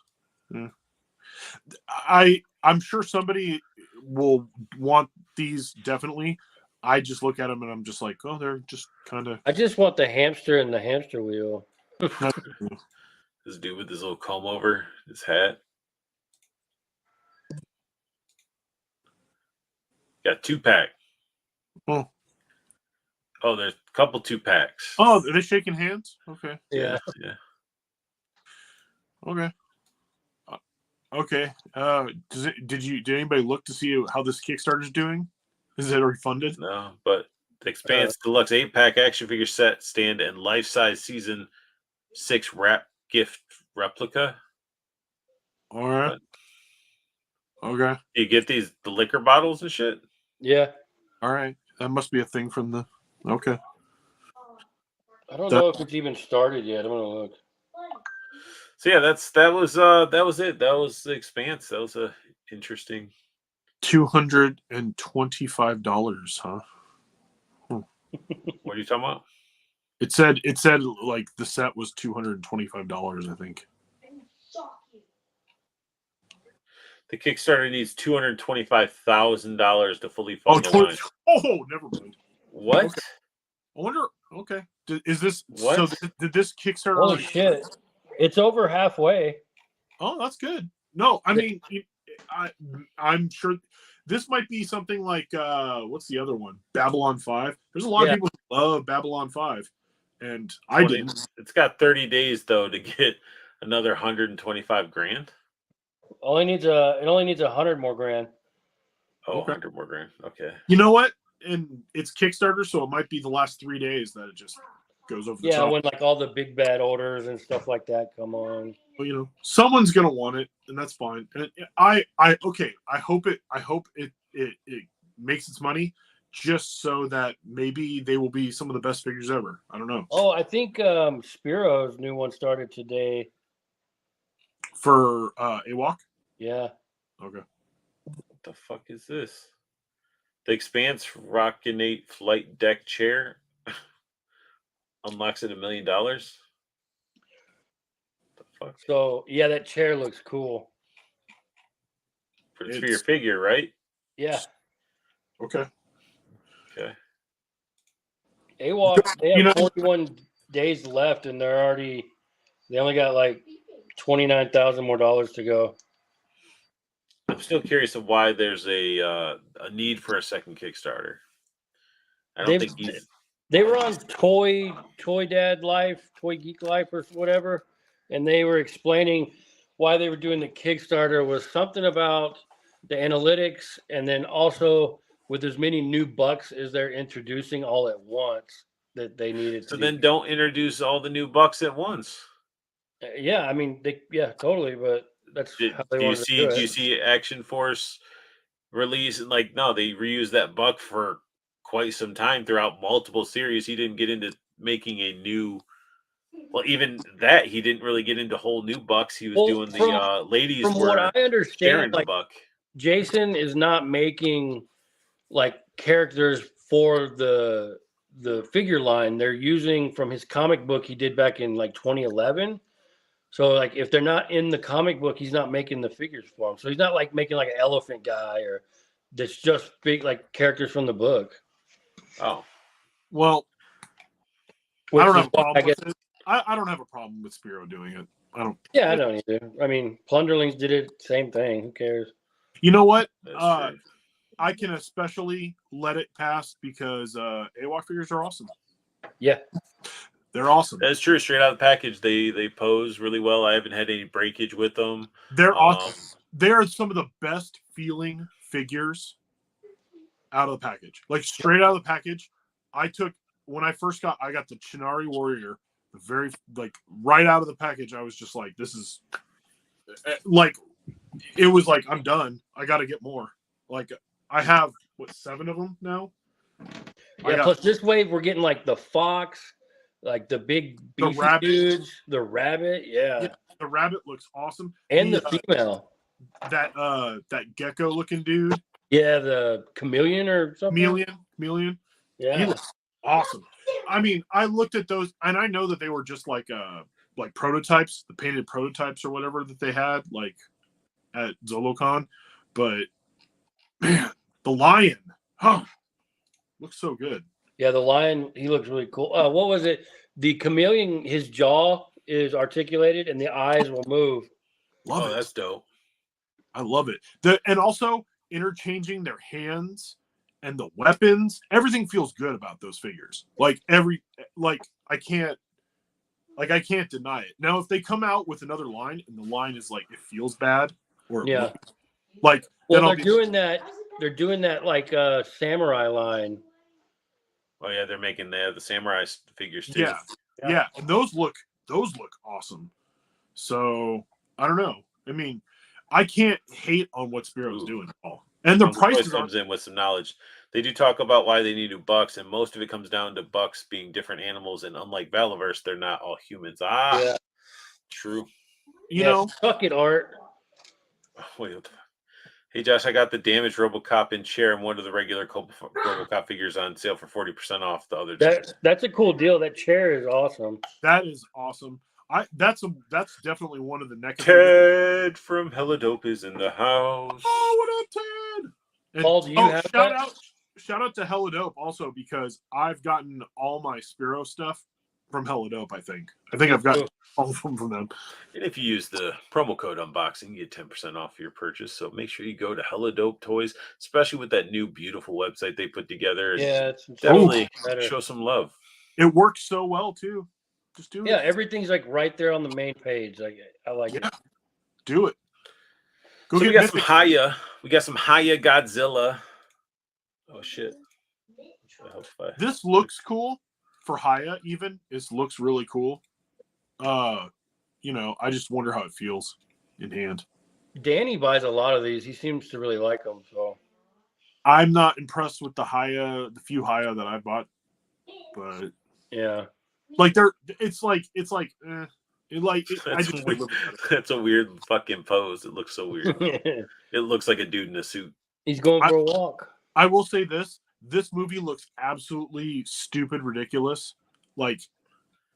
I'm sure somebody will want these definitely. I just look at them and I'm just like, oh, they're just kind of. I just want the hamster and the hamster wheel. This dude with his little comb over his hat. Got 2-pack. Oh. Oh, there's a couple 2-packs. Oh, are they shaking hands? Okay. Yeah. Yeah. Okay. Okay. Did anybody look to see how this Kickstarter's doing? Is it already funded? No, but the Expanse Deluxe 8-pack action figure set, stand, and life-size season 6 wrap gift replica. All right. Okay. You get the liquor bottles and shit. Yeah. All right. That must be a thing from the. Okay. I don't know if it's even started yet. I'm gonna look. So yeah, that was it. That was the Expanse. That was a interesting. $225, huh? What are you talking about? It said like the set was $225, I think. The Kickstarter needs $225,000 to fully fund the launch. Never mind. What? Okay. I wonder. Okay, is this what? So? Did this Kickstarter? Holy shit! It's over halfway. Oh, that's good. No, I mean, I'm sure this might be something like what's the other one? Babylon 5. There's a lot of people who love Babylon 5, and I didn't. It's got 30 days though to get another $125,000. It only needs 100 more grand. Oh, Okay. 100 more grand. Okay. You know what? And it's Kickstarter, so it might be the last 3 days that it just goes over the Yeah, top. when like all the big bad orders and stuff like that come on. Well, someone's gonna want it, and that's fine. And I hope it makes its money, just so that maybe they will be some of the best figures ever. I don't know. Oh, I think Spiro's new one started today. For AWOC? Yeah. Okay. What the fuck is this? The Expanse Rockinate flight deck chair unlocks at $1 million. The fuck? So yeah, that chair looks cool. It's for your figure, right? Yeah. Okay. Okay. AWOC, they have 41 days left, and they only got like $29,000 more to go. I'm still curious of why there's a need for a second Kickstarter. I don't think they were on Toy Dad Life, Toy Geek Life, or whatever, and they were explaining why they were doing the Kickstarter was something about the analytics, and then also with as many new bucks as they're introducing all at once that they needed. So then don't introduce all the new bucks at once. Yeah, I mean, totally, but that's how they want to do it. Do you see Action Force release? Like, no, they reused that buck for quite some time throughout multiple series. He didn't get into making a new. Well, even that he didn't really get into whole new bucks. He was doing the ladies. From what I understand, like buck. Jason is not making like characters for the figure line. They're using from his comic book he did back in like 2011. So like if they're not in the comic book, he's not making the figures for them. So he's not like making like an elephant guy or that's just big like characters from the book. Oh, Well, Which I don't is have a why problem with it. I don't have a problem with Spiro doing it. I don't. Yeah, I don't either. I mean, Plunderlings did it. Same thing. Who cares? You know what? that's true. I can especially let it pass because AWOC figures are awesome. Yeah. They're awesome. That's true. Straight out of the package, they pose really well. I haven't had any breakage with them. They're awesome. They're some of the best feeling figures out of the package. Like straight out of the package, I got the Chinari Warrior. Very like right out of the package, I was just like, this is like, it was like, I'm done. I got to get more. Like I have 7 of them now. Yeah. Plus this wave, we're getting like the fox, like the big beefy rabbit. dudes, the rabbit. Yeah. The rabbit looks awesome. And the female. That gecko looking dude. Yeah, the chameleon or something. Chameleon. Yeah. He looks awesome. I mean, I looked at those and I know that they were just like prototypes, the painted prototypes or whatever that they had like at ZoloCon, but man, the lion, looks so good. Yeah, the lion, he looks really cool. What was it? The chameleon, his jaw is articulated and the eyes will move. Love it. That's dope. I love it. And also interchanging their hands and the weapons, everything feels good about those figures. I can't deny it. Now, if they come out with another line and the line is like, it feels bad, or Yeah, like, well, they're doing that. They're doing that like samurai line. Oh yeah, they're making the samurai figures too. Yeah, and those look awesome. So I don't know. I mean, I can't hate on what Spiro's doing at all. And the prices comes in with some knowledge. They do talk about why they need new bucks, and most of it comes down to bucks being different animals. And unlike Valaverse, they're not all humans. Yeah. True. You know, fuck it, Art. Wait. Hey Josh, I got the damaged RoboCop in chair and one of the regular RoboCop figures on sale for 40% off the other day. That's a cool deal. That chair is awesome. That is awesome. That's definitely one of the next. Ted from Helidope is in the house. Oh, what up, Ted? And, Paul, do you have shout out to Helidope also, because I've gotten all my Spiro stuff from Helidope. I think I've got all of them from them. And if you use the promo code unboxing, you get 10% off your purchase. So make sure you go to Helidope Toys, especially with that new beautiful website they put together. Yeah, it's definitely show some love. It works so well too. Just do it. Yeah, everything's like right there on the main page. Like I like it. Do it. So we got some Haya. We got some Haya Godzilla. Oh shit! This looks cool for Haya. Even this looks really cool. You know, I just wonder how it feels in hand. Danny buys a lot of these. He seems to really like them. So I'm not impressed with the few Haya that I bought, but yeah, like it's like I just that's a weird fucking pose. It looks so weird. It looks like a dude in a suit. He's going for a walk. I will say this movie looks absolutely stupid ridiculous, like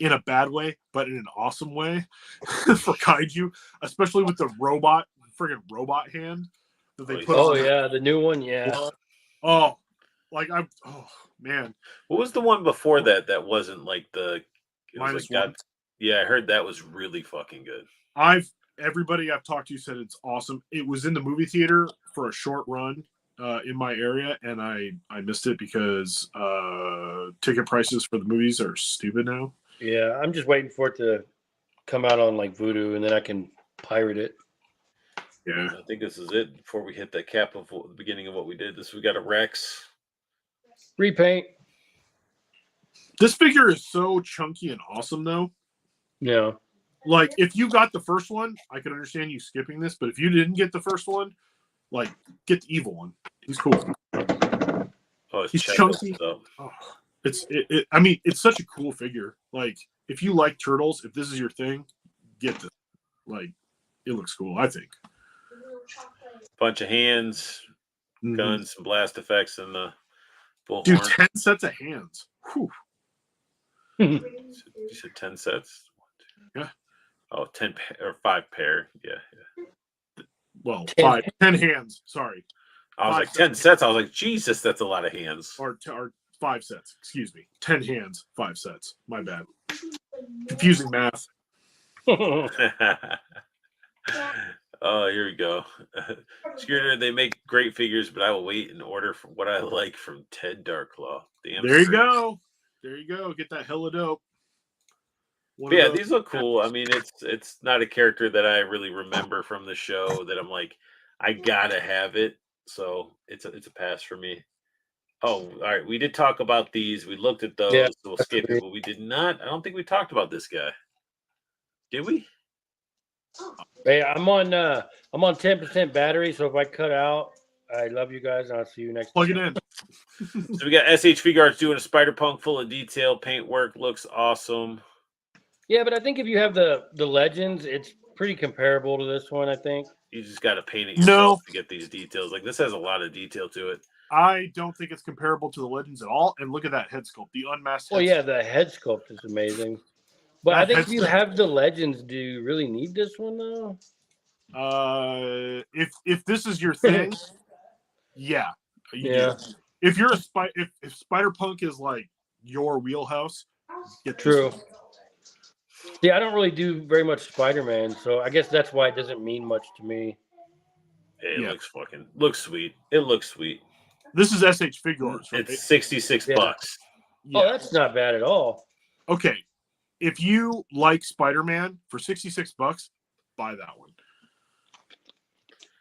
in a bad way, but in an awesome way for kaiju, especially with the friggin' robot hand that they put on. Oh yeah, the new one, yeah. Oh, man. What was the one before that wasn't like the Minus like one? Yeah, I heard that was really fucking good. Everybody I've talked to said it's awesome. It was in the movie theater for a short run in my area, and I missed it because ticket prices for the movies are stupid now. Yeah, I'm just waiting for it to come out on like Vudu, and then I can pirate it. Yeah, I think this is it before we hit the cap of the beginning of what we did. We got a Rex repaint. This figure is so chunky and awesome, though. Yeah. Like, if you got the first one, I could understand you skipping this, but if you didn't get the first one, like, get the evil one. He's cool. Oh, he's chunky. Oh, I mean, it's such a cool figure. Like, if you like turtles, if this is your thing, get this. Like, it looks cool, I think. Bunch of hands, guns, some blast effects, and the bullhorn. Dude, 10 sets of hands. Whew. You said 10 sets? Yeah. Oh, 10 or 5 pair. Yeah. Well, 10 hands. Sorry. I was like 10 sets. I was like, Jesus, that's a lot of hands. Or 5 sets. Excuse me. 10 hands, 5 sets. My bad. Confusing math. Oh, here we go. Scooter, they make great figures, but I will wait and order for what I like from Ted Darklaw. Damn There you straight. go. There you go. Get that hella dope. One But of yeah, those- these look cool. I mean, it's not a character that I really remember from the show that I'm like, I gotta have it. So it's a pass for me. Oh, all right. We did talk about these. We looked at those. Yeah, So we'll skip it, but we did not. I don't think we talked about this guy. Did we? Hey, I'm on 10% battery, so if I cut out, I love you guys, and I'll see you next Plug it time. in. So we got SH Figuarts doing a Spider Punk full of detail. Paint work looks awesome. Yeah, but I think if you have the legends, it's pretty comparable to this one, I think. You just got to paint it No. yourself to get these details. Like this has a lot of detail to it. I don't think it's comparable to the Legends at all. And look at that head sculpt. The unmasked Well, head yeah, the head sculpt is amazing. But That I think head if you sculpt- have the legends, do you really need this one though? If this is your thing, yeah. You do. Yeah, If you're if Spider Punk is like your wheelhouse, get this true. one. See, I don't really do very much Spider-Man, so I guess that's why it doesn't mean much to me. It Yeah. looks sweet. It looks sweet. This is SH Figuarts, right? It's 66 Yeah. bucks. Yeah. Oh, that's not bad at all. Okay. If you like Spider-Man for 66 bucks, buy that one.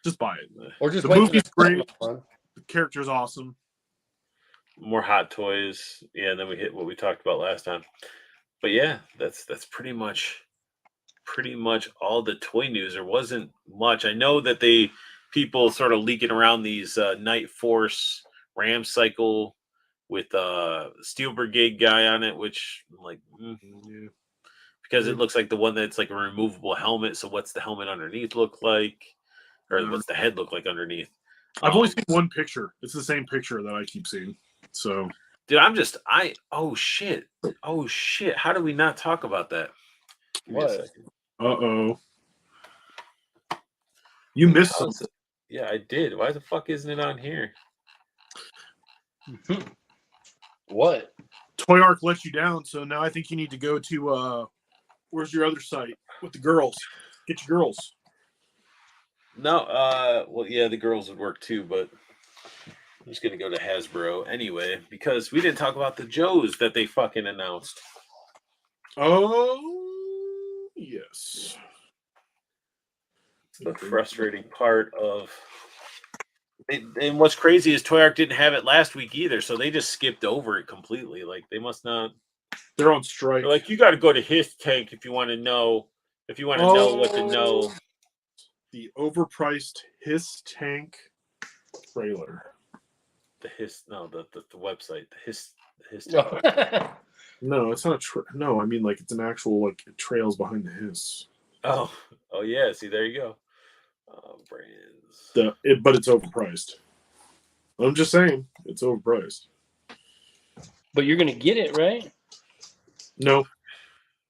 Just buy it. Or just The wait for movie's the great. second one. The character's awesome. More Hot Toys. Yeah, and then we hit what we talked about last time. But yeah, that's pretty much all the toy news. There wasn't much. I know that people sort of leaking around these Night Force Ram Cycle with Steel Brigade guy on it, which I'm like Yeah. because it looks like the one that's like a removable helmet. So what's the helmet underneath look like, or Yeah. what's the head look like underneath? I've only seen one picture. It's the same picture that I keep seeing. So Dude, oh shit, how do we not talk about that? Give me a What? second. uh-oh. You missed How's something. it- Yeah, I did. Why the fuck isn't it on here? What? Toy Arc let you down, so now I think you need to go to where's your other site with the girls? Get your girls. No, well, yeah, the girls would work too, but I'm just gonna go to Hasbro anyway because we didn't talk about the Joes that they fucking announced. Oh yes. The frustrating part of it, and what's crazy is Toy Arc didn't have it last week either, so they just skipped over it completely. Like they must not. They're on strike. They're like, you got to go to his tank if you want to know. If you want to know what to know. The overpriced His Tank trailer. The website. The his. No, it's not no, I mean like it's an actual like trails behind the His. Oh yeah. See, there you go. Brands. But it's overpriced. I'm just saying, it's overpriced. But you're gonna get it, right? No,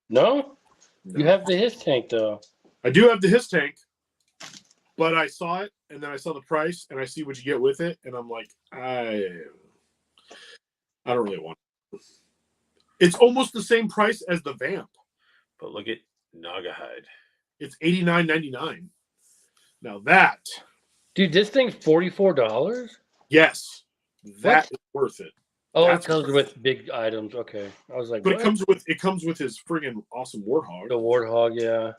No? no. You have the his tank though. I do have the His Tank, but I saw it and then I saw the price and I see what you get with it, and I'm like, I don't really want it. It's almost the same price as the Vamp. But look at Nagahide. It's $89.99. Now that, Dude, this thing's $44? yes, that What? is worth it. Oh, That's it comes worth with big items. Okay. I was like, But what? it comes with his friggin' awesome Warthog. The Warthog, yeah.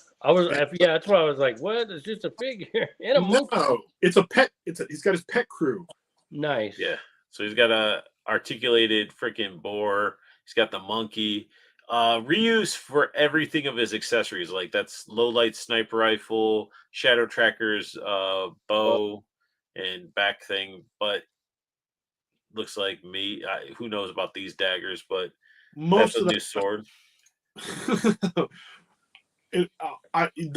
Yeah, that's why I was like, what? It's just a figure and a monkey. No, it's a pet. He's got his pet crew. Nice. Yeah. So he's got a articulated freaking boar. He's got the monkey. Reuse for everything of his accessories. Like that's low light sniper rifle, shadow trackers, bow, and back thing. But looks like who knows about these daggers? But Most that's a of new sword.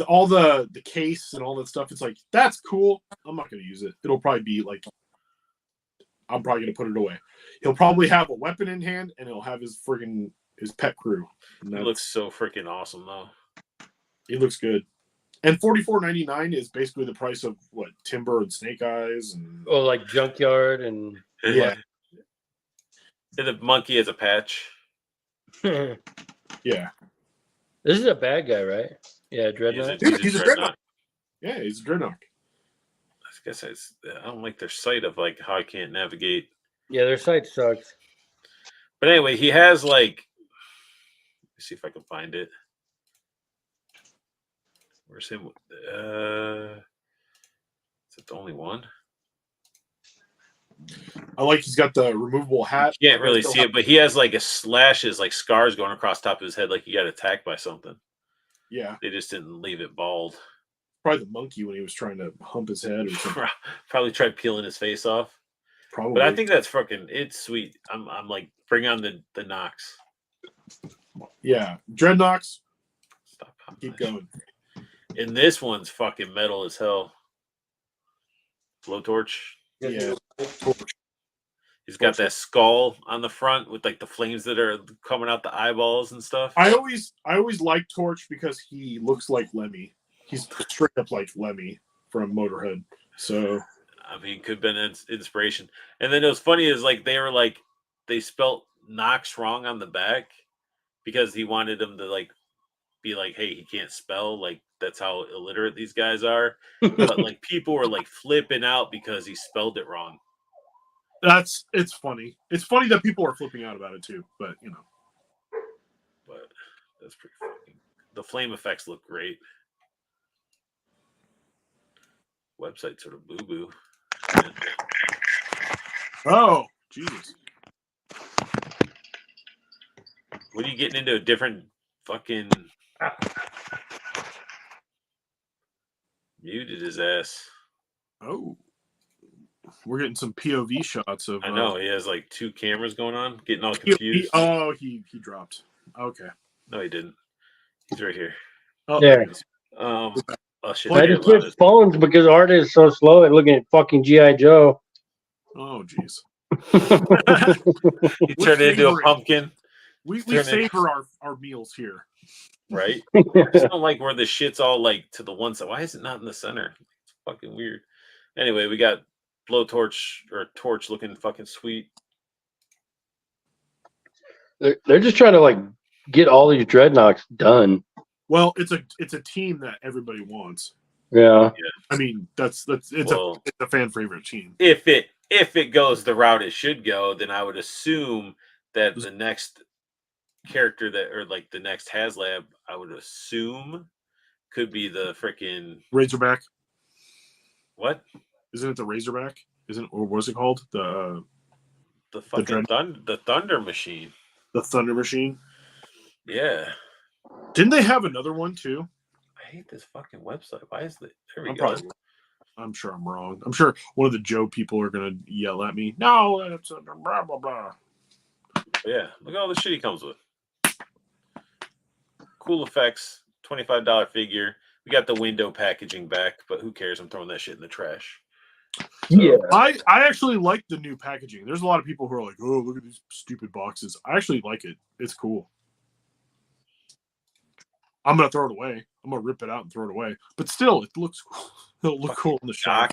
all the case and all that stuff. It's like that's cool. I'm not going to use it. It'll probably be like I'm probably going to put it away. He'll probably have a weapon in hand and he'll have his pet crew. And It looks so freaking awesome though. He looks good. And $44.99 is basically the price of what Timber and Snake Eyes and Oh, like Junkyard and yeah. The monkey has a patch. this Yeah. is a bad guy, right? Yeah, Dreadnought. He's a Dreadnought. Yeah, he's a Dreadnought. I guess I don't like their sight of like how I can't navigate. Yeah, their site sucks. But anyway, he has like. Let's see if I can find it. Where's him? Is it the only one? I like he's got the removable hat. You can't really see it, but he has like a slashes, like scars going across top of his head, like he got attacked by something. Yeah, They just didn't leave it bald. probably the monkey when he was trying to hump his head or something. Probably tried peeling his face off. Probably. But I think that's it's sweet. I'm like, bring on the Nox. Yeah, Dreadnoughts. Stop. Keep going. And this one's fucking metal as hell. Blowtorch. Yeah. He's got that skull on the front with like the flames that are coming out the eyeballs and stuff. I always liked Torch because he looks like Lemmy. He's straight up like Lemmy from Motorhead. So I mean, could have been an inspiration. And then it was funny is like they spelt Knox wrong on the back because he wanted him to like be like, hey, he can't spell. Like that's how illiterate these guys are. But like people were like flipping out because he spelled it wrong. it's funny. It's funny that people are flipping out about it too. But you know, But that's pretty fucking. The flame effects look great. Website sort of boo boo. oh Jesus, What are you getting into? A different fucking muted his ass. oh, we're getting some POV shots of. I know he has like two cameras going on, getting all He confused. he dropped. Okay. No, he didn't. He's right here. Oh, There. Oh shit! I here, just switched phones because Art is so slow at looking at fucking G.I. Joe. Oh jeez. He turned it into a pumpkin, We Turn it- savor our meals here. right? I just don't like where the shit's all like to the one side. Why is it not in the center? It's fucking weird. Anyway, we got blowtorch or torch looking fucking sweet. They're just trying to like get all these dreadnoughts done. Well, it's a team that everybody wants. Yeah. I mean, it's Well, a fan favorite team. if it goes the route it should go, then I would assume that the next character that or like the next HasLab, I would assume could be the freaking Razorback. what? Isn't it the Razorback? Isn't or what's it called? The fucking the Thunder Machine. The Thunder Machine. Yeah. Didn't they have another one too? I hate this fucking website. Why is it? There we I'm go. I'm sure I'm wrong. I'm sure one of the Joe people are gonna yell at me. No, it's a blah blah blah. Yeah, look at all the shit he comes with. Cool effects, $25 figure. We got the window packaging back, but who cares? I'm throwing that shit in the trash. Yeah. I actually like the new packaging. There's a lot of people who are like, "Oh, look at these stupid boxes." I actually like it. It's cool. I'm gonna throw it away. I'm gonna rip it out and throw it away. But still, it looks cool. It'll look cool in the shop.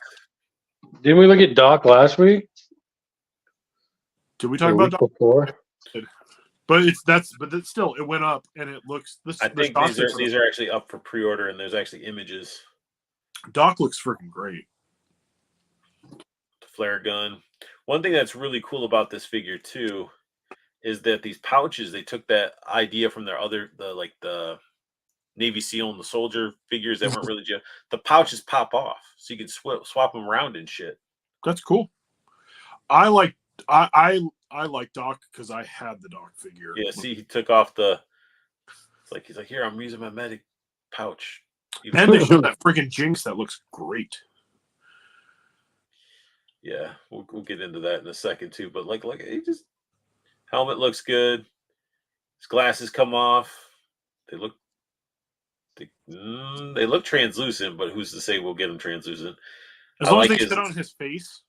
Doc, Didn't we look at Doc last week? Did we Or talk the about week Doc? before? But it's still it went up and it looks. I think these are actually up for pre-order, and there's actually images. Doc looks freaking great. The flare gun. One thing that's really cool about this figure too is that these pouches, they took that idea from their the Navy SEAL and the soldier figures that weren't really the pouches pop off, so you can swap them around and shit. That's cool. I like Doc because I had the Doc figure. Yeah, see, he took off he's like, here, I'm using my medic pouch. And they showed that freaking Jinx that looks great. Yeah, we'll get into that in a second too. But like he just helmet looks good. His glasses come off. They look translucent, but who's to say we'll get them translucent? As long as they sit on his face.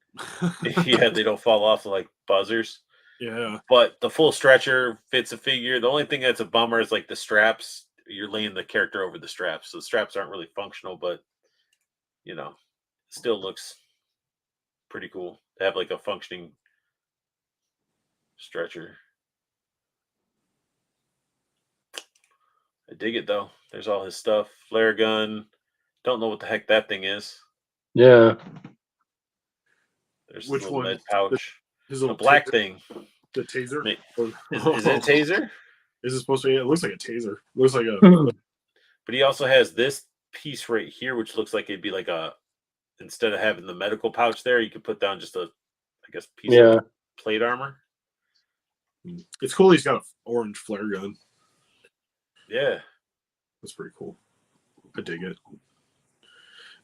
Yeah, they don't fall off like buzzers. Yeah. But the full stretcher fits a figure. The only thing that's a bummer is like the straps. You're laying the character over the straps, so the straps aren't really functional, but it still looks pretty cool to have like a functioning Stretcher. I dig it though. There's all his stuff. Flare gun. Don't know what the heck that thing is. Yeah. There's Which the little one? lead pouch. His The little black taser, thing. the taser. Is it a taser? Is it supposed to be? It looks like a taser. Looks like a. But he also has this piece right here, which looks like it'd be like a. Instead of having the medical pouch there, you could put down just a, I guess, piece Yeah. of plate armor. It's cool. He's got an orange flare gun. Yeah. That's pretty cool. I dig it.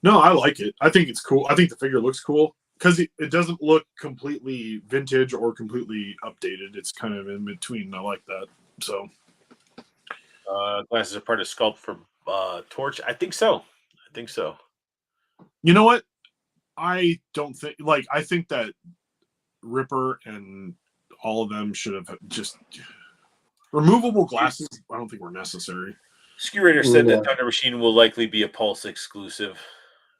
No, I like it. I think it's cool. I think the figure looks cool because it doesn't look completely vintage or completely updated. It's kind of in between. I like that. So Glasses are part of sculpt for Torch. I think so. I think so. you know what? I don't think I think that Ripper and all of them should have just removable glasses. I don't think were necessary. Skew Raider said Yeah. that Thunder Machine will likely be a Pulse exclusive.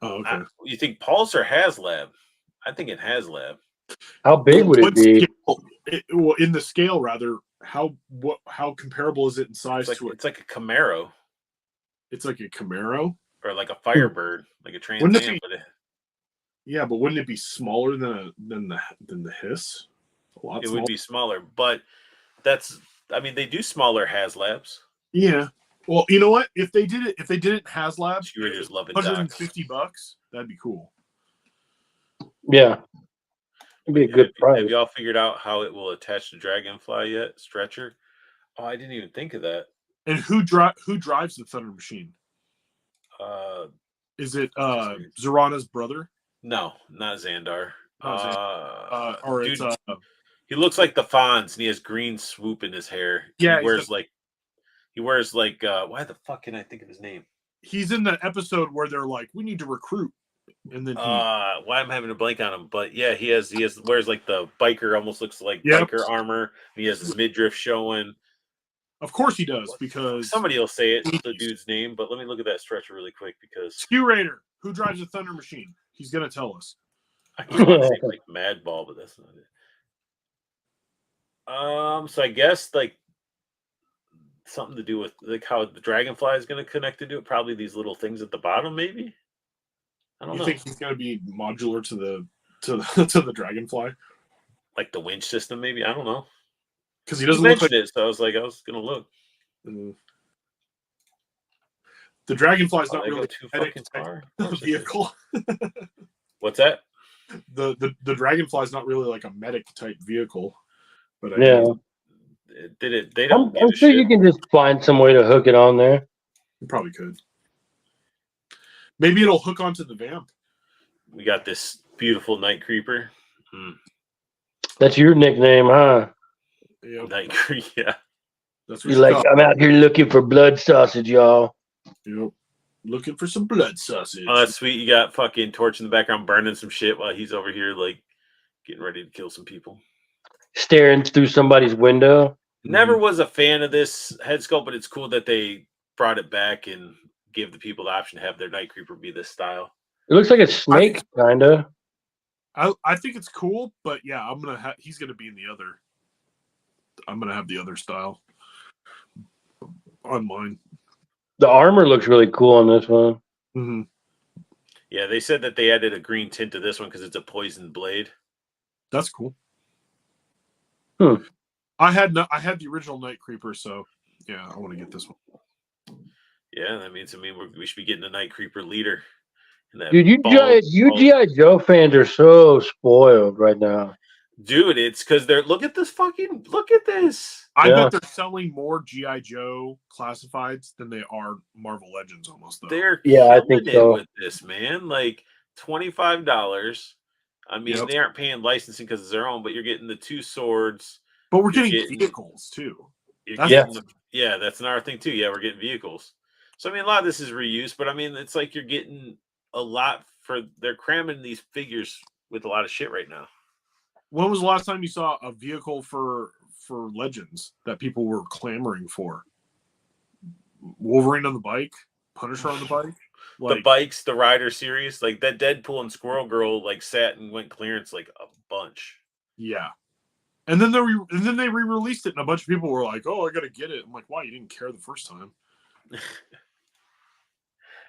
Oh, okay. You think Pulse or HasLab? I think it HasLab. How big would it What be? scale- well, in the scale, rather, how comparable is it in size to it? It's like a Camaro It's like a Camaro. or like a Firebird, like a Trans Wouldn't it Am. be- But Yeah, but wouldn't it be smaller than the Hiss? A lot it smaller. would be smaller. But they do smaller HasLabs. Yeah. Well, you know what? If they did it HasLab, Skew Raiders loving docs. $150, that'd be cool. Yeah. It'd be a good price. Have y'all figured out how it will attach to Dragonfly yet? Stretcher? Oh, I didn't even think of that. And who drives the Thunder Machine? Is it Zorana's brother? No, not Xandar. Or dude, it's he looks like the Fonz, and he has green swoop in his hair. Yeah, he wears why the fuck can I think of his name? he's in the episode where they're like, we need to recruit, and then Why I'm having a blank on him, but yeah, he wears like the biker, almost looks like Yep. biker armor. He has his midriff showing. of course he does, because Somebody will say it, the dude's name, but let me look at that stretcher really quick because Skew Raider, who drives the Thunder Machine, he's gonna tell us. I keep on saying like Madball, but that's not it. So I guess like something to do with like how the Dragonfly is going to connect to it. Probably these little things at the bottom, maybe. I don't You know. think he's gonna be modular to the Dragonfly? Like the winch system, maybe. I don't know. Because he You doesn't look mentioned like it, so I was like, I was going to look. the Dragonfly's Oh, not they go really too a fucking far. vehicle. What's that? The Dragonfly's not really like a medic type vehicle. But Yeah. They don't. I'm sure you can just find some way to hook it on there. you probably could. Maybe it'll hook onto the vamp. We got this beautiful Night Creeper. That's your nickname, huh? Yep. Night Creeper, yeah. That's what You're like, got. I'm out here looking for blood sausage, y'all. Yep. Looking for some blood sausage. Oh, that's sweet. You got fucking Torch in the background burning some shit while he's over here like getting ready to kill some people. Staring through somebody's window. Never was a fan of this head sculpt, but it's cool that they brought it back and gave the people the option to have their Night Creeper be this style. It looks like a snake, kinda. I think it's cool, but yeah, he's gonna be in the other. I'm gonna have the other style on mine. The armor looks really cool on this one. Mm-hmm. Yeah, they said that they added a green tint to this one because it's a poison blade. That's cool. Hmm. I had the original Night Creeper, so yeah, I want to get this one. Yeah, that means we should be getting a Night Creeper leader. Dude, you G.I. Joe fans are so spoiled right now. Dude, it's because look at this. I Yeah. bet they're selling more G.I. Joe classifieds than they are Marvel Legends almost, though. They're Yeah, I killing think it so. with this, man. Like $25. I mean, Yep. they aren't paying licensing because it's their own, but you're getting the two swords. But we're You're getting vehicles, too. You're That's- getting yeah, that's another thing too. Yeah, we're getting vehicles. So I mean, a lot of this is reuse, but I mean, it's like you're getting a lot they're cramming these figures with a lot of shit right now. When was the last time you saw a vehicle for Legends that people were clamoring for? Wolverine on the bike, Punisher on the bike, The bikes, the Rider series, like that Deadpool and Squirrel Girl, like sat and went clearance like a bunch. yeah. And then they re-released it, and a bunch of people were like, "Oh, I gotta get it." I'm like, "Why? You didn't care the first time."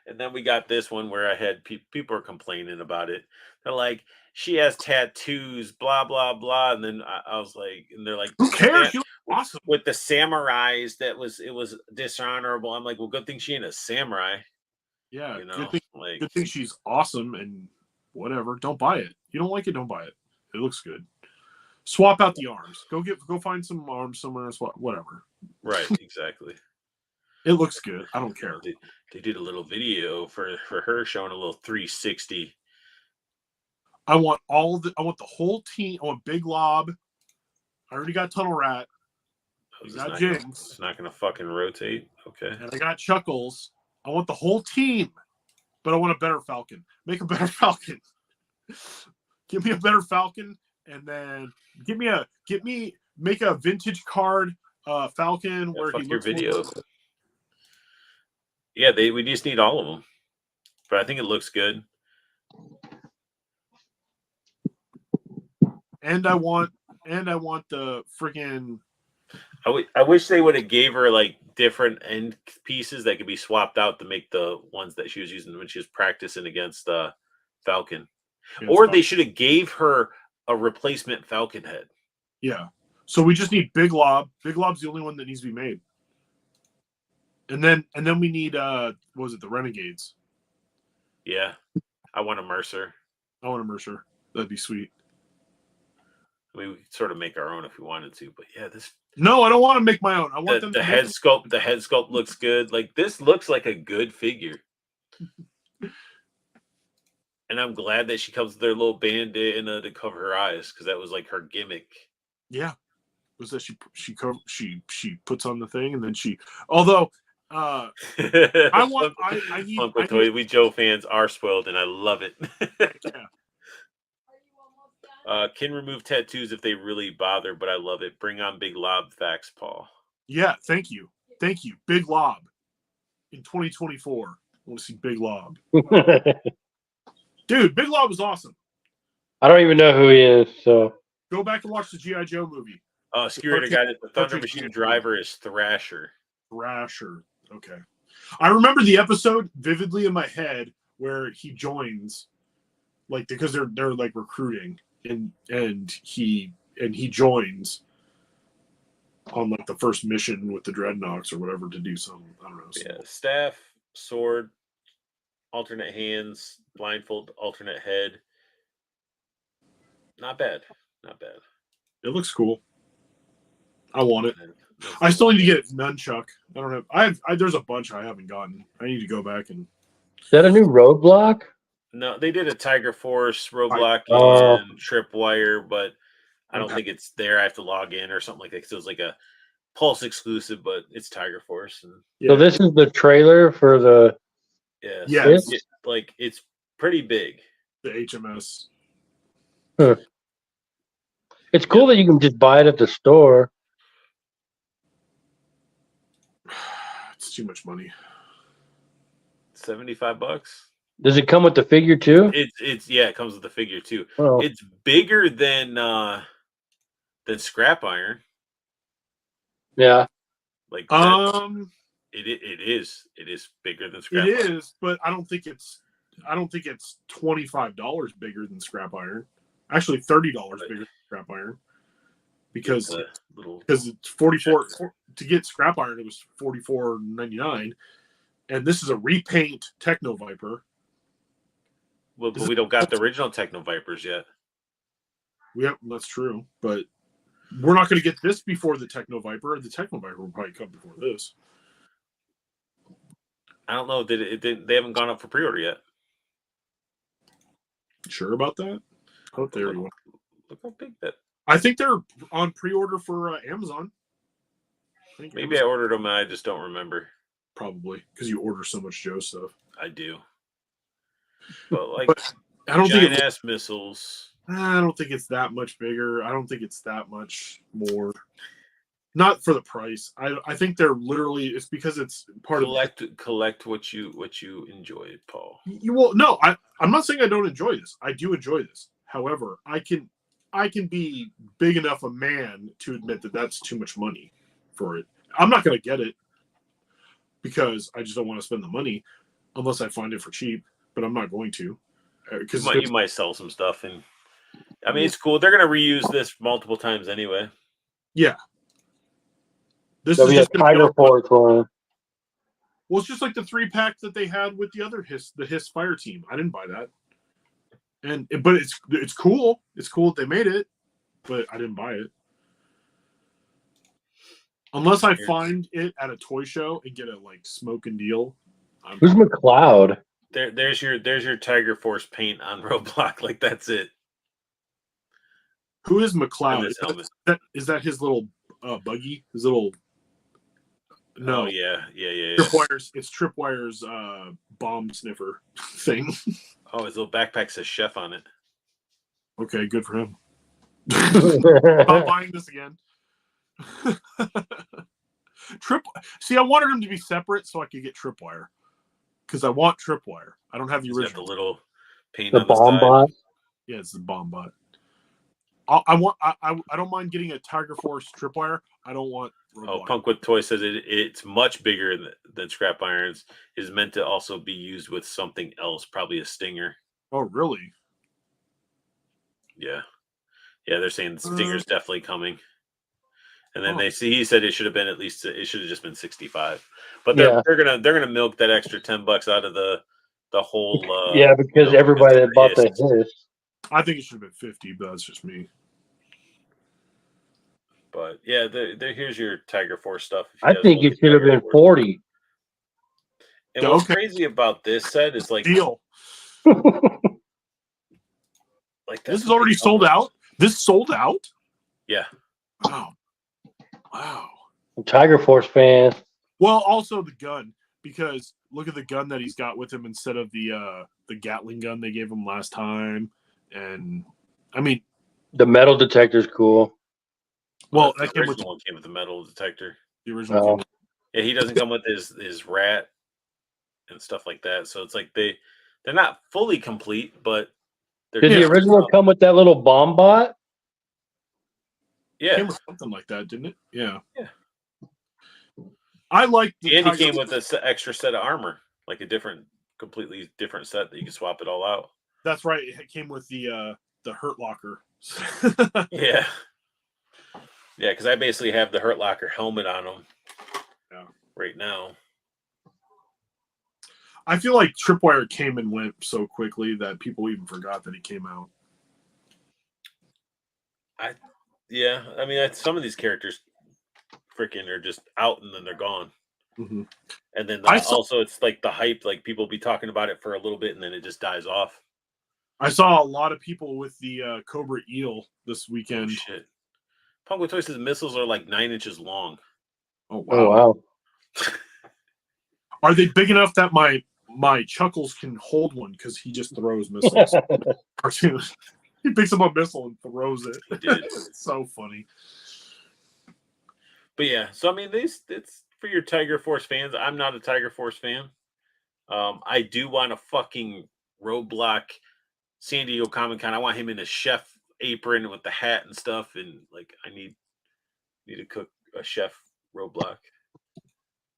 And then we got this one where I had people are complaining about it. They're like, she has tattoos, blah blah blah. And then I was like, and they're like, Who cares? "Sam- She looks awesome. with the samurais, it was dishonorable." I'm like, well, good thing she ain't a samurai, Yeah, you know. Like, good thing she's awesome and whatever. Don't buy it. You don't like it, don't buy it. It looks good. Swap out the arms. Go find some arms somewhere and swap whatever. right, exactly. It looks good. I don't care. They did a little video for her showing a little 360. I want the whole team. I want Big Lob. I already got Tunnel Rat. I got Jinx. It's not gonna fucking rotate. Okay. And I got Chuckles. I want the whole team, but I want a better Falcon. Make a better Falcon. Give me a better Falcon, and then make a vintage card Falcon where Fuck he your looks video. Yeah, we just need all of them, but I think it looks good. And I want the freaking. I wish they would have gave her like different end pieces that could be swapped out to make the ones that she was using when she was practicing against Falcon. Or they should have gave her a replacement Falcon head. Yeah. So we just need Big Lob. Big Lob's the only one that needs to be made. And then we need what was it, the Renegades? Yeah. I want a Mercer. I want a Mercer. That'd be sweet. I mean, we could sort of make our own if we wanted to, but yeah, this. No, I don't want to make my own. I want them. The head sculpt. The head sculpt looks good. Like, this looks like a good figure. And I'm glad that she comes with their little bandana to cover her eyes, because that was like her gimmick. Yeah, was that she puts on the thing and then she. Although, I need. Uncle Toy. We Joe fans are spoiled, and I love it. Yeah. Can remove tattoos if they really bother, but I love it. Bring on Big Lob facts, Paul. Yeah, thank you. Big Lob in 2024. I want to see Big Lob. Dude, Big Lob was awesome. I don't even know who he is, so Go back and watch the G.I. Joe movie. Security guy, the Thunder Machine driver is Thrasher. Thrasher. Okay. I remember the episode vividly in my head where he joins, like, because they're like recruiting, and he joins on like the first mission with the Dreadnoks or whatever to do something. I don't know. Yeah, staff, sword, alternate hands, blindfold, alternate head. Not bad. Not bad. It looks cool. I want it. I still need to get Nunchuck. I don't have. There's a bunch I haven't gotten. I need to go back and. Is that a new roadblock? No, they did a Tiger Force roadblock and tripwire, but I don't think it's there. I have to log in or something like that. So it's like a Pulse exclusive, but it's Tiger Force. And So this is the trailer for the. yeah, Yes. It's pretty big. The HMS. Huh. It's cool that you can just buy it at the store. It's too much money. $75. Does it come with the figure too? It comes with the figure too. Oh. It's bigger than Scrap Iron. Yeah. Like it is bigger than Scrap It Iron. is, but I don't think it's $25 bigger than Scrap Iron. Actually, $30 bigger than Scrap Iron, because it's 44 to get Scrap Iron. It was $44.99, and this is a repaint Techno Viper. Well, but we don't got the original Techno Vipers yet. That's true, but we're not going to get this before the Techno Viper. The Techno Viper will probably come before this. I don't know. They haven't gone up for pre-order yet. Sure about that? Oh, there you go. Look how big that. I think they're on pre-order for Amazon. Maybe I ordered them and I just don't remember. Probably because you order so much Joe stuff. I do. But I don't think giant-ass missiles. I don't think it's that much bigger. I don't think it's that much more. Not for the price. I think they're literally. It's because it's part of collect what you enjoy, Paul. You will no. I'm not saying I don't enjoy this. I do enjoy this. However, I I can be big enough a man to admit that that's too much money for it. I'm not going to get it because I just don't want to spend the money unless I find it for cheap. But I'm not going to because You might sell some stuff, and I mean it's cool. They're gonna reuse this multiple times anyway. yeah, this There'll is be a just gonna be Tiger like, Force one. well, it's just like the 3-pack that they had with the other the Hiss Fire Team. I didn't buy that, but it's cool. It's cool that they made it, but I didn't buy it unless I find it at a toy show and get a like smoking deal. Who's McLeod? There's your Tiger Force paint on Roblox. Like that's it. Who is And McLeod? this helmet. Is that his little buggy? His little no. Oh yeah. Tripwire's. It's Tripwire's bomb sniffer thing. Oh, his little backpack says chef on it. Okay, good for him. Not buying this again. See, I wanted them to be separate so I could get Tripwire because I want Tripwire. I don't have the He's got the original. little paint The on the bomb side. bot. Yeah, it's the bomb bot. I don't mind getting a Tiger Force Tripwire. I don't want. Oh, Roadblock. Punk with Toy says it's much bigger than scrap irons. Is meant to also be used with something else, probably a stinger. Oh, really? Yeah, they're saying the stinger's definitely coming. And then Oh. he said it should have been it should have just been 65. But Yeah. they're gonna milk that extra $10 out of the whole. Yeah, because everybody that bought the Hiss. I think it should have been 50, but that's just me. But yeah, here's your Tiger Force stuff. if you I guys think want it the should have Tiger been Force. 40. And what's Okay. crazy about this set is like Deal. like This is already sold out. This sold out. Yeah. Wow. Wow. Tiger Force fan. Well, also the gun, because look at the gun that he's got with him instead of the Gatling gun they gave him last time. And I mean, The metal detector's cool. well, the that came with original one came with the metal detector. the original. Oh. Came Yeah, he doesn't come with his rat and stuff like that. So it's like they're not fully complete, but they're Did the just- original come with that little bomb bot? Yeah, came with something like that, didn't it? Yeah. Yeah. I like the and he Tiger- came with this extra set of armor, like a completely different set that you can swap it all out. That's right. It came with the Hurt Locker. Yeah, because I basically have the Hurt Locker helmet on him. Yeah. Right now. I feel like Tripwire came and went so quickly that people even forgot that he came out. Yeah, I mean, some of these characters freaking are just out and then they're gone. Mm-hmm. And then I saw- also it's like the hype, like people be talking about it for a little bit and then it just dies off. I saw a lot of people with the Cobra Eel this Oh, weekend. shit. Punk with Toys' missiles are like 9 inches long. Oh wow. Oh, wow. Are they big enough that my Chuckles can hold one because he just throws missiles? Cartoon. He picks up a missile and throws it. He did. It's so funny. But yeah, so I mean, it's for your Tiger Force fans. I'm not a Tiger Force fan. I do want a fucking Roadblock San Diego Comic Con. I want him in a chef apron with the hat and stuff, and like I need to cook a chef Roadblock.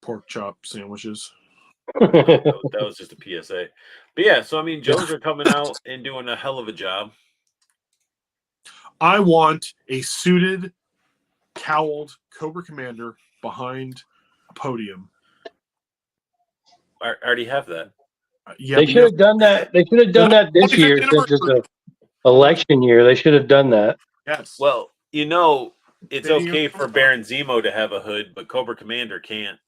Pork chop sandwiches. That was just a PSA. But yeah, so I mean, Joes are coming out and doing a hell of a job. I want a suited, cowled Cobra Commander behind a podium. I already have that. Yeah, They but should have done that. They should have done that this Well, year it's since it's anniversary. an election year. They should have done that. yes. Well, you know, it's Video okay for profile. Baron Zemo to have a hood, but Cobra Commander can't.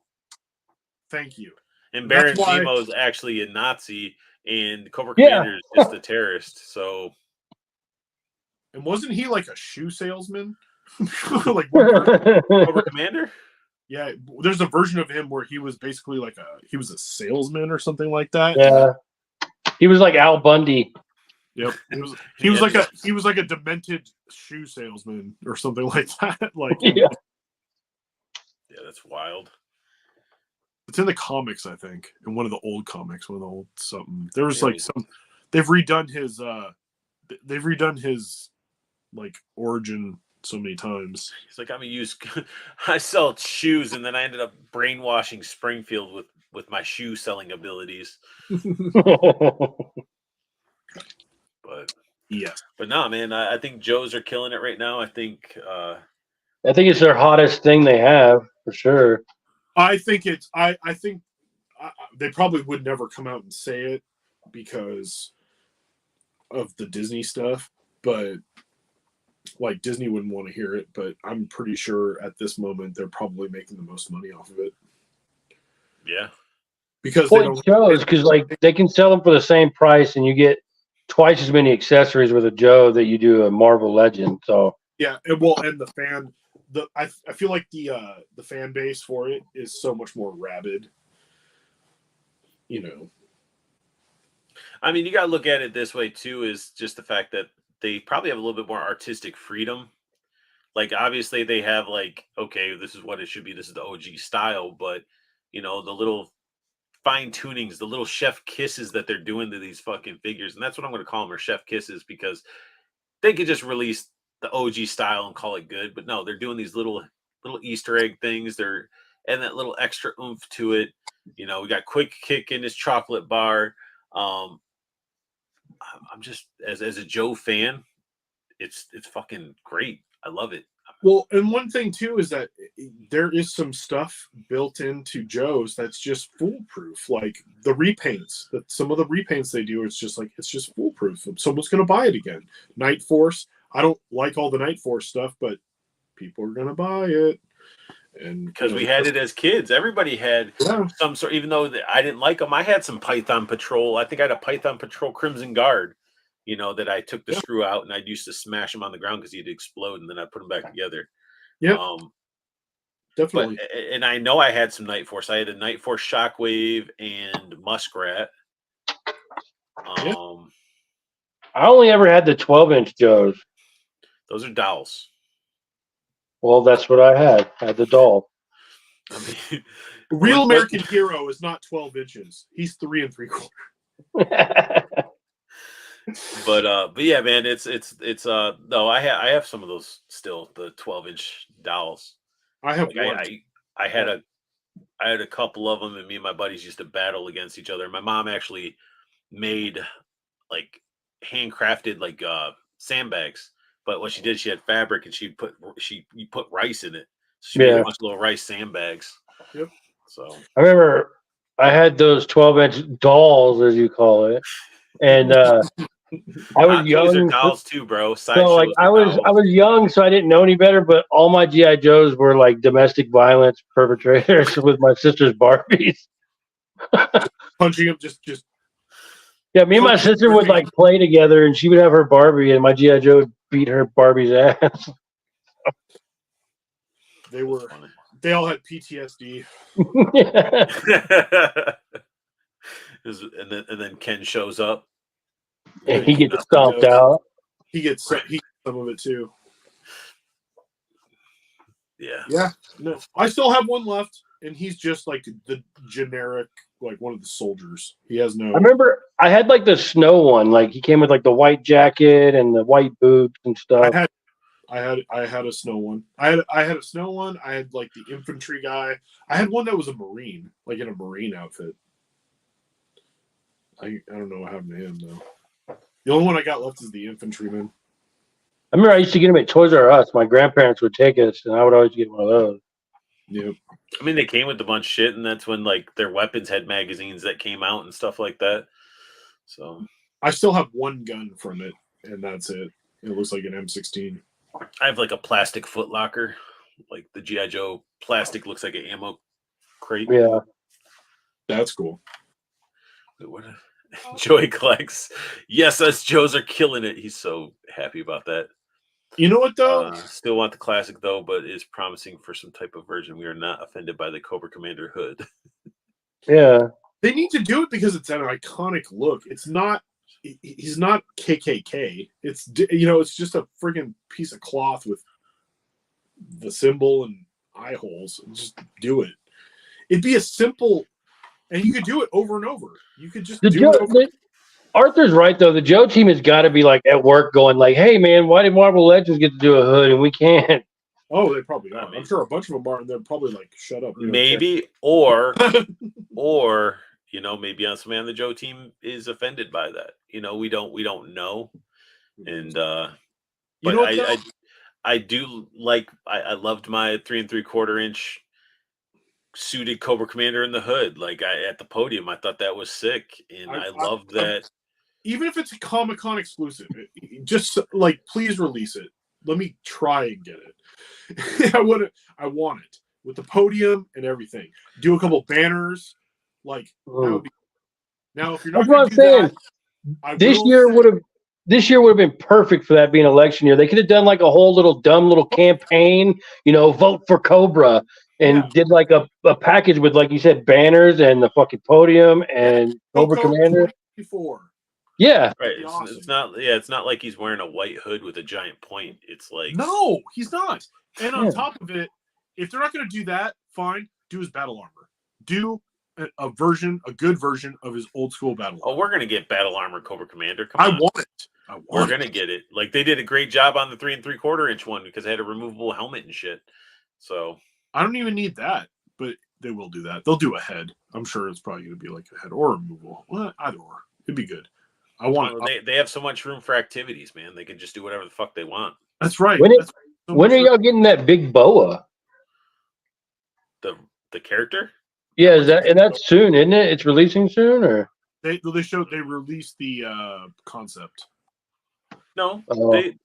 Thank you. And That's Baron why- Zemo is actually a Nazi, and Cobra Yeah. Commander is just a terrorist. So And wasn't he like a shoe salesman? Like one version- Cobra Commander, yeah, there's a version of him where he was basically like he was a salesman or something like that. Yeah. He was like Al Bundy. Yep. He was like a demented shoe salesman or something like that. Like Yeah. yeah, that's wild. it's in the comics, I think, in one of the old comics, one of the old something. There was Yeah, like some they've redone his like origin so many times. He's like, I'm a used. I sell shoes, and then I ended up brainwashing Springfield with my shoe selling abilities. But Yes. no, man, I think Joes are killing it right now. I think I think it's their hottest thing they have for sure. I think it's. I think they probably would never come out and say it because of the Disney stuff, but like Disney wouldn't want to hear it. But I'm pretty sure at this moment they're probably making the most money off of it yeah. because they Well, don't. it shows because like they can sell them for the same price, and you get twice as many accessories with a Joe that you do a Marvel Legend. So Yeah, and the fan, I feel like the fan base for it is so much more rabid. You know, I mean, you got to look at it this way too: is just the fact that they probably have a little bit more artistic freedom. Like, obviously, they have like, okay, this is what it should be. This is the OG style, but the little fine tunings, the little chef kisses that they're doing to these fucking figures, and that's what I'm going to call them, are chef kisses, because they could just release the OG style and call it good, but no, they're doing these little Easter egg things. They're and that little extra oomph to it. We got Quick Kick in his chocolate bar. I'm just as a Joe fan, it's fucking great. I love it. well, and one thing too is that there is some stuff built into Joe's that's just foolproof, like the repaints. That some of the repaints they do, it's just foolproof. Someone's going to buy it again. Night Force. I don't like all the Night Force stuff, but people are going to buy it. And Because we had it as kids. Everybody had some sort, even though I didn't like them. I had some Python Patrol. I think I had a Python Patrol Crimson Guard, that I took the screw out and I'd used to smash them on the ground because he'd explode, and then I'd put them back together. Yeah, definitely. But, and I know I had some Night Force. I had a Night Force Shockwave and Muskrat. Yeah. I only ever had the 12-inch Joes. Those are dolls. Well, that's what I had. I had the doll. I mean, Real American Hero is not 12 inches. He's 3 3/4. but yeah, man, it's no, I have some of those still, the 12-inch dolls. I have Like, one. I had a couple of them, and me and my buddies used to battle against each other. My mom actually made like handcrafted like sandbags, but what she did, she had fabric and you put rice in it. So she made a bunch of little rice sandbags. Yep. So I remember I had those 12-inch dolls, as you call it, and I was Toys are young. dolls too, bro. So like I was young, so I didn't know any better. But all my GI Joes were like domestic violence perpetrators with my sister's Barbies. Punching him, just Yeah, me and my sister would like play together, and she would have her Barbie, and my GI Joe would beat her Barbie's ass. they all had PTSD. and then Ken shows up. And he gets stomped out. He gets some of it too. Yeah. Yeah. No, I still have one left, and he's just like the generic, like one of the soldiers. He has no. I remember I had like the snow one, like he came with like the white jacket and the white boots and stuff. I had a snow one. I had a snow one. I had like the infantry guy. I had one that was a Marine, like in a Marine outfit. I don't know what happened to him though. The only one I got left is the infantryman. I remember I used to get them at Toys R Us. My grandparents would take us, and I would always get one of those. Yep. I mean, they came with a bunch of shit, and that's when like their weapons had magazines that came out and stuff like that. So I still have one gun from it, and that's it. It looks like an M16. I have like a plastic Foot Locker, like the GI Joe plastic looks like an ammo crate. Yeah, that's cool. What Joey collects. Yes, us Joes are killing it. He's so happy about that. You know what though? Still want the classic though, but is promising for some type of version. We are not offended by the Cobra Commander hood. yeah. They need to do it because it's an iconic look. It's not. He's not KKK. It's it's just a friggin' piece of cloth with the symbol and eye holes. Just do it. It'd be a simple, and you could do it over and over. You could just do it over. Arthur's right though. The Joe team has got to be like at work, going like, "Hey man, why did Marvel Legends get to do a hood and we can't?" Oh, they probably are. I mean- I'm sure a bunch of them are, and they're probably like, "Shut up." we don't Maybe, or care." maybe somebody on the Joe team is offended by that. We don't know. And You but know what, though? I do like I loved my 3 3/4 inch suited Cobra Commander in the hood. Like at the podium, I thought that was sick, and I love that. Even if it's a Comic-Con exclusive, just like please release it. Let me try and get it. I want it with the podium and everything. Do a couple banners, like that would be. Now, if you're not That's what going I'm to do saying. that, This year would have been perfect for that being election year. They could have done like a whole little dumb little campaign, vote for Cobra, and did like a package with, like you said, banners and the fucking podium and Cobra Coco Commander. 24. Yeah. Right. That'd be It's awesome. not. Yeah. It's not like he's wearing a white hood with a giant point. It's like No, he's not. And on Yeah. top of it, if they're not going to do that, fine. Do his battle armor. Do a good version of his old school battle Oh, armor. we're gonna get battle armor Cobra Commander. Come I on. want it. We're gonna get it. Like they did a great job on the 3 3/4 inch one because they had a removable helmet and shit. So I don't even need that, but they will do that. They'll do a head. I'm sure it's probably going to be like a head or removal. Well, either or. It'd be good. I want it. they have so much room for activities, man. They can just do whatever the fuck they want. That's right. When That's so When much are y'all getting that big boa? The character? Yeah, and that's soon, isn't it? It's releasing soon, or They released the concept. No, Oh. he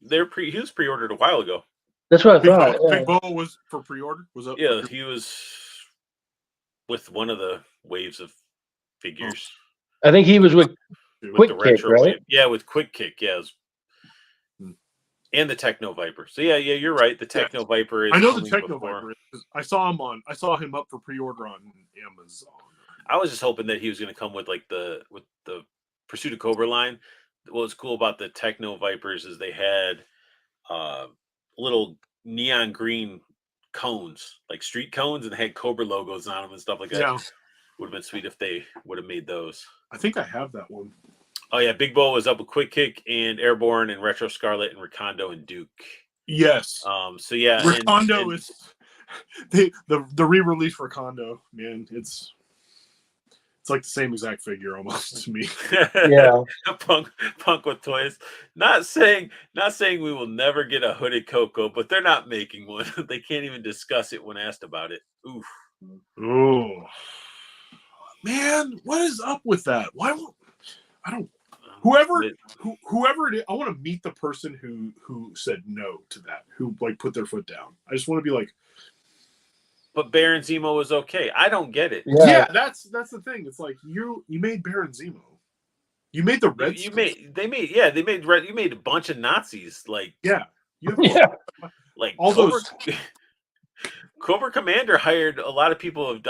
was pre-ordered a while ago. that's what I thought. Yeah. Big Boa was for pre-order. Was up? Yeah, he was with one of the waves of figures. I think he was with With Quick the Kick, retro right? wave. Yeah, with Quick Kick, yeah. Hmm. And the Techno Viper. So yeah, you're right. The Techno Viper is I know the coming Techno before. Viper. I saw him up for pre-order on Amazon. I was just hoping that he was going to come with the Pursuit of Cobra line. What was cool about the Techno Vipers is they had little neon green cones, like street cones, and they had Cobra logos on them and stuff like that. Yeah, Would have been sweet if they would have made those. I think I have that one. Oh yeah, Big Bo was up with Quick Kick and Airborne and Retro Scarlet and Recondo and Duke. Yes. So yeah, Recondo is the re-release for Recondo, man. It's like the same exact figure almost to me. Yeah. Punk with toys. Not saying we will never get a hooded Coco, but they're not making one. They can't even discuss it when asked about it. Oof. Oh man, what is up with that? Why won't I don't whoever it is, I want to meet the person who said no to that, who like put their foot down. I just want to be like, But Baron Zemo was okay. I don't get it. yeah, that's the thing. It's like you made Baron Zemo. You made the Red. You made you made a bunch of Nazis like yeah. You have Yeah. like all those. Cobra Commander hired a lot of people of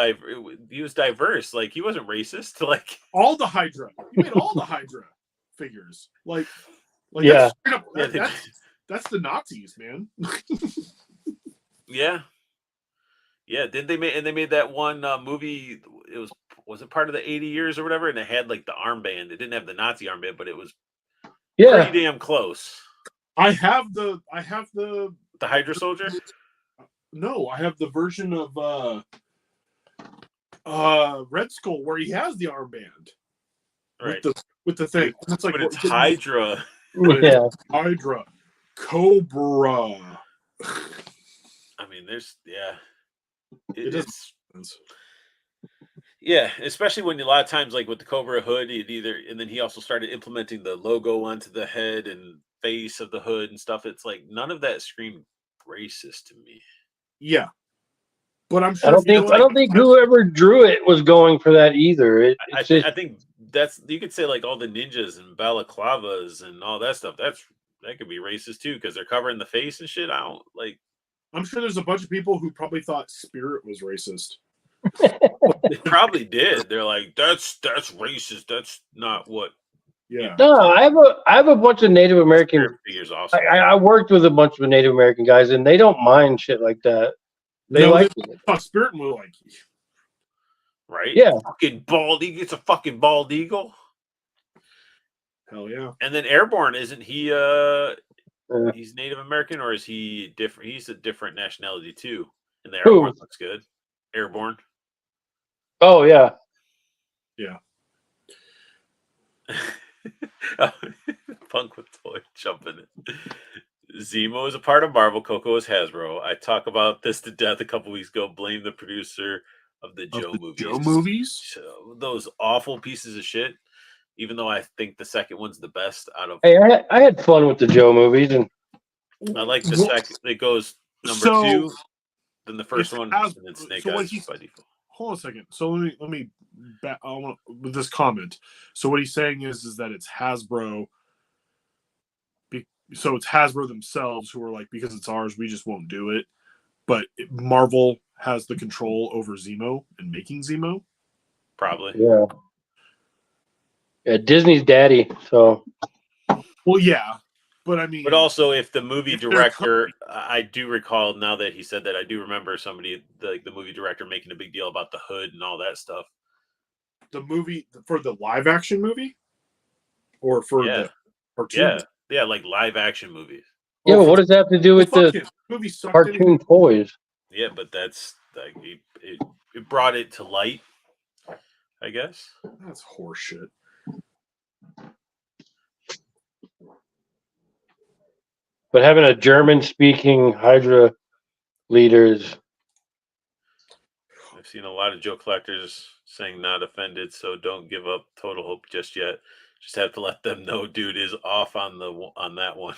he was diverse. Like he wasn't racist. Like All the Hydra. You made all the Hydra figures. Like Yeah. that's, straight up, yeah, that's the Nazis, man. yeah. Yeah, did they made that one movie? It was it part of the 80 years or whatever, and it had like the armband. It didn't have the Nazi armband, but it was Yeah. pretty damn close. I have the The Hydra Soldier. no, I have the version of Red Skull where he has the armband Right. with the thing. And it's like But it's what- Hydra. Yeah. Hydra, Cobra. I mean, there's It does it's make sense. yeah, especially when a lot of times like with the Cobra hood, and then he also started implementing the logo onto the head and face of the hood and stuff. It's like none of that screamed racist to me. Yeah, but I'm sure I don't think whoever drew it was going for that either. I It's just, think you could say like all the ninjas and balaclavas and all that stuff. That could be racist too because they're covering the face and shit. I don't like. I'm sure there's a bunch of people who probably thought Spirit was racist. They probably did. They're like, that's racist. That's not what. Yeah, no, I have a bunch of Native American. Spirit figures awesome. I worked with a bunch of Native American guys, and they don't mind shit like that. They No, like it. thought Spirit was like, Right? Yeah. Fucking bald. He gets a fucking bald eagle. Hell yeah. And then Airborne, isn't he? He's Native American, or is he different? He's a different nationality too. And the Who? Airborne looks good. Airborne. Oh yeah. Punk with toy jumping it. Zemo is a part of Marvel. Coco is Hasbro. I talk about this to death a couple weeks ago. Blame the producer of the Joe movies. Joe movies? So, those awful pieces of shit. Even though I think the second one's the best out of. Hey, I had fun with the Joe movies, and I like the second. It goes number 2, then the first one, and then Snake Eyes by default. Hold on a second. So let me with this comment. So what he's saying is that it's Hasbro. So it's Hasbro themselves who are like, because it's ours, we just won't do it. But Marvel has the control over Zemo and making Zemo. Probably. yeah, Disney's daddy. So Well, yeah, but I mean, But also, if the movie If they're director, I do recall now that he said that, I do remember somebody, the movie director, making a big deal about the hood and all that stuff. the movie for the live action movie, or for Yeah. the cartoon. Yeah, like live action movies. yeah, but what does that have to do with Well, fuck the it. Movie sucked cartoon toys? Yeah, but that's like it brought it to light, I guess. That's horseshit. But having a German-speaking Hydra leaders, I've seen a lot of Joe collectors saying not offended, so don't give up total hope just yet. Just have to let them know, dude is off on that one.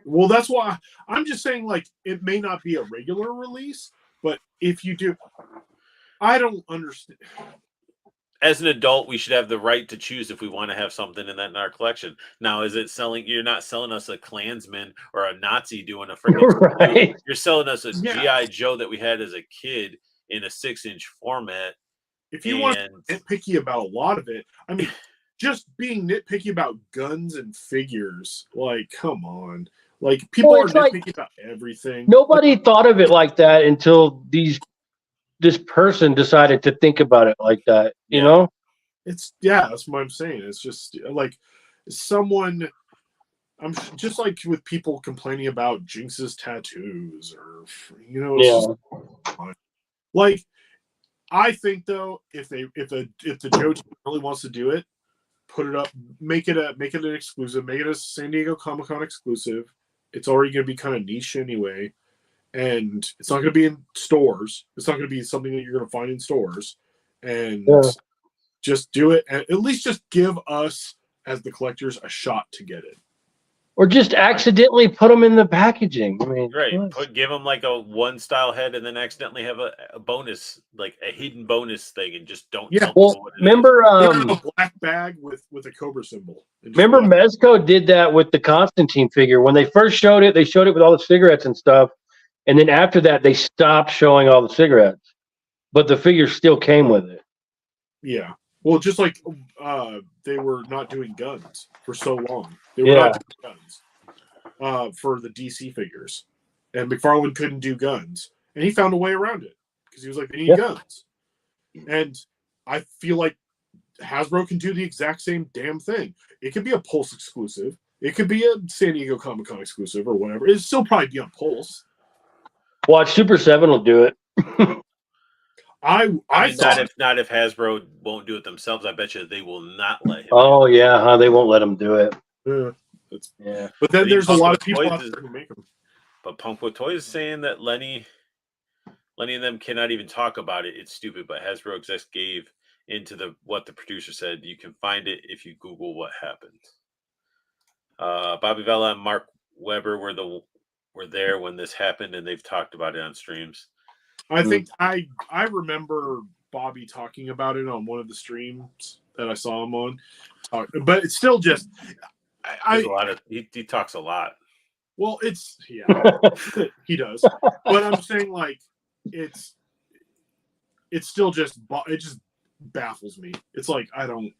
Well, that's why I'm just saying, like, it may not be a regular release, but if you do, I don't understand. As an adult, we should have the right to choose if we want to have something in our collection. Now, is it selling? You're not selling us a Klansman or a Nazi doing a freaking right? You're selling us a Yeah. GI Joe that we had as a kid in a 6-inch format. If you want to be nitpicky about a lot of it, I mean, just being nitpicky about guns and figures, like, come on. Like, people Well, are it's like- nitpicky about everything. Nobody thought of it like that until this person decided to think about it like that. You Yeah. know? That's what I'm saying. It's just like someone. Just like with people complaining about Jinx's tattoos, or it's just, like, I think though, if the Joe team really wants to do it, put it up, make it an exclusive, make it a San Diego Comic-Con exclusive. It's already going to be kind of niche anyway, and it's not going to be in stores. It's not going to be something that you're going to find in stores, and just do it. And at least just give us as the collectors a shot to get it. Or just accidentally put them in the packaging. I mean, Right. Give them like a one style head and then accidentally have a bonus, like a hidden bonus thing, and just don't tell well, people what it is. remember, A black bag with a Cobra symbol. remember Mezco did that with the Constantine figure. When they first showed it, they showed it with all the cigarettes and stuff. And then after that, they stopped showing all the cigarettes. But the figure still came with it. Yeah. Well, just like they were not doing guns for so long. They were not doing guns for the DC figures. And McFarlane couldn't do guns. And he found a way around it because he was like, they need guns. And I feel like Hasbro can do the exact same damn thing. It could be a Pulse exclusive. It could be a San Diego Comic-Con exclusive or whatever. It'd still probably be on Pulse. Watch Super 7 will do it. I mean, not if Hasbro won't do it themselves. I bet you they will not let him. Oh yeah, they won't let them do it. Yeah. But then there's a lot of people out there who make them. But Punk with Toys is saying that Lenny and them cannot even talk about it. It's stupid. But Hasbro execs gave into what the producer said. You can find it if you Google what happened. Bobby Vela and Mark Weber were there when this happened, and they've talked about it on streams. I think I remember Bobby talking about it on one of the streams that I saw him on. But it's still just he talks a lot. Well, he does. But I'm saying, like, it's still just it just baffles me. It's like I don't need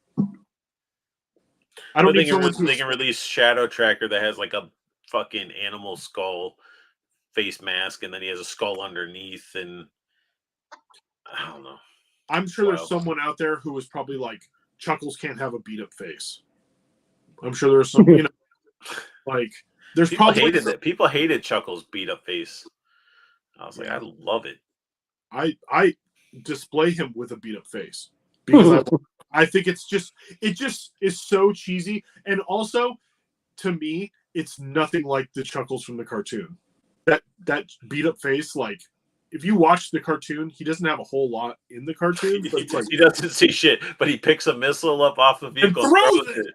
they can release Shadow Tracker that has like a fucking animal skull face mask, and then he has a skull underneath, and I don't know. I'm sure there's someone out there who was probably like, Chuckles can't have a beat up face. I'm sure there's some, you know, like there's People probably hated that. People hated Chuckles' beat up face. I was like, I love it. I display him with a beat up face because I think it just is so cheesy, and also to me it's nothing like the Chuckles from the cartoon. That beat up face, like if you watch the cartoon, he doesn't have a whole lot in the cartoon. But it's like, He doesn't see shit, but he picks a missile up off the vehicle and throws throws it.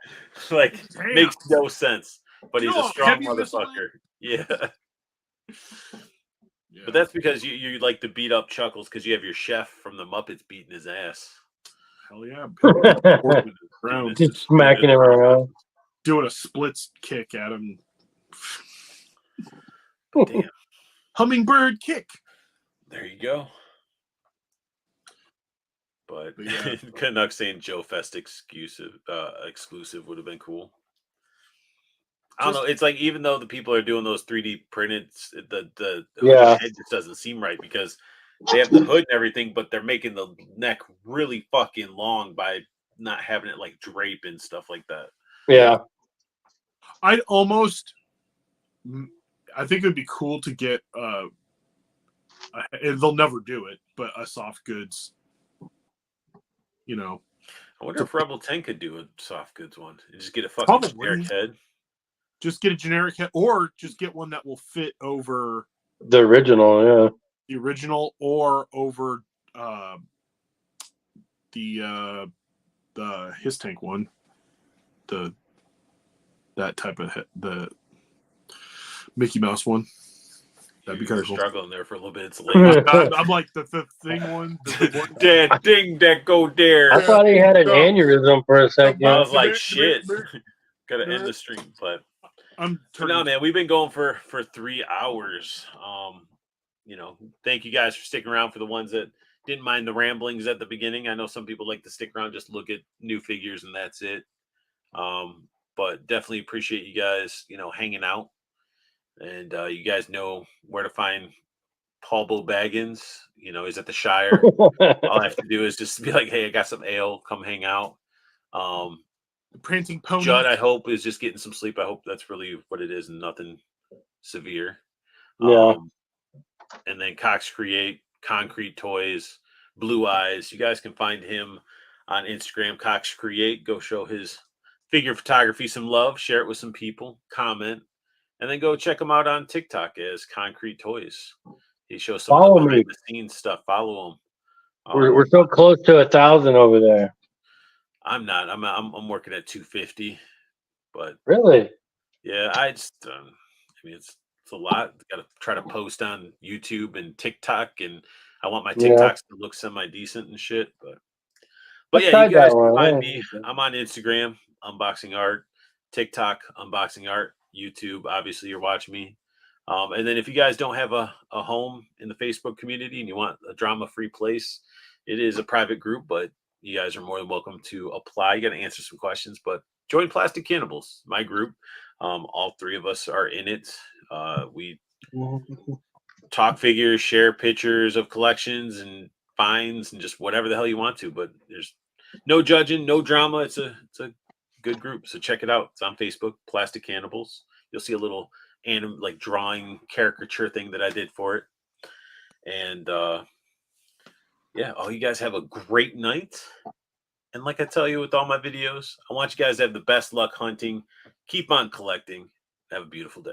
Like, Damn. makes no sense. But he's You a know, strong heavy missile. motherfucker. Yeah. Yeah. But that's because you like to beat up Chuckles because you have your chef from the Muppets beating his ass. Hell yeah, Just smacking him around. doing a splits kick at him. Damn. Hummingbird kick. There you go. But Yeah. Canucks saying Joe Fest exclusive would have been cool. I don't know. It's like even though the people are doing those 3D printed, the head just doesn't seem right because they have the hood and everything, but they're making the neck really fucking long by not having it like drape and stuff like that. Yeah. I think it would be cool to get they'll never do it, but a soft goods, you know. I wonder if Rebel 10 could do a soft goods one and just get a fucking generic head. Just get a generic head, or just get one that will fit over the original, or over the his tank one, that type of head, the Mickey Mouse one. That'd be kind of cool. Struggling there for a little bit. It's late. I'm like the thing one. Dad, ding, that go dare. I thought he had an aneurysm for a second. I was like, shit. Gotta end the stream, but no, man, we've been going for 3 hours. You know, thank you guys for sticking around. For the ones that didn't mind the ramblings at the beginning, I know some people like to stick around, just look at new figures, and that's it. But definitely appreciate you guys, you know, hanging out. And you guys know where to find Paul Bo Baggins. You know, he's at the Shire. All I have to do is just be like, hey, I got some ale. Come hang out. Prancing Pony. Judd, I hope, is just getting some sleep. I hope that's really what it is and nothing severe. Yeah. And then Cox Create, Concrete Toys, Blue Eyes. You guys can find him on Instagram, Cox Create. Go show his figure photography some love. Share it with some people. Comment. And then go check him out on TikTok as Concrete Toys. He shows some of the behind the scenes stuff. Follow him. We're so close to 1,000 over there. I'm not. I'm working at 250. But really, yeah, I just. I mean, it's a lot. Got to try to post on YouTube and TikTok, and I want my TikToks to look semi decent and shit. But yeah, you guys can find me. I'm on Instagram, Unboxing Art, TikTok, Unboxing Art. YouTube, obviously you're watching me. And then if you guys don't have a home in the Facebook community and you want a drama-free place, it is a private group, but you guys are more than welcome to apply. You got to answer some questions, but join Plastic Cannibals, my group. All three of us are in it. We talk figures, share pictures of collections and finds and just whatever the hell you want to, but there's no judging, no drama. It's a good group, so check it out. It's on Facebook, Plastic Cannibals. You'll see a little like drawing caricature thing that I did for it. And yeah, all you guys have a great night. And like I tell you with all my videos, I want you guys to have the best luck hunting. Keep on collecting. Have a beautiful day.